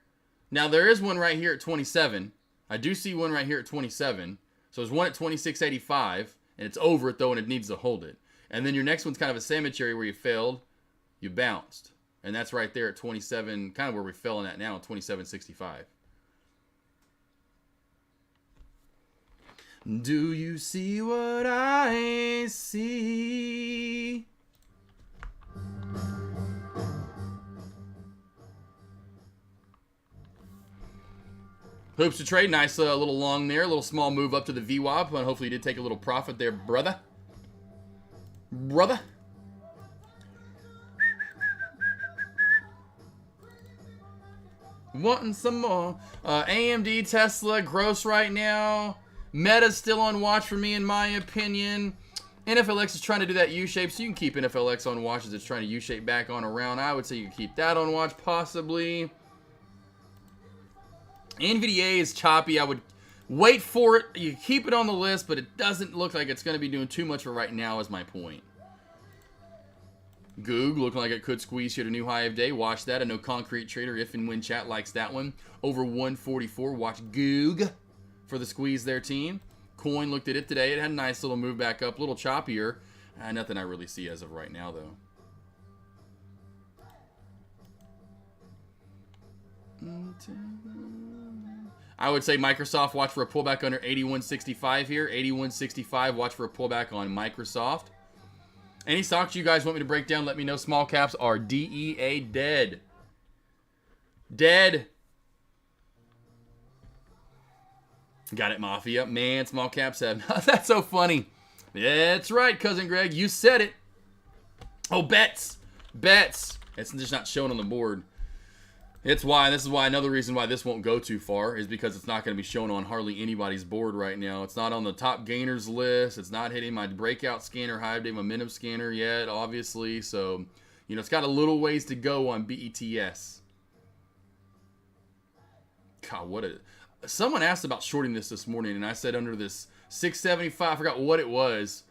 S7: Now, there is one right here at 27. I do see one right here at 27. So there's one at 26.85, and it's over it, though, and it needs to hold it. And then your next one's kind of a sandwich area where you failed. You bounced. And that's right there at 27, kind of where we're filling at now, 27.65. Do you see what I see? Hoops to trade. Nice little long there. A little small move up to the VWAP. And hopefully you did take a little profit there, brother. Wanting some more. AMD, Tesla, gross right now. Meta's still on watch for me, in my opinion. NFLX is trying to do that U-shape, so you can keep NFLX on watch as it's trying to U-shape back on around. I would say you can keep that on watch, possibly. NVDA is choppy. I would wait for it. You keep it on the list, but it doesn't look like it's going to be doing too much for right now is my point. Goog looking like it could squeeze here to new high of day. Watch that. I know Concrete Trader, if and when chat likes that one. Over 144. Watch Goog for the squeeze there, team. Coin looked at it today. It had a nice little move back up. A little choppier. Nothing I really see as of right now, though. I would say Microsoft, watch for a pullback under 81.65 here. 81.65, watch for a pullback on Microsoft. Any stocks you guys want me to break down, let me know. Small caps are DEA dead. Dead. Got it, Mafia. Man, small caps have... That's so funny. That's right, Cousin Greg. You said it. Oh, bets. Bets. It's just not shown on the board. It's why, this is why, another reason why this won't go too far is because it's not going to be shown on hardly anybody's board right now. It's not on the top gainers list. It's not hitting my breakout scanner, high day momentum scanner yet, obviously. So, you know, it's got a little ways to go on BETS. God, what a... Someone asked about shorting this morning, and I said under this 675, I forgot what it was.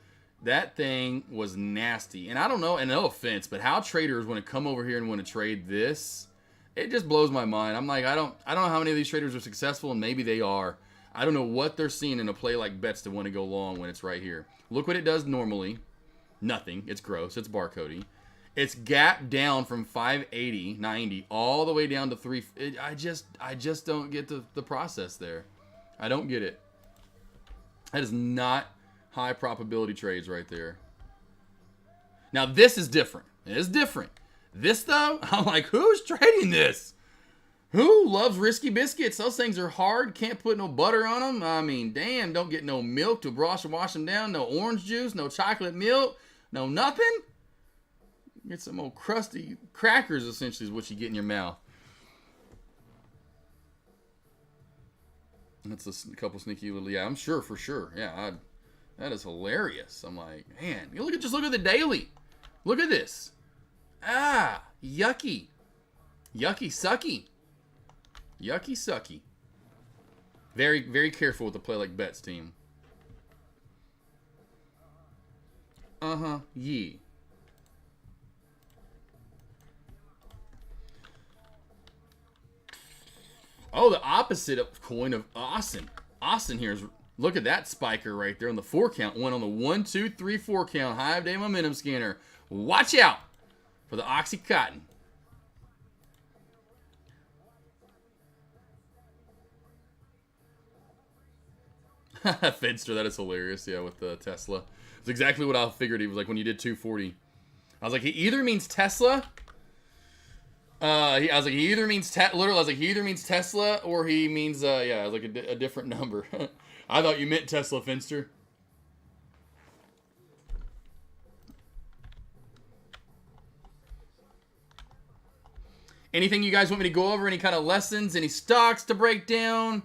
S7: That thing was nasty. And I don't know, and no offense, but how traders want to come over here and want to trade this... It just blows my mind. I'm like, I don't know how many of these traders are successful, and maybe they are. I don't know what they're seeing in a play like bets to want to go long when it's right here. Look what it does normally. Nothing. It's gross. It's barcoding. It's gapped down from 580, 90, all the way down to 3. I just don't get the process there. I don't get it. That is not high probability trades right there. Now, this is different. It is different. This, though, I'm like, who's trading this? Who loves risky biscuits? Those things are hard. Can't put no butter on them. I mean, damn, don't get no milk to wash them down. No orange juice, no chocolate milk, no nothing. Get some old crusty crackers, essentially, is what you get in your mouth. That's a couple sneaky little, yeah, I'm sure, for sure. Yeah, that is hilarious. I'm like, man, just look at the daily. Look at this. Ah, yucky. Yucky sucky. Yucky sucky. Very, very careful with the play like bets, team. Yee. Oh, the opposite of coin of Austin. Austin here is, look at that spiker right there on the 4 count. One on the 1, 2, 3, 4 count. High day momentum scanner. Watch out for the Oxycontin. Fenster, that is hilarious. Yeah, with the Tesla. It's exactly what I figured he was like when you did 240. I was like, he either means Tesla. I was like, he either means literally. I was like, he either means Tesla or he means yeah, I was like a different number. I thought you meant Tesla, Finster. Anything you guys want me to go over? Any kind of lessons? Any stocks to break down?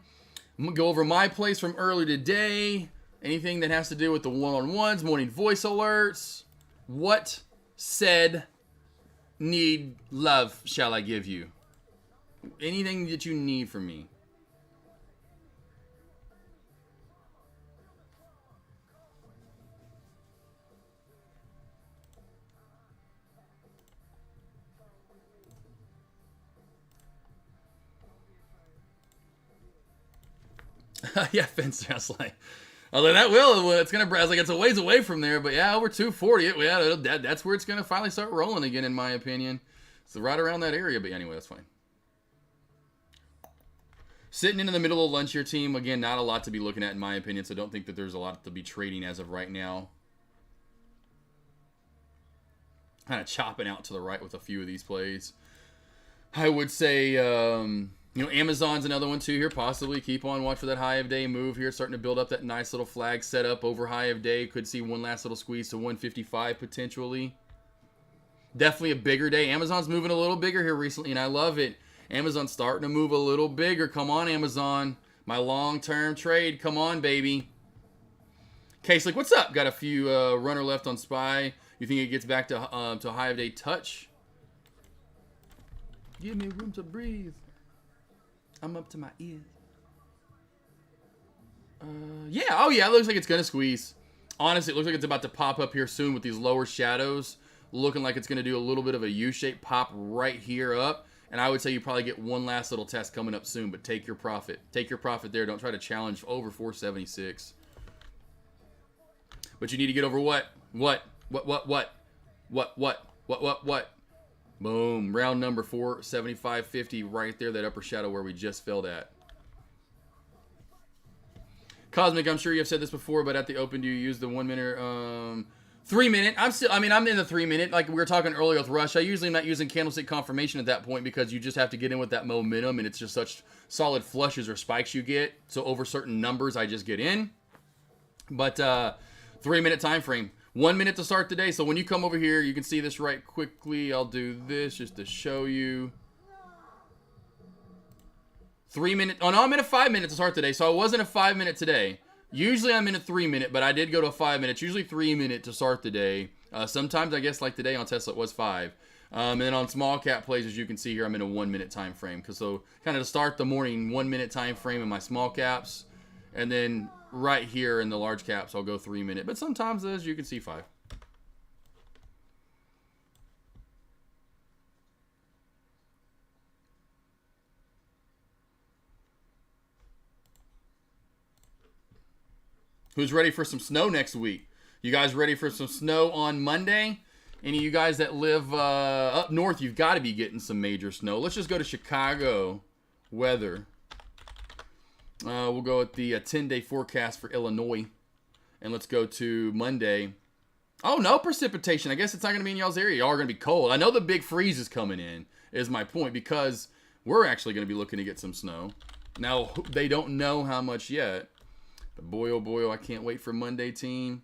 S7: I'm gonna go over my plays from earlier today. Anything that has to do with the one-on-ones, morning voice alerts. What said need love shall I give you? Anything that you need from me. Yeah, Fencer. I was like, that will. It's gonna. I was like, it's a ways away from there, but yeah, over 240. Yeah, that's where it's gonna finally start rolling again, in my opinion. So right around that area. But anyway, that's fine. Sitting in the middle of lunch here, team. Again, not a lot to be looking at, in my opinion. So don't think that there's a lot to be trading as of right now. Kind of chopping out to the right with a few of these plays. I would say. You know, Amazon's another one too here. Possibly keep on watch for that high of day move here. Starting to build up that nice little flag setup over high of day. Could see one last little squeeze to 155 potentially. Definitely a bigger day. Amazon's moving a little bigger here recently, and I love it. Amazon's starting to move a little bigger. Come on, Amazon. My long-term trade. Come on, baby. Case, like, what's up? Got a few runner left on SPY. You think it gets back to high of day touch? Give me room to breathe. I'm up to my ears. Yeah. Oh, yeah. It looks like it's going to squeeze. Honestly, it looks like it's about to pop up here soon with these lower shadows. Looking like it's going to do a little bit of a U-shape pop right here up. And I would say you probably get one last little test coming up soon, but take your profit. Take your profit there. Don't try to challenge over 476. But you need to get over what? What? Boom. Round number 475.50 right there. That upper shadow where we just filled at. Cosmic, I'm sure you have said this before, but at the open, do you use the 1 minute, 3 minute? I'm in the 3 minute. Like we were talking earlier with Rush. I usually am not using candlestick confirmation at that point because you just have to get in with that momentum and it's just such solid flushes or spikes you get. So over certain numbers, I just get in. But 3 minute time frame. 1 minute to start the day. So when you come over here, you can see this right quickly. I'll do this just to show you. 3 minute. Oh, no, I'm in a 5 minute to start today. So I wasn't a 5 minute today. Usually I'm in a 3 minute, but I did go to a 5 minute. It's usually 3 minute to start the day. Sometimes I guess like today on Tesla it was 5. And then on small cap plays, as you can see here, I'm in a 1 minute time frame. So kind of to start the morning, 1 minute time frame in my small caps. And then right here in the large caps, I'll go 3 minute. But sometimes, as you can see, 5. Who's ready for some snow next week? You guys ready for some snow on Monday? Any of you guys that live up north, you've got to be getting some major snow. Let's just go to Chicago weather. We'll go with the 10-day forecast for Illinois. And let's go to Monday. Oh, no precipitation. I guess it's not going to be in y'all's area. Y'all are going to be cold. I know the big freeze is coming in, is my point, because we're actually going to be looking to get some snow. Now, they don't know how much yet. But boy, oh, I can't wait for Monday, team.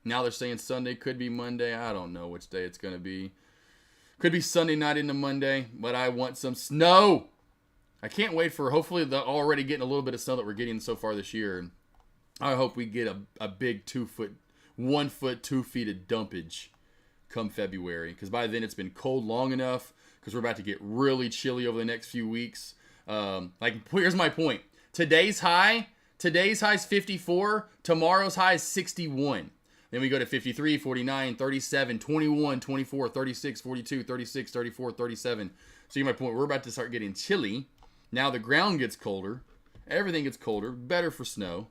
S7: Now they're saying Sunday could be Monday. I don't know which day it's going to be. Could be Sunday night into Monday, but I want some snow. I can't wait for, hopefully, they're already getting a little bit of snow that we're getting so far this year. I hope we get a big 1 foot, 2 feet of dumpage come February. Because by then it's been cold long enough, because we're about to get really chilly over the next few weeks. Here's my point. Today's high is 54. Tomorrow's high is 61. Then we go to 53, 49, 37, 21, 24, 36, 42, 36, 34, 37. So you get my point. We're about to start getting chilly. Now the ground gets colder. Everything gets colder. Better for snow.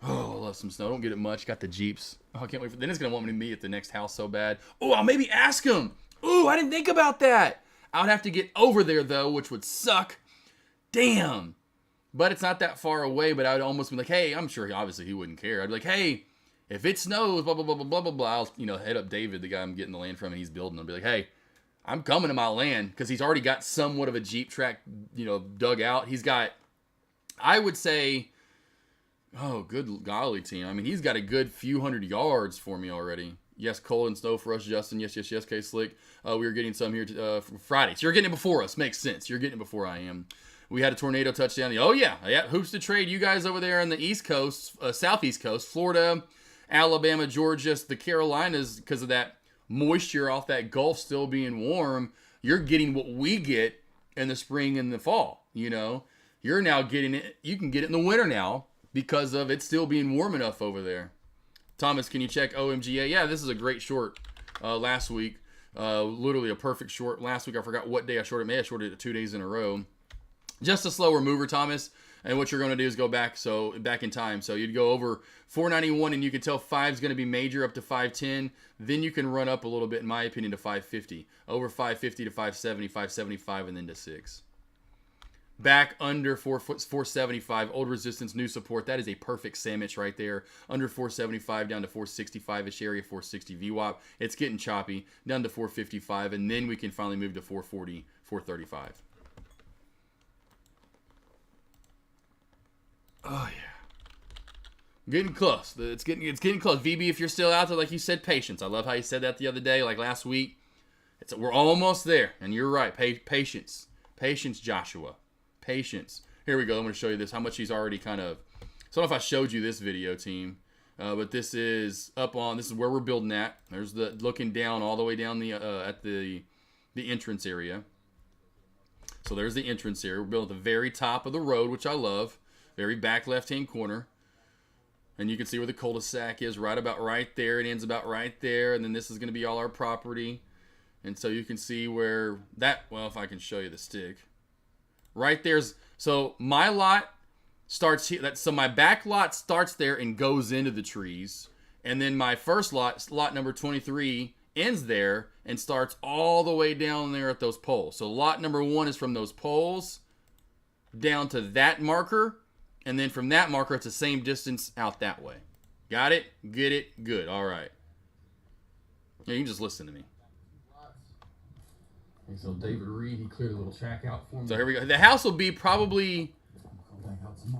S7: Oh, I love some snow. Don't get it much. Got the Jeeps. Oh, I can't wait for. Then it's going to want me to meet at the next house so bad. Oh, I'll maybe ask him. Oh, I didn't think about that. I would have to get over there, though, which would suck. Damn. But it's not that far away, but I would almost be like, hey, I'm sure obviously he wouldn't care. I'd be like, hey, if it snows, blah, blah, blah, blah, blah, blah, blah, I'll, head up David, the guy I'm getting the land from, and he's building. I'll be like, hey, I'm coming to my land, because he's already got somewhat of a Jeep track, dug out. He's got, I would say, oh, good golly, team. I mean, he's got a good few hundred yards for me already. Yes, cold and snow for us, Justin. Yes, K-Slick. We were getting some here for Friday. So you're getting it before us. Makes sense. You're getting it before I am. We had a tornado touchdown. Oh, yeah. Hoops to trade. You guys over there on the East Coast, Southeast Coast, Florida, Alabama, Georgia, the Carolinas, because of that moisture off that Gulf still being warm, you're getting what we get in the spring and the fall. You're now getting it. You can get it in the winter now because of it still being warm enough over there. Thomas, can you check OMGA? Yeah, this is a great short last week. Literally a perfect short. Last week, I forgot what day I shorted. Maybe I shorted it 2 days in a row. Just a slower mover, Thomas. And what you're going to do is go back in time. So you'd go over 491, and you can tell 5 is going to be major up to 510. Then you can run up a little bit, in my opinion, to 550. Over 550 to 570, 575, and then to 6. Back under 475, old resistance, new support. That is a perfect sandwich right there. Under 475 down to 465-ish area, 460 VWAP. It's getting choppy. Down to 455, and then we can finally move to 440, 435. Oh, yeah. Getting close. It's getting close. VB, if you're still out there, like you said, patience. I love how you said that the other day, like last week. We're almost there, and you're right. Patience. Patience, Joshua. Patience. Here we go. I'm going to show you this. How much he's already kind of... I don't know if I showed you this video, team. But this is up on... This is where we're building at. There's the looking down all the way down at the entrance area. So there's the entrance area. We're building at the very top of the road, which I love. Very back left-hand corner. And you can see where the cul-de-sac is right about right there. It ends about right there. And then this is going to be all our property. And so you can see where that... Well, if I can show you the stick. Right there's... So my lot starts here. So my back lot starts there and goes into the trees. And then my first lot number 23, ends there and starts all the way down there at those poles. So lot number 1 is from those poles down to that marker. And then from that marker, it's the same distance out that way. Got it? Get it? Good. All right. Yeah, you can just listen to me. And so David Reed, he cleared a little track out for me. So here we go. The house will be probably...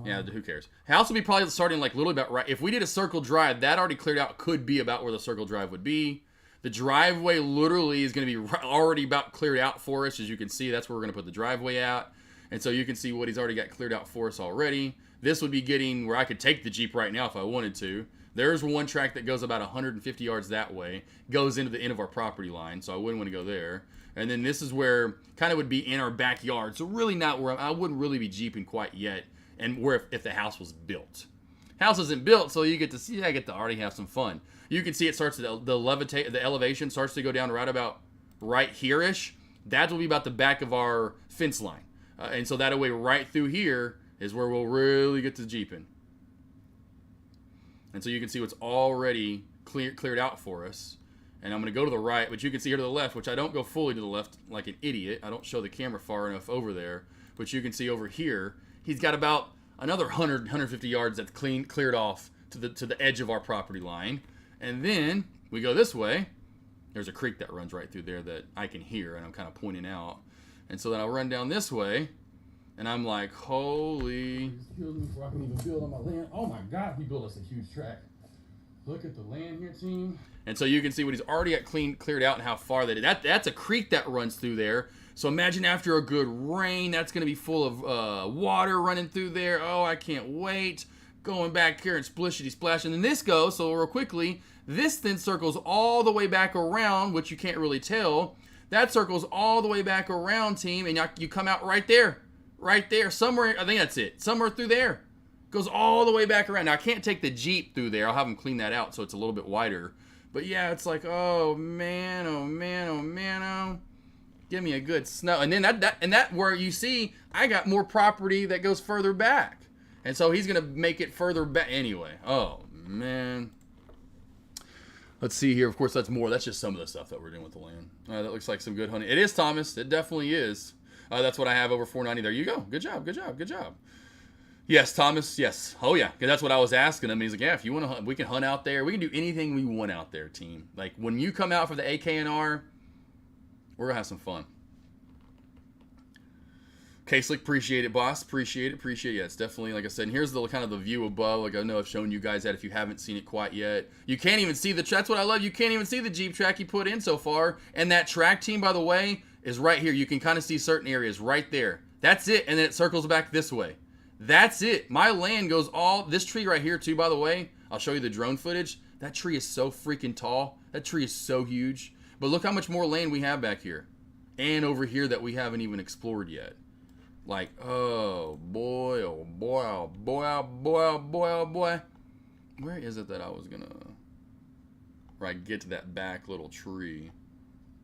S7: Yeah, who cares? House will be probably starting like literally about right... If we did a circle drive, that already cleared out could be about where the circle drive would be. The driveway literally is going to be already about cleared out for us. As you can see, that's where we're going to put the driveway out. And so you can see what he's already got cleared out for us already. This would be getting where I could take the Jeep right now if I wanted to. There's one track that goes about 150 yards that way. Goes into the end of our property line, so I wouldn't want to go there. And then this is where kind of would be in our backyard. So really not where I wouldn't really be Jeeping quite yet. And where if the house was built. House isn't built, so you get to see, I get to already have some fun. You can see it starts to the elevation starts to go down right about right here-ish. That will be about the back of our fence line. And so that way right through here is where we'll really get to Jeeping. And so you can see what's already cleared out for us. And I'm going to go to the right, but you can see here to the left, which I don't go fully to the left like an idiot. I don't show the camera far enough over there. But you can see over here, he's got about another 150 yards that's cleared off to the edge of our property line. And then we go this way. There's a creek that runs right through there that I can hear, and I'm kind of pointing out. And so then I'll run down this way, and I'm like, holy...
S8: Kills me before I can even build on my land. Oh my God, he built us a huge track. Look at the land here, team.
S7: And so you can see what he's already got cleared out and how far that's a creek that runs through there. So imagine after a good rain, that's going to be full of water running through there. Oh, I can't wait. Going back here and splishity splash. And then this goes, so real quickly, this then circles all the way back around, which you can't really tell. That circles all the way back around, team, and you come out right there. Right there. Somewhere, I think that's it. Somewhere through there. Goes all the way back around. Now, I can't take the Jeep through there. I'll have them clean that out so it's a little bit wider. But yeah, it's like, oh man, oh man, oh man, oh. Give me a good snow. And then that where you see, I got more property that goes further back. And so he's going to make it further back. Anyway, oh man. Let's see here. Of course, that's more. That's just some of the stuff that we're doing with the land. That looks like some good hunting. It is, Thomas. It definitely is. That's what I have over 490. There you go. Good job. Good job. Good job. Yes, Thomas. Yes. Oh, yeah. Because that's what I was asking him. He's like, yeah, if you want to hunt, we can hunt out there. We can do anything we want out there, team. Like, when you come out for the AKNR, we're going to have some fun. K-Slick, appreciate it, boss. Appreciate it. Appreciate it. Yeah, it's definitely, like I said, and here's the kind of the view above. Like I know I've shown you guys that if you haven't seen it quite yet. You can't even see the, that's what I love. You can't even see the Jeep track you put in so far. And that track, team, by the way, is right here. You can kind of see certain areas right there. That's it. And then it circles back this way. That's it. My land goes all, this tree right here too, by the way. I'll show you the drone footage. That tree is so freaking tall. That tree is so huge. But look how much more land we have back here. And over here that we haven't even explored yet. Like, oh boy, oh boy, oh boy, oh boy, oh boy, oh boy. Where is it that I was gonna, where I get to that back little tree?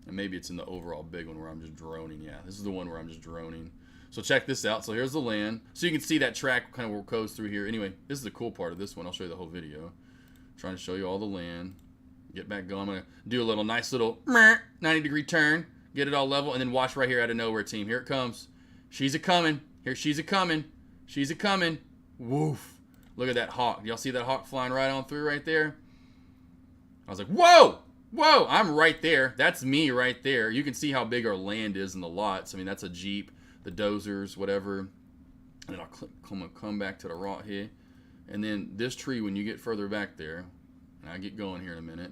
S7: And maybe it's in the overall big one where I'm just droning. Yeah, this is the one where I'm just droning. So check this out. So here's the land. So you can see that track kind of goes through here. Anyway, this is the cool part of this one. I'll show you the whole video. Trying to show you all the land. Get back going. I'm gonna do a little nice little 90-degree turn. Get it all level, and then watch right here out of nowhere, team. Here it comes. She's a-coming. Here, she's a-coming. She's a-coming. Woof. Look at that hawk. Y'all see that hawk flying right on through right there? I was like, whoa! Whoa! I'm right there. That's me right there. You can see how big our land is in the lots. I mean, that's a Jeep, the dozers, whatever. And then I'll come back to the rock here. And then this tree, when you get further back there, and I'll get going here in a minute.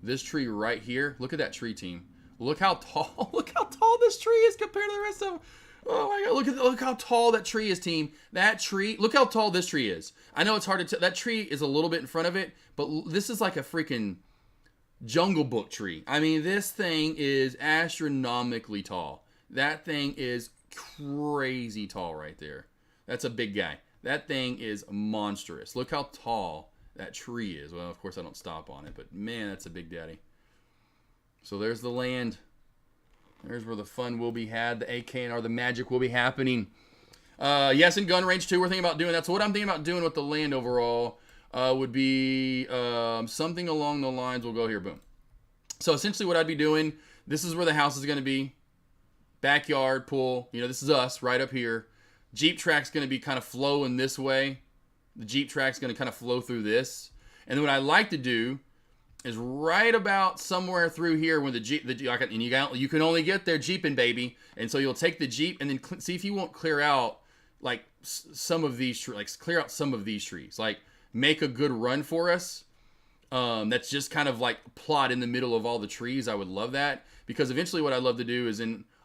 S7: This tree right here, look at that tree, team. Look how tall, look how tall this tree is compared to the rest of them. Oh my God, look how tall that tree is, team. That tree, look how tall this tree is. I know it's hard to tell. That tree is a little bit in front of it, but this is like a freaking Jungle Book tree. I mean, this thing is astronomically tall. That thing is crazy tall right there. That's a big guy. That thing is monstrous. Look how tall that tree is. Well, of course I don't stop on it, but man, that's a big daddy. So there's the land. There's where the fun will be had. The AKNR, the magic will be happening. Yes, in gun range too, we're thinking about doing that. So what I'm thinking about doing with the land overall would be something along the lines. We'll go here, boom. So essentially what I'd be doing, this is where the house is going to be. Backyard, pool. You know, this is us right up here. Jeep track's going to be kind of flowing this way. The Jeep track's going to kind of flow through this. And then what I like to do is right about somewhere through here when the Jeep, and you can only get there Jeeping, baby. And so you'll take the Jeep and then see if you won't clear out like some of these trees, like clear out some of these trees, like make a good run for us. That's just kind of like plot in the middle of all the trees. I would love that, because eventually what I'd love to do is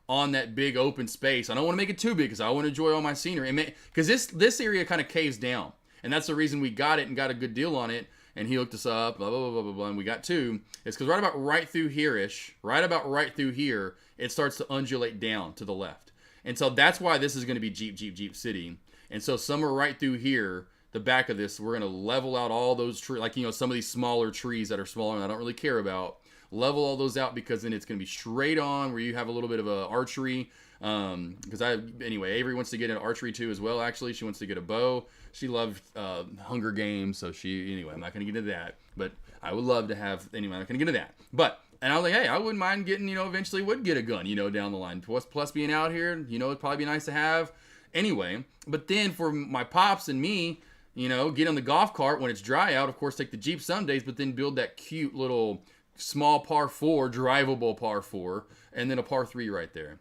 S7: on that big open space. I don't want to make it too big because I want to enjoy all my scenery. Because this area kind of caves down, and that's the reason we got it and got a good deal on it. And he looked us up, blah, blah, blah, blah, blah, blah, and we got two. It's because right through here-ish, right through here, it starts to undulate down to the left. And so that's why this is going to be Jeep City. And so somewhere right through here, the back of this, we're going to level out all those trees, like, you know, some of these smaller trees that are smaller and I don't really care about. Level all those out, because then it's going to be straight on where you have a little bit of a archery Because anyway, Avery wants to get into archery too as well. Actually, she wants to get a bow. She loved Hunger Games, so anyway, I'm not gonna get into that, but I would love to have. Anyway, I'm not gonna get into that, but. And I was like, hey, I wouldn't mind getting, eventually would get a gun, down the line. Plus being out here, it'd probably be nice to have. Anyway, but then for my pops and me, get on the golf cart when it's dry out. Of course, take the Jeep some days, but then build that cute little small par 4, drivable par 4, and then a par 3 right there.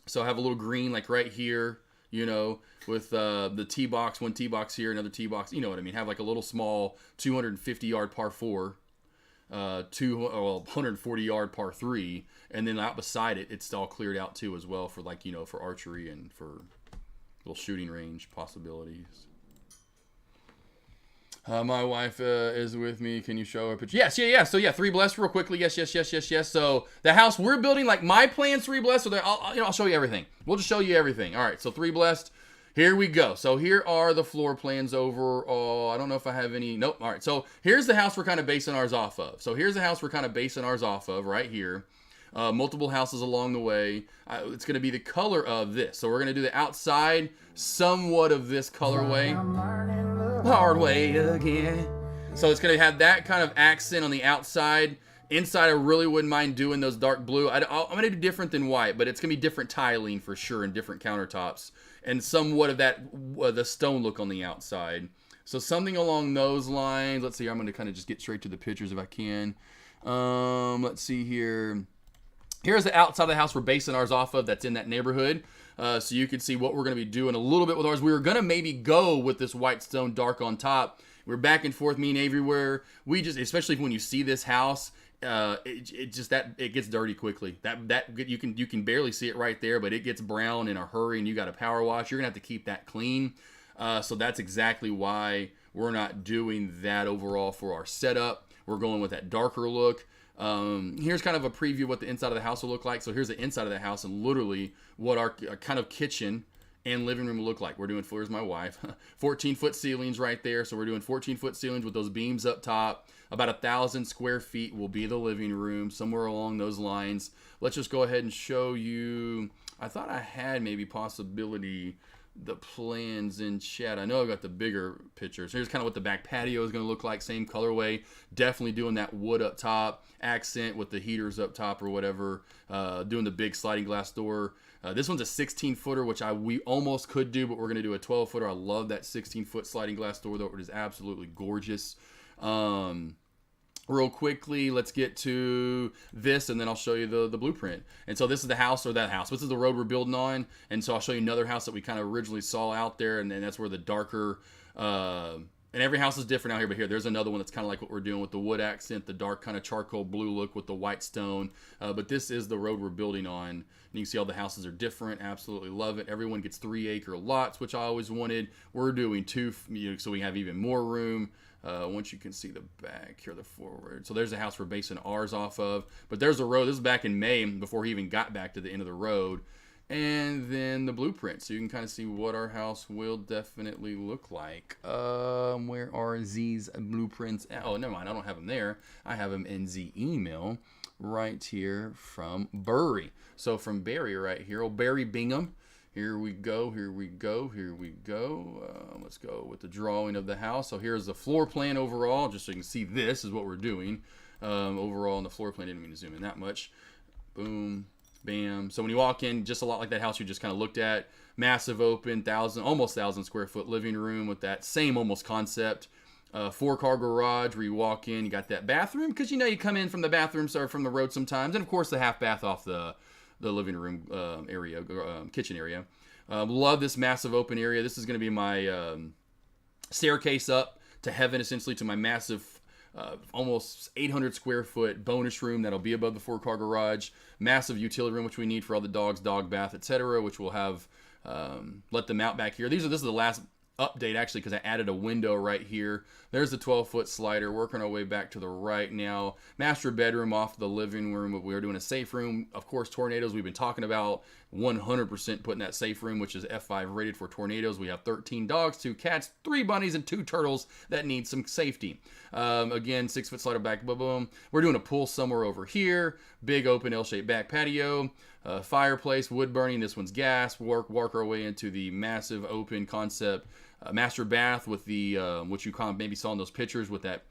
S7: So I have a little green like right here, with the tee box, one tee box here, another tee box. You know what I mean? Have like a little small 250-yard par 4. 140-yard par 3, and then out beside it, it's all cleared out too as well for for archery and for little shooting range possibilities. My wife is with me. Can you show her picture? Yes, yeah. So yeah, 3 blessed real quickly. Yes. So the house we're building, like my plans, 3 blessed. So I'll show you everything. We'll just show you everything. All right. So 3 blessed. Here we go. So here are the floor plans over. Oh, I don't know if I have any. Nope. All right. So here's the house we're kind of basing ours off of. Right here. Multiple houses along the way. It's going to be the color of this. So we're going to do the outside somewhat of this colorway. Hard way again. So it's going to have that kind of accent on the outside. Inside, I really wouldn't mind doing those dark blue. I'm going to do different than white, but it's going to be different tiling for sure and different countertops. And somewhat of that, the stone look on the outside. So something along those lines. Let's see. I'm going to kind of just get straight to the pictures if I can. Let's see here. Here's the outside of the house we're basing ours off of. That's in that neighborhood. So you can see what we're going to be doing a little bit with ours. We were going to maybe go with this white stone dark on top. We're back and forth, me and everywhere. We just, especially when you see this house, it gets dirty quickly. That you can barely see it right there, but it gets brown in a hurry, and you got to power wash. You're gonna have to keep that clean. So that's exactly why we're not doing that overall for our setup. We're going with that darker look. Here's kind of a preview of what the inside of the house will look like. So here's the inside of the house and literally what our kind of kitchen and living room will look like. We're doing, here's my wife, 14-foot ceilings right there. So we're doing 14-foot ceilings with those beams up top. About 1,000 square feet will be the living room, somewhere along those lines. Let's just go ahead and show you. I thought I had maybe possibility the plans in chat. I know I've got the bigger pictures. Here's kind of what the back patio is going to look like. Same colorway. Definitely doing that wood up top, accent with the heaters up top or whatever. Doing the big sliding glass door. This one's a 16-footer, which we almost could do, but we're going to do a 12-footer. I love that 16-foot sliding glass door, though. It is absolutely gorgeous. Real quickly, let's get to this, and then I'll show you the blueprint. And so this is the house or that house. This is the road we're building on, and so I'll show you another house that we kind of originally saw out there, and then that's where the darker, and every house is different out here, but here, there's another one that's kind of like what we're doing with the wood accent, the dark kind of charcoal blue look with the white stone. But this is the road we're building on, and you can see all the houses are different. Absolutely love it. Everyone gets 3-acre lots, which I always wanted. We're doing 2, so we have even more room. Once you can see the back here, the forward. So there's a house we're basing ours off of. But there's a road. This is back in May before he even got back to the end of the road. And then the blueprint. So you can kind of see what our house will definitely look like. Where are these blueprints? Oh, never mind. I don't have them there. I have them in the email right here from Barry. So from Barry right here. Oh, Barry Bingham. Here we go. Let's go with the drawing of the house. So here's the floor plan overall, just so you can see this is what we're doing. Overall, on the floor plan, didn't mean to zoom in that much. Boom, bam. So when you walk in, just a lot like that house you just kind of looked at. Massive open, almost 1,000 square foot living room with that same almost concept. 4-car garage where you walk in, you got that bathroom, because you come in from the bathrooms or from the road sometimes. And of course the half bath off the living room area, kitchen area. Love this massive open area. This is going to be my staircase up to heaven, essentially, to my massive, almost 800 square foot bonus room that'll be above the 4-car garage. Massive utility room, which we need for all the dogs, dog bath, etc., which we'll have let them out back here. This is the last update, actually, because I added a window right here. There's the 12-foot slider. Working our way back to the right now. Master bedroom off the living room. But we are doing a safe room. Of course, tornadoes. We've been talking about 100% putting that safe room, which is F5 rated for tornadoes. We have 13 dogs, 2 cats, 3 bunnies, and 2 turtles that need some safety. Again, 6-foot slider back. Boom, boom. We're doing a pool somewhere over here. Big open L-shaped back patio. fireplace, wood burning. This one's gas. Work our way into the massive open concept master bath with the what you kind of maybe saw in those pictures with that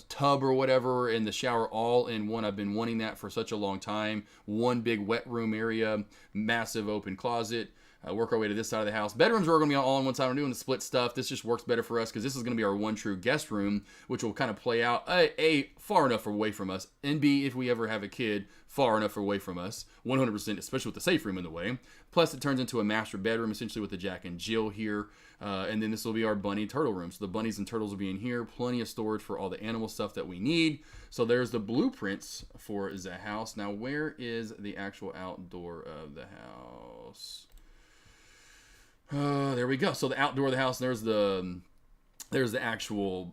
S7: tub or whatever in the shower, all in one. I've been wanting that for such a long time. One big wet room area, massive open closet. Work our way to this side of the house. Bedrooms are going to be all on one side. We're doing the split stuff. This just works better for us because this is going to be our one true guest room, which will kind of play out A, far enough away from us, and B, if we ever have a kid, far enough away from us, 100%, especially with the safe room in the way. Plus, it turns into a master bedroom, essentially with the Jack and Jill here. And then this will be our bunny turtle room. So the bunnies and turtles will be in here. Plenty of storage for all the animal stuff that we need. So there's the blueprints for the house. Now, where is the actual outdoor of the house? There we go. So the outdoor of the house, there's the actual,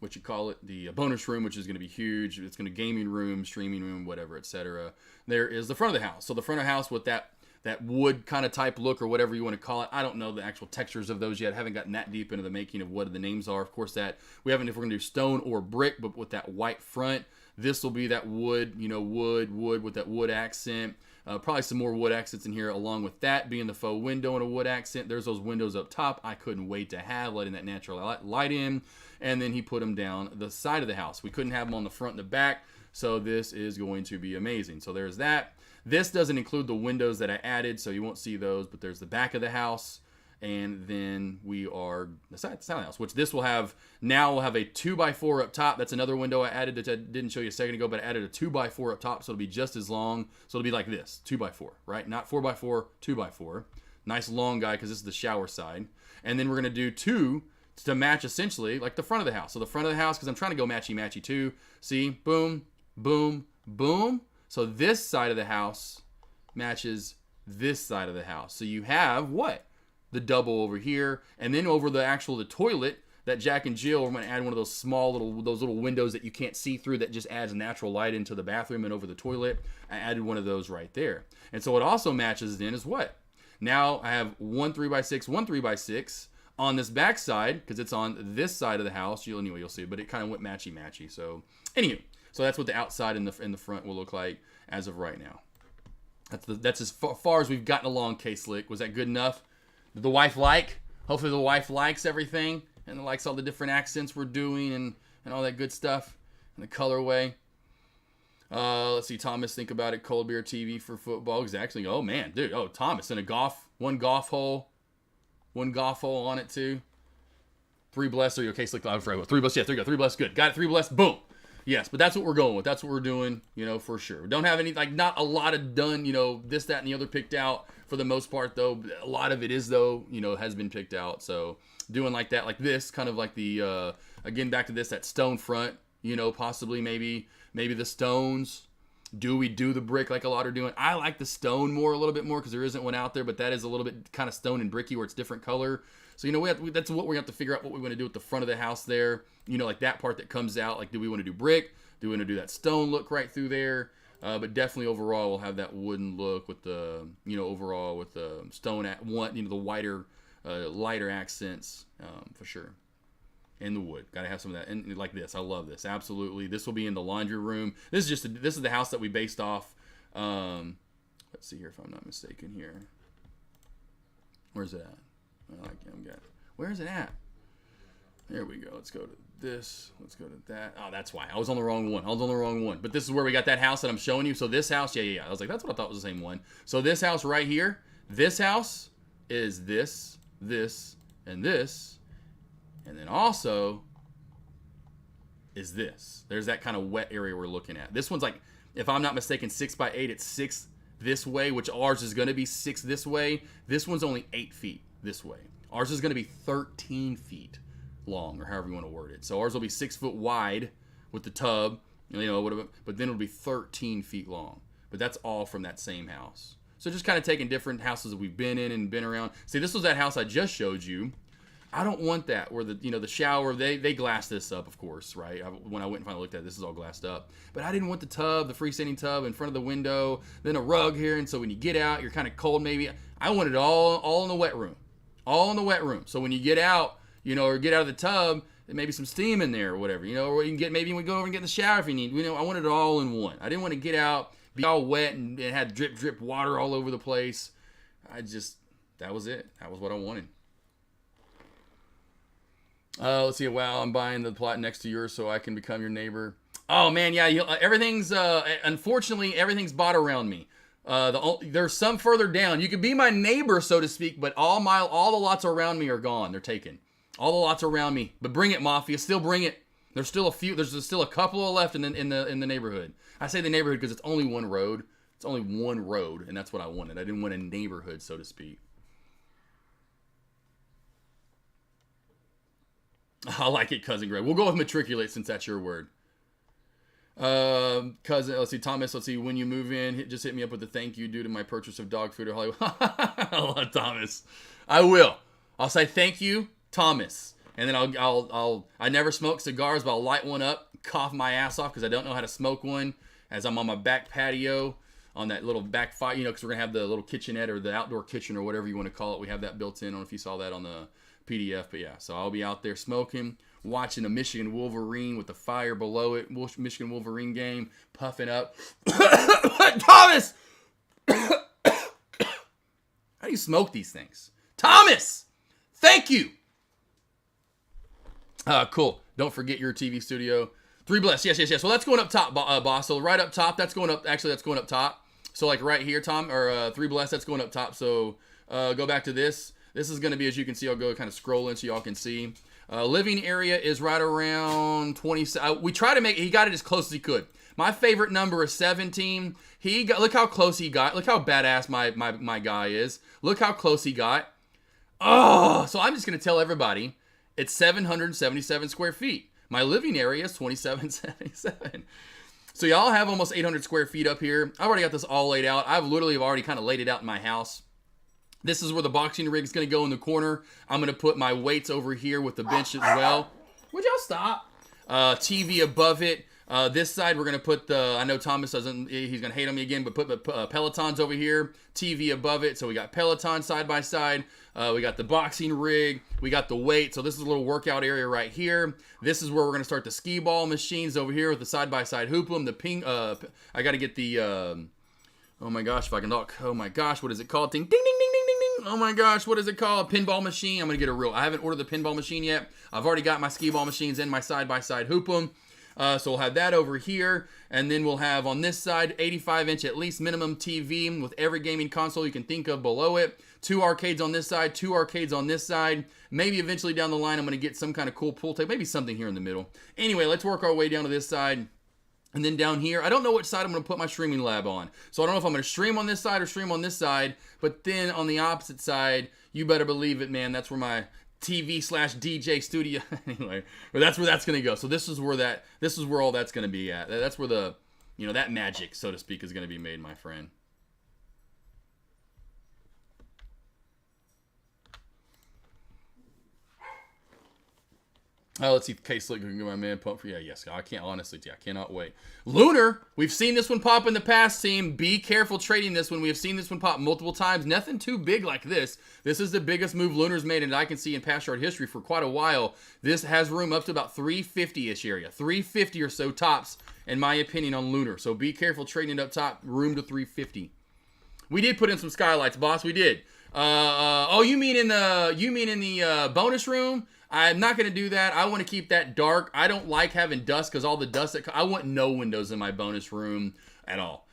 S7: what you call it, the bonus room, which is going to be huge. It's going to gaming room, streaming room, whatever, etc. There is the front of the house. So the front of the house with that wood kind of type look or whatever you want to call it. I don't know the actual textures of those yet. I haven't gotten that deep into the making of what the names are. Of course, that we haven't, if we're going to do stone or brick, but with that white front, this will be that wood, wood with that wood accent. Probably some more wood accents in here, along with that being the faux window and a wood accent. There's those windows up top. I couldn't wait to have, letting that natural light in. And then he put them down the side of the house. We couldn't have them on the front and the back, so this is going to be amazing. So there's that. This doesn't include the windows that I added, so you won't see those, but there's the back of the house. And then we are the side of the house, which this will have, now we'll have a 2x4 up top. That's another window I added that I didn't show you a second ago, but I added a 2x4 up top, so it'll be just as long. So it'll be like this, 2x4, right? Not 4x4, 2x4. Nice long guy, because this is the shower side. And then we're going to do two to match essentially like the front of the house. So the front of the house, because I'm trying to go matchy-matchy too. See, boom, boom, boom. So this side of the house matches this side of the house. So you have what? The double over here, and then over the toilet, that Jack and Jill, we're going to add one of those small little windows that you can't see through that just adds natural light into the bathroom and over the toilet. I added one of those right there. And so what also matches then is what? Now I have one 3x6, one 3x6 on this back side, because it's on this side of the house. You'll see, but it kind of went matchy-matchy. So anyway, so that's what the outside and the front will look like as of right now. That's as far as we've gotten along, K-Slick. Was that good enough? Did the wife like? Hopefully the wife likes everything and likes all the different accents we're doing and all that good stuff and the colorway. Let's see, Thomas, think about it. Cold beer TV for football. Exactly. Oh, man, dude. Oh, Thomas, in one golf hole on it, too. 3 blessed. Okay, Slick. I'm afraid. 3 blessed. Yeah, there you go. 3 blessed. Good. Got it. 3 blessed. Boom. Yes, but that's what we're going with. That's what we're doing, for sure. We don't have any, not a lot of done, this, that, and the other picked out for the most part, though. A lot of it is, though, has been picked out. So doing like that, like this, kind of like the, again, back to this, that stone front, possibly maybe the stones. Do we do the brick like a lot are doing? I like the stone a little bit more because there isn't one out there, but that is a little bit kind of stone and bricky where it's different color. So, that's what we have to figure out what we want to do with the front of the house there. Like that part that comes out. Like, do we want to do brick? Do we want to do that stone look right through there? But definitely overall, we'll have that wooden look with the, overall with the stone at one, the whiter, lighter accents for sure. And the wood. Got to have some of that. And like this. I love this. Absolutely. This will be in the laundry room. This is the house that we based off. Let's see here if I'm not mistaken here. Where's it at? Where is it at? There we go. Let's go to this. Let's go to that. Oh, that's why. I was on the wrong one. But this is where we got that house that I'm showing you. So this house, yeah. I was like, that's what I thought was the same one. So this house right here, this house is this, and this. And then also is this. There's that kind of wet area we're looking at. This one's like, if I'm not mistaken, 6x8. It's 6 this way, which ours is going to be 6 this way. This one's only 8 feet this way. Ours is going to be 13 feet long, or however you want to word it. So ours will be 6 foot wide with the tub, but then it'll be 13 feet long. But that's all from that same house. So just kind of taking different houses that we've been in and been around. See, this was that house I just showed you. I don't want that where the shower, they glassed this up, of course, right? When I went and finally looked at it, this is all glassed up. But I didn't want the tub, the freestanding tub in front of the window, then a rug here, and so when you get out, you're kind of cold maybe. I want it all in the wet room. All in the wet room. So when you get out, or get out of the tub, there may be some steam in there or whatever, or you can maybe we go over and get in the shower if you need. I wanted it all in one. I didn't want to get out, be all wet and it had drip water all over the place. That was it. That was what I wanted. Let's see. Wow, I'm buying the plot next to yours so I can become your neighbor. Oh man, yeah. Everything's unfortunately everything's bought around me. There's some further down. You could be my neighbor, so to speak, but all the lots around me are gone. They're taken. All the lots around me. But bring it, Mafia. Still bring it. There's still a few. There's still a couple left in the neighborhood. I say the neighborhood because it's only one road. It's only one road, and that's what I wanted. I didn't want a neighborhood, so to speak. I like it, Cousin Greg. We'll go with matriculate since that's your word. Cousin, let's see, Thomas, let's see, when you move in, just hit me up with a thank you due to my purchase of dog food or Hollywood. Thomas. I will. I'll say thank you, Thomas. And then I never smoke cigars, but I'll light one up, cough my ass off because I don't know how to smoke one as I'm on my back patio on that little back fire, because we're going to have the little kitchenette or the outdoor kitchen or whatever you want to call it. We have that built in. I don't know if you saw that on the PDF, but yeah, so I'll be out there smoking, watching a Michigan Wolverine with the fire below it, Michigan Wolverine game, puffing up. Thomas! How do you smoke these things? Thomas! Thank you! Cool. Don't forget your TV studio. 3 Bless. Yes. Well, that's going up top, boss. So right up top, that's going up top. So like right here, Tom, or 3 Bless, that's going up top. So go back to this. This is going to be, as you can see, I'll go kind of scroll in so y'all can see. Living area is right around 20. We try to he got it as close as he could. My favorite number is 17. Look how close he got. Look how badass my guy is. Look how close he got. Oh, so I'm just going to tell everybody it's 777 square feet. My living area is 2777. So y'all have almost 800 square feet up here. I've already got this all laid out. I've literally already kind of laid it out in my house. This is where the boxing rig is going to go in the corner. I'm going to put my weights over here with the bench as well. Would y'all stop? TV above it. This side, we're going to put I know Thomas he's going to hate on me again, but put Pelotons over here. TV above it. So we got Peloton side by side. We got the boxing rig. We got the weight. So this is a little workout area right here. This is where we're going to start the skee ball machines over here with the side by side hoop'em. The ping, I got to get the, oh my gosh, if I can talk. Oh my gosh, what is it called? Ding, ding, ding, ding, ding, ding, ding. Oh my gosh, what is it called? Pinball machine. I'm going to get I haven't ordered the pinball machine yet. I've already got my skee ball machines in my side by side hoop'em. So we'll have that over here, and then we'll have on this side 85-inch at least minimum TV with every gaming console you can think of below it. 2 arcades on this side, 2 arcades on this side. Maybe eventually down the line I'm going to get some kind of cool pool table, maybe something here in the middle. Anyway, let's work our way down to this side. And then down here, I don't know which side I'm going to put my streaming lab on. So I don't know if I'm going to stream on this side or stream on this side. But then on the opposite side, you better believe it, man. That's where my TV/DJ studio. Anyway, but that's where that's going to go. So this is where all that's going to be at. That's where the, that magic, so to speak, is going to be made, my friend. Let's see. K-Slick can get my man pumped for yes. I can't honestly. I cannot wait. Lunar. We've seen this one pop in the past, team. Be careful trading this one. We have seen this one pop multiple times. Nothing too big like this. This is the biggest move Lunar's made, and I can see in past yard history for quite a while. This has room up to about 350-ish area, 350 or so tops, in my opinion, on Lunar. So be careful trading it up top. Room to 350. We did put in some skylights, boss. We did. You mean in the bonus room? I'm not going to do that. I want to keep that dark. I don't like having dust because all the dust I want no windows in my bonus room at all.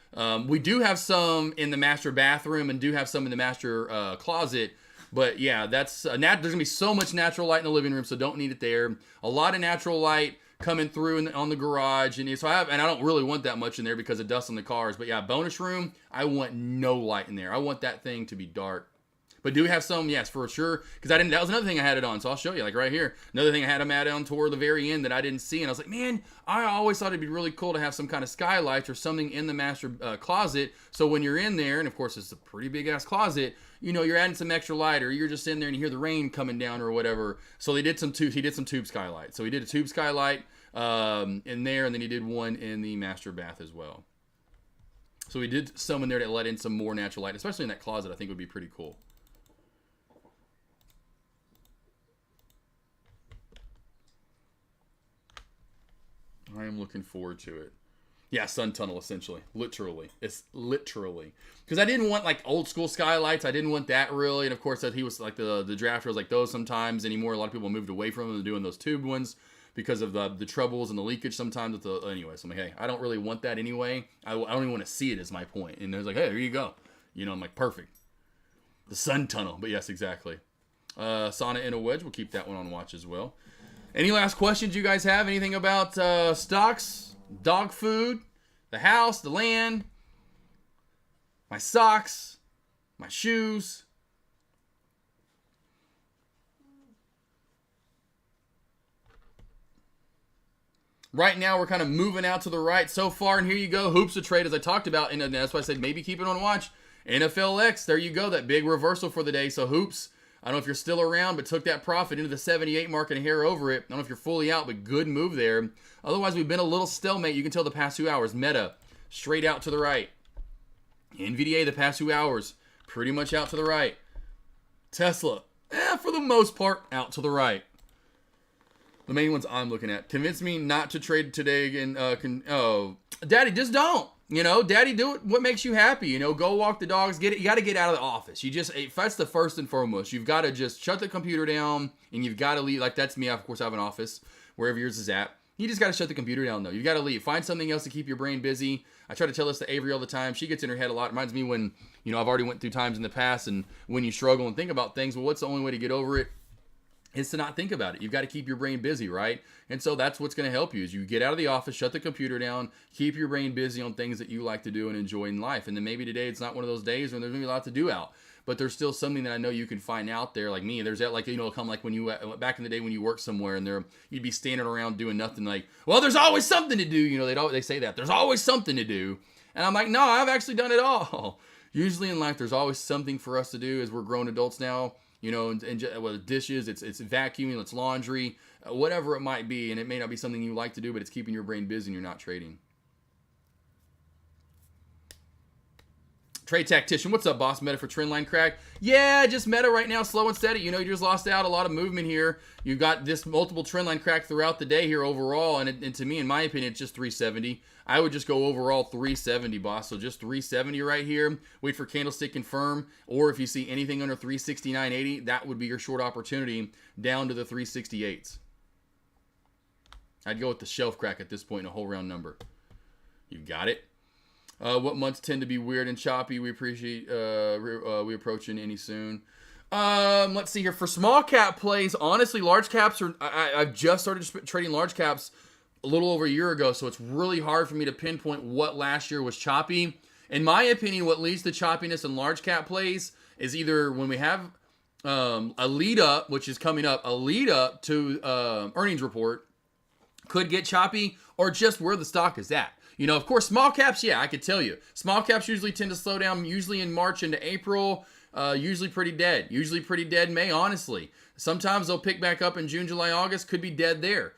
S7: We do have some in the master bathroom and do have some in the master closet. But yeah, that's there's going to be so much natural light in the living room, so don't need it there. A lot of natural light coming through on the garage, and so I don't really want that much in there because of dust on the cars. But yeah, bonus room, I want no light in there. I want that thing to be dark. But do we have some? Yes, for sure. Because that was another thing I had it on. So I'll show you, like right here. Another thing I had them add on toward the very end that I didn't see. And I was like, man, I always thought it'd be really cool to have some kind of skylights or something in the master closet. So when you're in there, and of course it's a pretty big ass closet, you're adding some extra light, or you're just in there and you hear the rain coming down or whatever. So he did some tube skylight. So he did a tube skylight in there, and then he did one in the master bath as well. So we did some in there that let in some more natural light, especially in that closet. I think would be pretty cool. I am looking forward to it. Yeah, sun tunnel, essentially. Literally. It's literally. Because I didn't want, like, old school skylights. I didn't want that, really. And, of course, that he was, like, the drafter was like those sometimes anymore. A lot of people moved away from them and doing those tube ones because of the troubles and the leakage sometimes. With the anyway, so I'm like, hey, I don't really want that anyway. I don't even want to see it is my point. And they're like, hey, there you go. You know, I'm like, perfect. The sun tunnel. But, yes, exactly. Sauna in a wedge. We'll keep that one on watch as well. Any last questions you guys have? Anything about stocks? Dog food, the house, the land, my socks, my shoes. Right now, we're kind of moving out to the right so far, and here you go. Hoops of trade, as I talked about, and that's why I said maybe keep it on watch. NFLX, there you go, that big reversal for the day. So Hoops, I don't know if you're still around, but took that profit into the 78 mark and a hair over it. I don't know if you're fully out, but good move there. Otherwise, we've been a little stalemate. You can tell the past 2 hours. Meta, straight out to the right. NVDA, the past 2 hours, pretty much out to the right. Tesla, for the most part, out to the right. The main ones I'm looking at. Convince me not to trade today again. Daddy, just don't. You know, Daddy, do it. What makes you happy? You know, go walk the dogs. Get it. You got to get out of the office. That's the first and foremost. You've got to just shut the computer down, and you've got to leave. Like, that's me. Of course, I have an office wherever yours is at. You just got to shut the computer down, though. You got to leave. Find something else to keep your brain busy. I try to tell this to Avery all the time. She gets in her head a lot. It reminds me when, you know, I've already went through times in the past, and when you struggle and think about things, well, what's the only way to get over it? Is to not think about it. You've got to keep your brain busy, right? And so that's what's going to help you is you get out of the office, shut the computer down, keep your brain busy on things that you like to do and enjoy in life. And then maybe today it's not one of those days when there's going to be a lot to do out. But there's still something that I know you can find out there, like me. There's that, like, you know, come like when you, back in the day when you worked somewhere and you'd be standing around doing nothing like, well, there's always something to do. You know, they say that. There's always something to do. And I'm like, no, I've actually done it all. Usually in life, there's always something for us to do as we're grown adults now. You know, and well, dishes, it's vacuuming, it's laundry, whatever it might be. And it may not be something you like to do, but it's keeping your brain busy and you're not trading. Trade Tactician, what's up, boss? Meta for trendline crack? Yeah, just meta right now, slow and steady. You know, you just lost out a lot of movement here. You've got this multiple trendline crack throughout the day here overall. And to me, in my opinion, it's just 370. I would just go overall 370, boss. So just 370 right here. Wait for candlestick confirm. Or if you see anything under 369.80, that would be your short opportunity down to the 368s. I'd go with the shelf crack at this point in a whole round number. You've got it. What months tend to be weird and choppy? We appreciate we approaching any soon. Let's see here. For small cap plays, honestly, large caps are. I've just started trading large caps a little over a year ago, so it's really hard for me to pinpoint what last year was choppy. In my opinion, what leads to choppiness in large cap plays is either when we have a lead up, which is coming up, a lead up to earnings report could get choppy, or just where the stock is at. You know, of course, small caps, yeah, I could tell you. Small caps usually tend to slow down, usually in March into April, usually pretty dead. Usually pretty dead May, honestly. Sometimes they'll pick back up in June, July, August, could be dead there.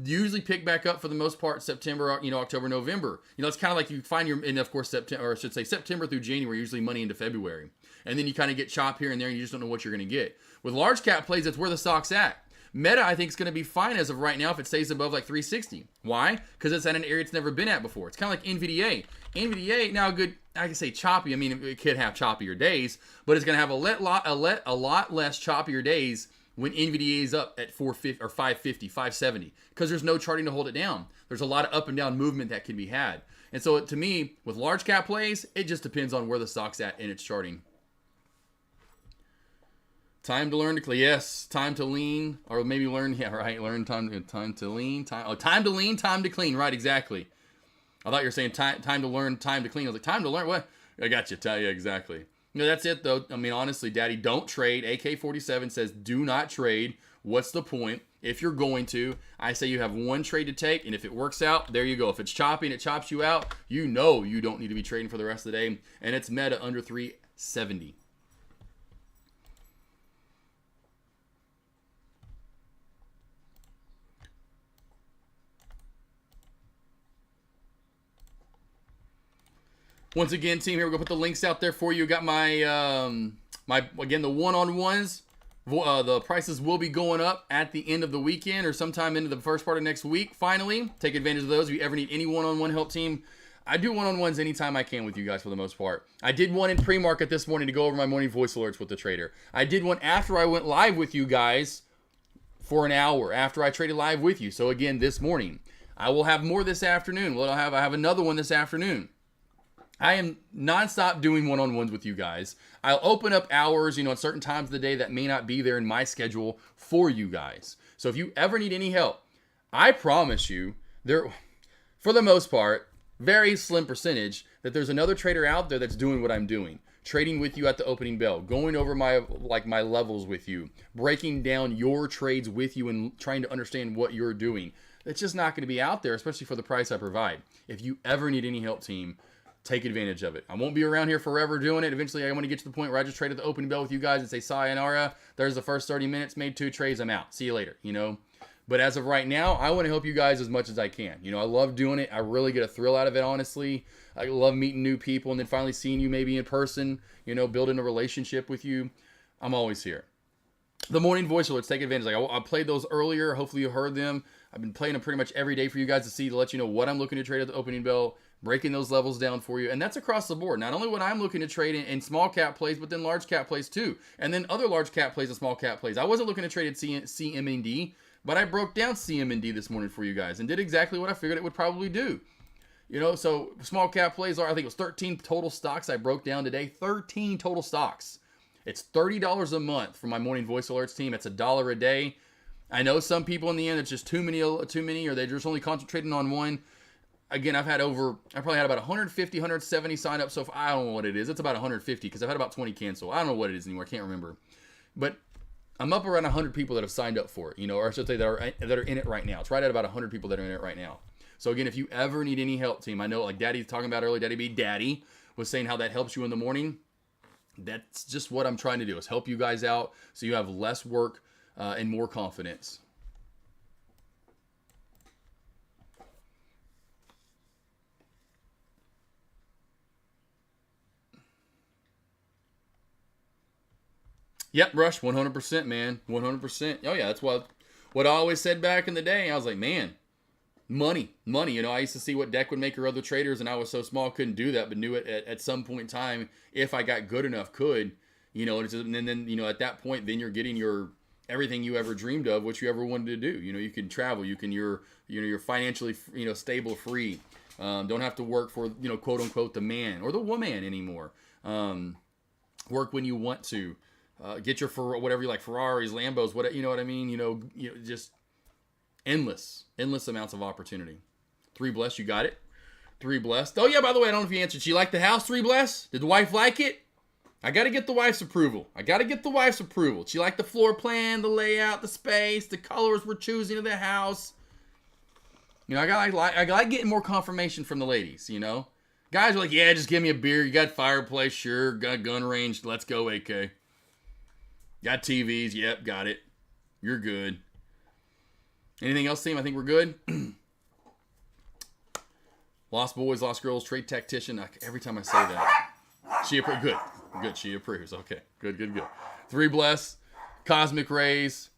S7: Usually pick back up for the most part September, you know, October, November. You know, it's kind of like you find your, and of course, September, or I should say September through January, usually money into February. And then you kind of get chop here and there, and you just don't know what you're going to get. With large cap plays, that's where the stock's at. Meta, I think, is going to be fine as of right now if it stays above like 360. Why? Because it's at an area it's never been at before. It's kind of like NVDA. NVDA, now good, I can say choppy. I mean, it could have choppier days, but it's going to have a lot less choppier days when NVDA is up at 450 or 550, 570, because there's no charting to hold it down. There's a lot of up and down movement that can be had. And so to me, with large cap plays, it just depends on where the stock's at in its charting. Time to learn to clean. Yes, time to lean, or maybe learn. Yeah, right. Learn time to lean. Time to lean. Time to clean. Right, exactly. I thought you were saying time to learn. Time to clean. I was like, time to learn. What? I got you. Yeah, exactly. No, that's it though. I mean, honestly, Daddy, don't trade. AK47 says do not trade. What's the point? If you're going to, I say you have one trade to take, and if it works out, there you go. If it's choppy and it chops you out, you know you don't need to be trading for the rest of the day, and it's meta under 370. Once again, team, here we're gonna put the links out there for you. Got my again, the one-on-ones. The prices will be going up at the end of the weekend or sometime into the first part of next week. Finally, take advantage of those. If you ever need any one-on-one help team, I do one-on-ones anytime I can with you guys for the most part. I did one in pre-market this morning to go over my morning voice alerts with the trader. I did one after I went live with you guys for an hour after I traded live with you. So again, this morning. I will have more this afternoon. I have another one this afternoon. I am nonstop doing one-on-ones with you guys. I'll open up hours, at certain times of the day that may not be there in my schedule for you guys. So if you ever need any help, I promise you, for the most part, very slim percentage, that there's another trader out there that's doing what I'm doing. Trading with you at the opening bell, going over my levels with you, breaking down your trades with you and trying to understand what you're doing. It's just not going to be out there, especially for the price I provide. If you ever need any help, team, take advantage of it. I won't be around here forever doing it. Eventually, I want to get to the point where I just trade at the opening bell with you guys and say, sayonara, there's the first 30 minutes, made 2 trades, I'm out. See you later, But as of right now, I want to help you guys as much as I can. I love doing it. I really get a thrill out of it, honestly. I love meeting new people and then finally seeing you maybe in person, building a relationship with you. I'm always here. The morning voice alerts, take advantage. I played those earlier. Hopefully you heard them. I've been playing them pretty much every day for you guys to let you know what I'm looking to trade at the opening bell, breaking those levels down for you. And that's across the board. Not only what I'm looking to trade in small cap plays, but then large cap plays too. And then other large cap plays and small cap plays. I wasn't looking to trade at CMND, but I broke down CMND this morning for you guys and did exactly what I figured it would probably do. So small cap plays I think it was 13 total stocks I broke down today. 13 total stocks. It's $30 a month for my morning voice alerts team. It's $1 a day. I know some people in the end, it's just too many, or they're just only concentrating on one. Again, I probably had about 150, 170 sign up. So if I don't know what it is, it's about 150 because I've had about 20 cancel. I don't know what it is anymore. I can't remember. But I'm up around 100 people that have signed up for it, or I should say that are in it right now. It's right at about 100 people that are in it right now. So again, if you ever need any help, team, I know like Daddy was talking about earlier, Daddy was saying how that helps you in the morning. That's just what I'm trying to do, is help you guys out so you have less work and more confidence. Yep, Rush, 100%, man. 100%. Oh, yeah, that's what I always said back in the day. I was like, man, money. I used to see what Deck would make or other traders, and I was so small, couldn't do that, but knew it at some point in time, if I got good enough, could. And then, at that point, then you're getting your everything you ever dreamed of, what you ever wanted to do. You can travel. You're financially, stable, free. Don't have to work for, quote unquote, the man or the woman anymore. Work when you want to. Get your whatever you like, Ferraris, Lambos, whatever, you know what I mean? Just endless amounts of opportunity. 3 Blessed, you got it. 3 Blessed. Oh yeah, by the way, I don't know if you answered. She liked the house, 3 Blessed? Did the wife like it? I got to get the wife's approval. She liked the floor plan, the layout, the space, the colors we're choosing of the house. I like getting more confirmation from the ladies, Guys are like, yeah, just give me a beer. You got fireplace, sure. Got gun range. Let's go, AK. Got TVs. Yep, got it. You're good. Anything else, team? I think we're good. Lost boys, lost girls, trade tactician. Every time I say that, she approves. Good. She approves. Okay, good. 3 Bless, Cosmic Rays.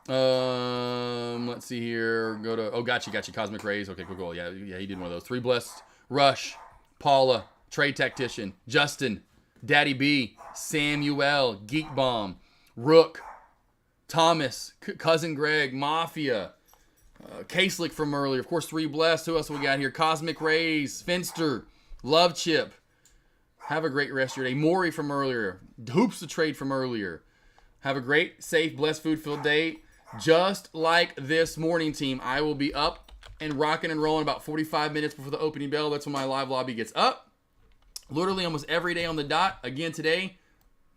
S7: Let's see here. Go to gotcha. Cosmic Rays. Okay, cool. Yeah, he did one of those. 3 Blessed, Rush, Paula, trade tactician, Justin, Daddy B, Samuel, Geek Bomb, Rook, Thomas, Cousin Greg, Mafia, Caselick from earlier. Of course, 3 Blessed. Who else we got here? Cosmic Rays, Finster, Love Chip. Have a great rest of your day. Maury from earlier. Hoops the trade from earlier. Have a great, safe, blessed, food-filled day. Just like this morning, team, I will be up and rocking and rolling about 45 minutes before the opening bell. That's when my live lobby gets up. Literally almost every day on the dot. Again today,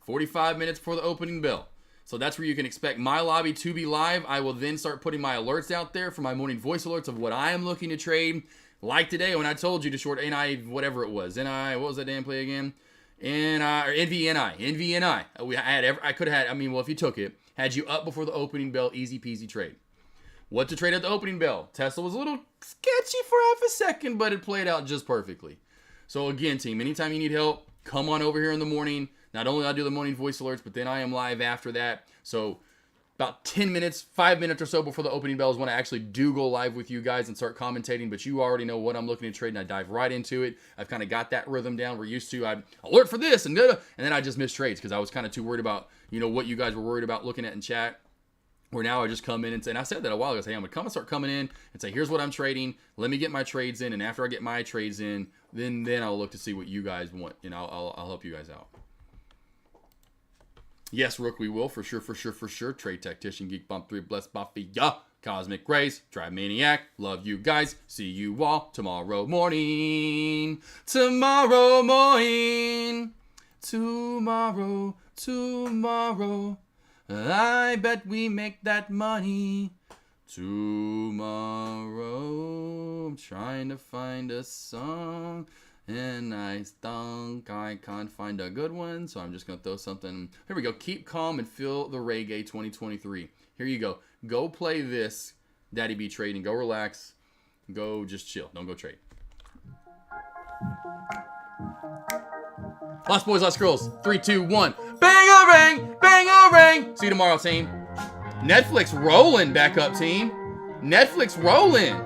S7: 45 minutes before the opening bell. So that's where you can expect my lobby to be live. I will then start putting my alerts out there for my morning voice alerts of what I am looking to trade. Like today when I told you to short NI, whatever it was. NI, what was that damn play again? NVNI. I could have had, if you took it, had you up before the opening bell, easy peasy trade. What to trade at the opening bell? Tesla was a little sketchy for half a second, but it played out just perfectly. So again, team, anytime you need help, come on over here in the morning. Not only do I do the morning voice alerts, but then I am live after that. So about 10 minutes, 5 minutes or so before the opening bell is when I actually do go live with you guys and start commentating. But you already know what I'm looking to trade, and I dive right into it. I've kind of got that rhythm down. We're used to, I alert for this, and then I just miss trades because I was kind of too worried about, what you guys were worried about looking at in chat. Where now I just come in and say, and I said that a while ago, say, I'm going to start coming in and say, here's what I'm trading. Let me get my trades in. And after I get my trades in, then I'll look to see what you guys want. And I'll help you guys out. Yes, Rook, we will. For sure. Trade Tactician, Geek Bump 3, Bless Buffy, Cosmic Grace, Drive Maniac. Love you guys. See you all tomorrow morning. Tomorrow. I bet we make that money tomorrow. I'm trying to find a song, and I think I can't find a good one, so I'm just going to throw something. Here we go. Keep calm and feel the reggae 2023. Here you go. Go play this, Daddy Be Trading. Go relax. Go just chill. Don't go trade. Lost boys, lost girls. 3, 2, 1. Bang-a-ring! Bang-a-ring! See you tomorrow, team. Netflix rolling back up, team. Netflix rolling.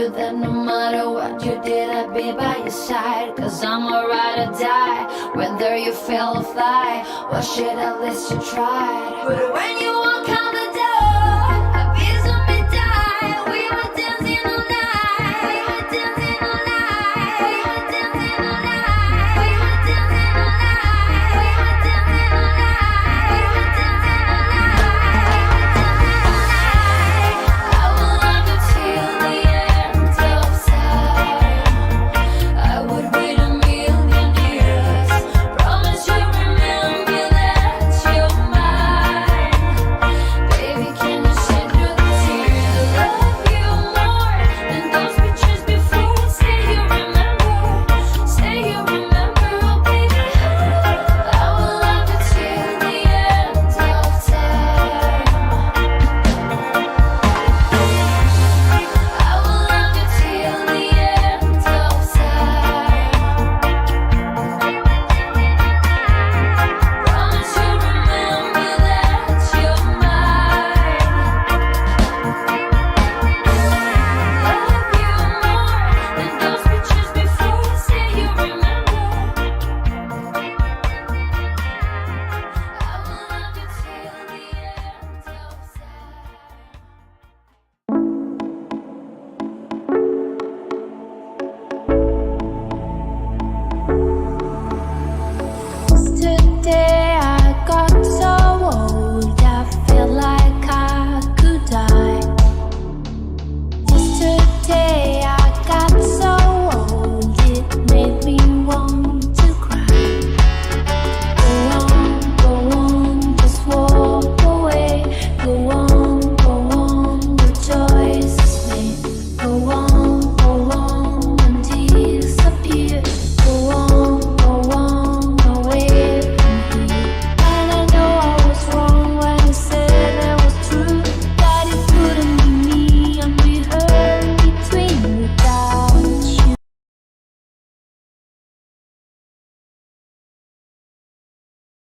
S6: that no matter what you did, I'd be by your side. Cause I'm a ride or die, whether you fail or fly, or shit, at least you tried. But when you walk out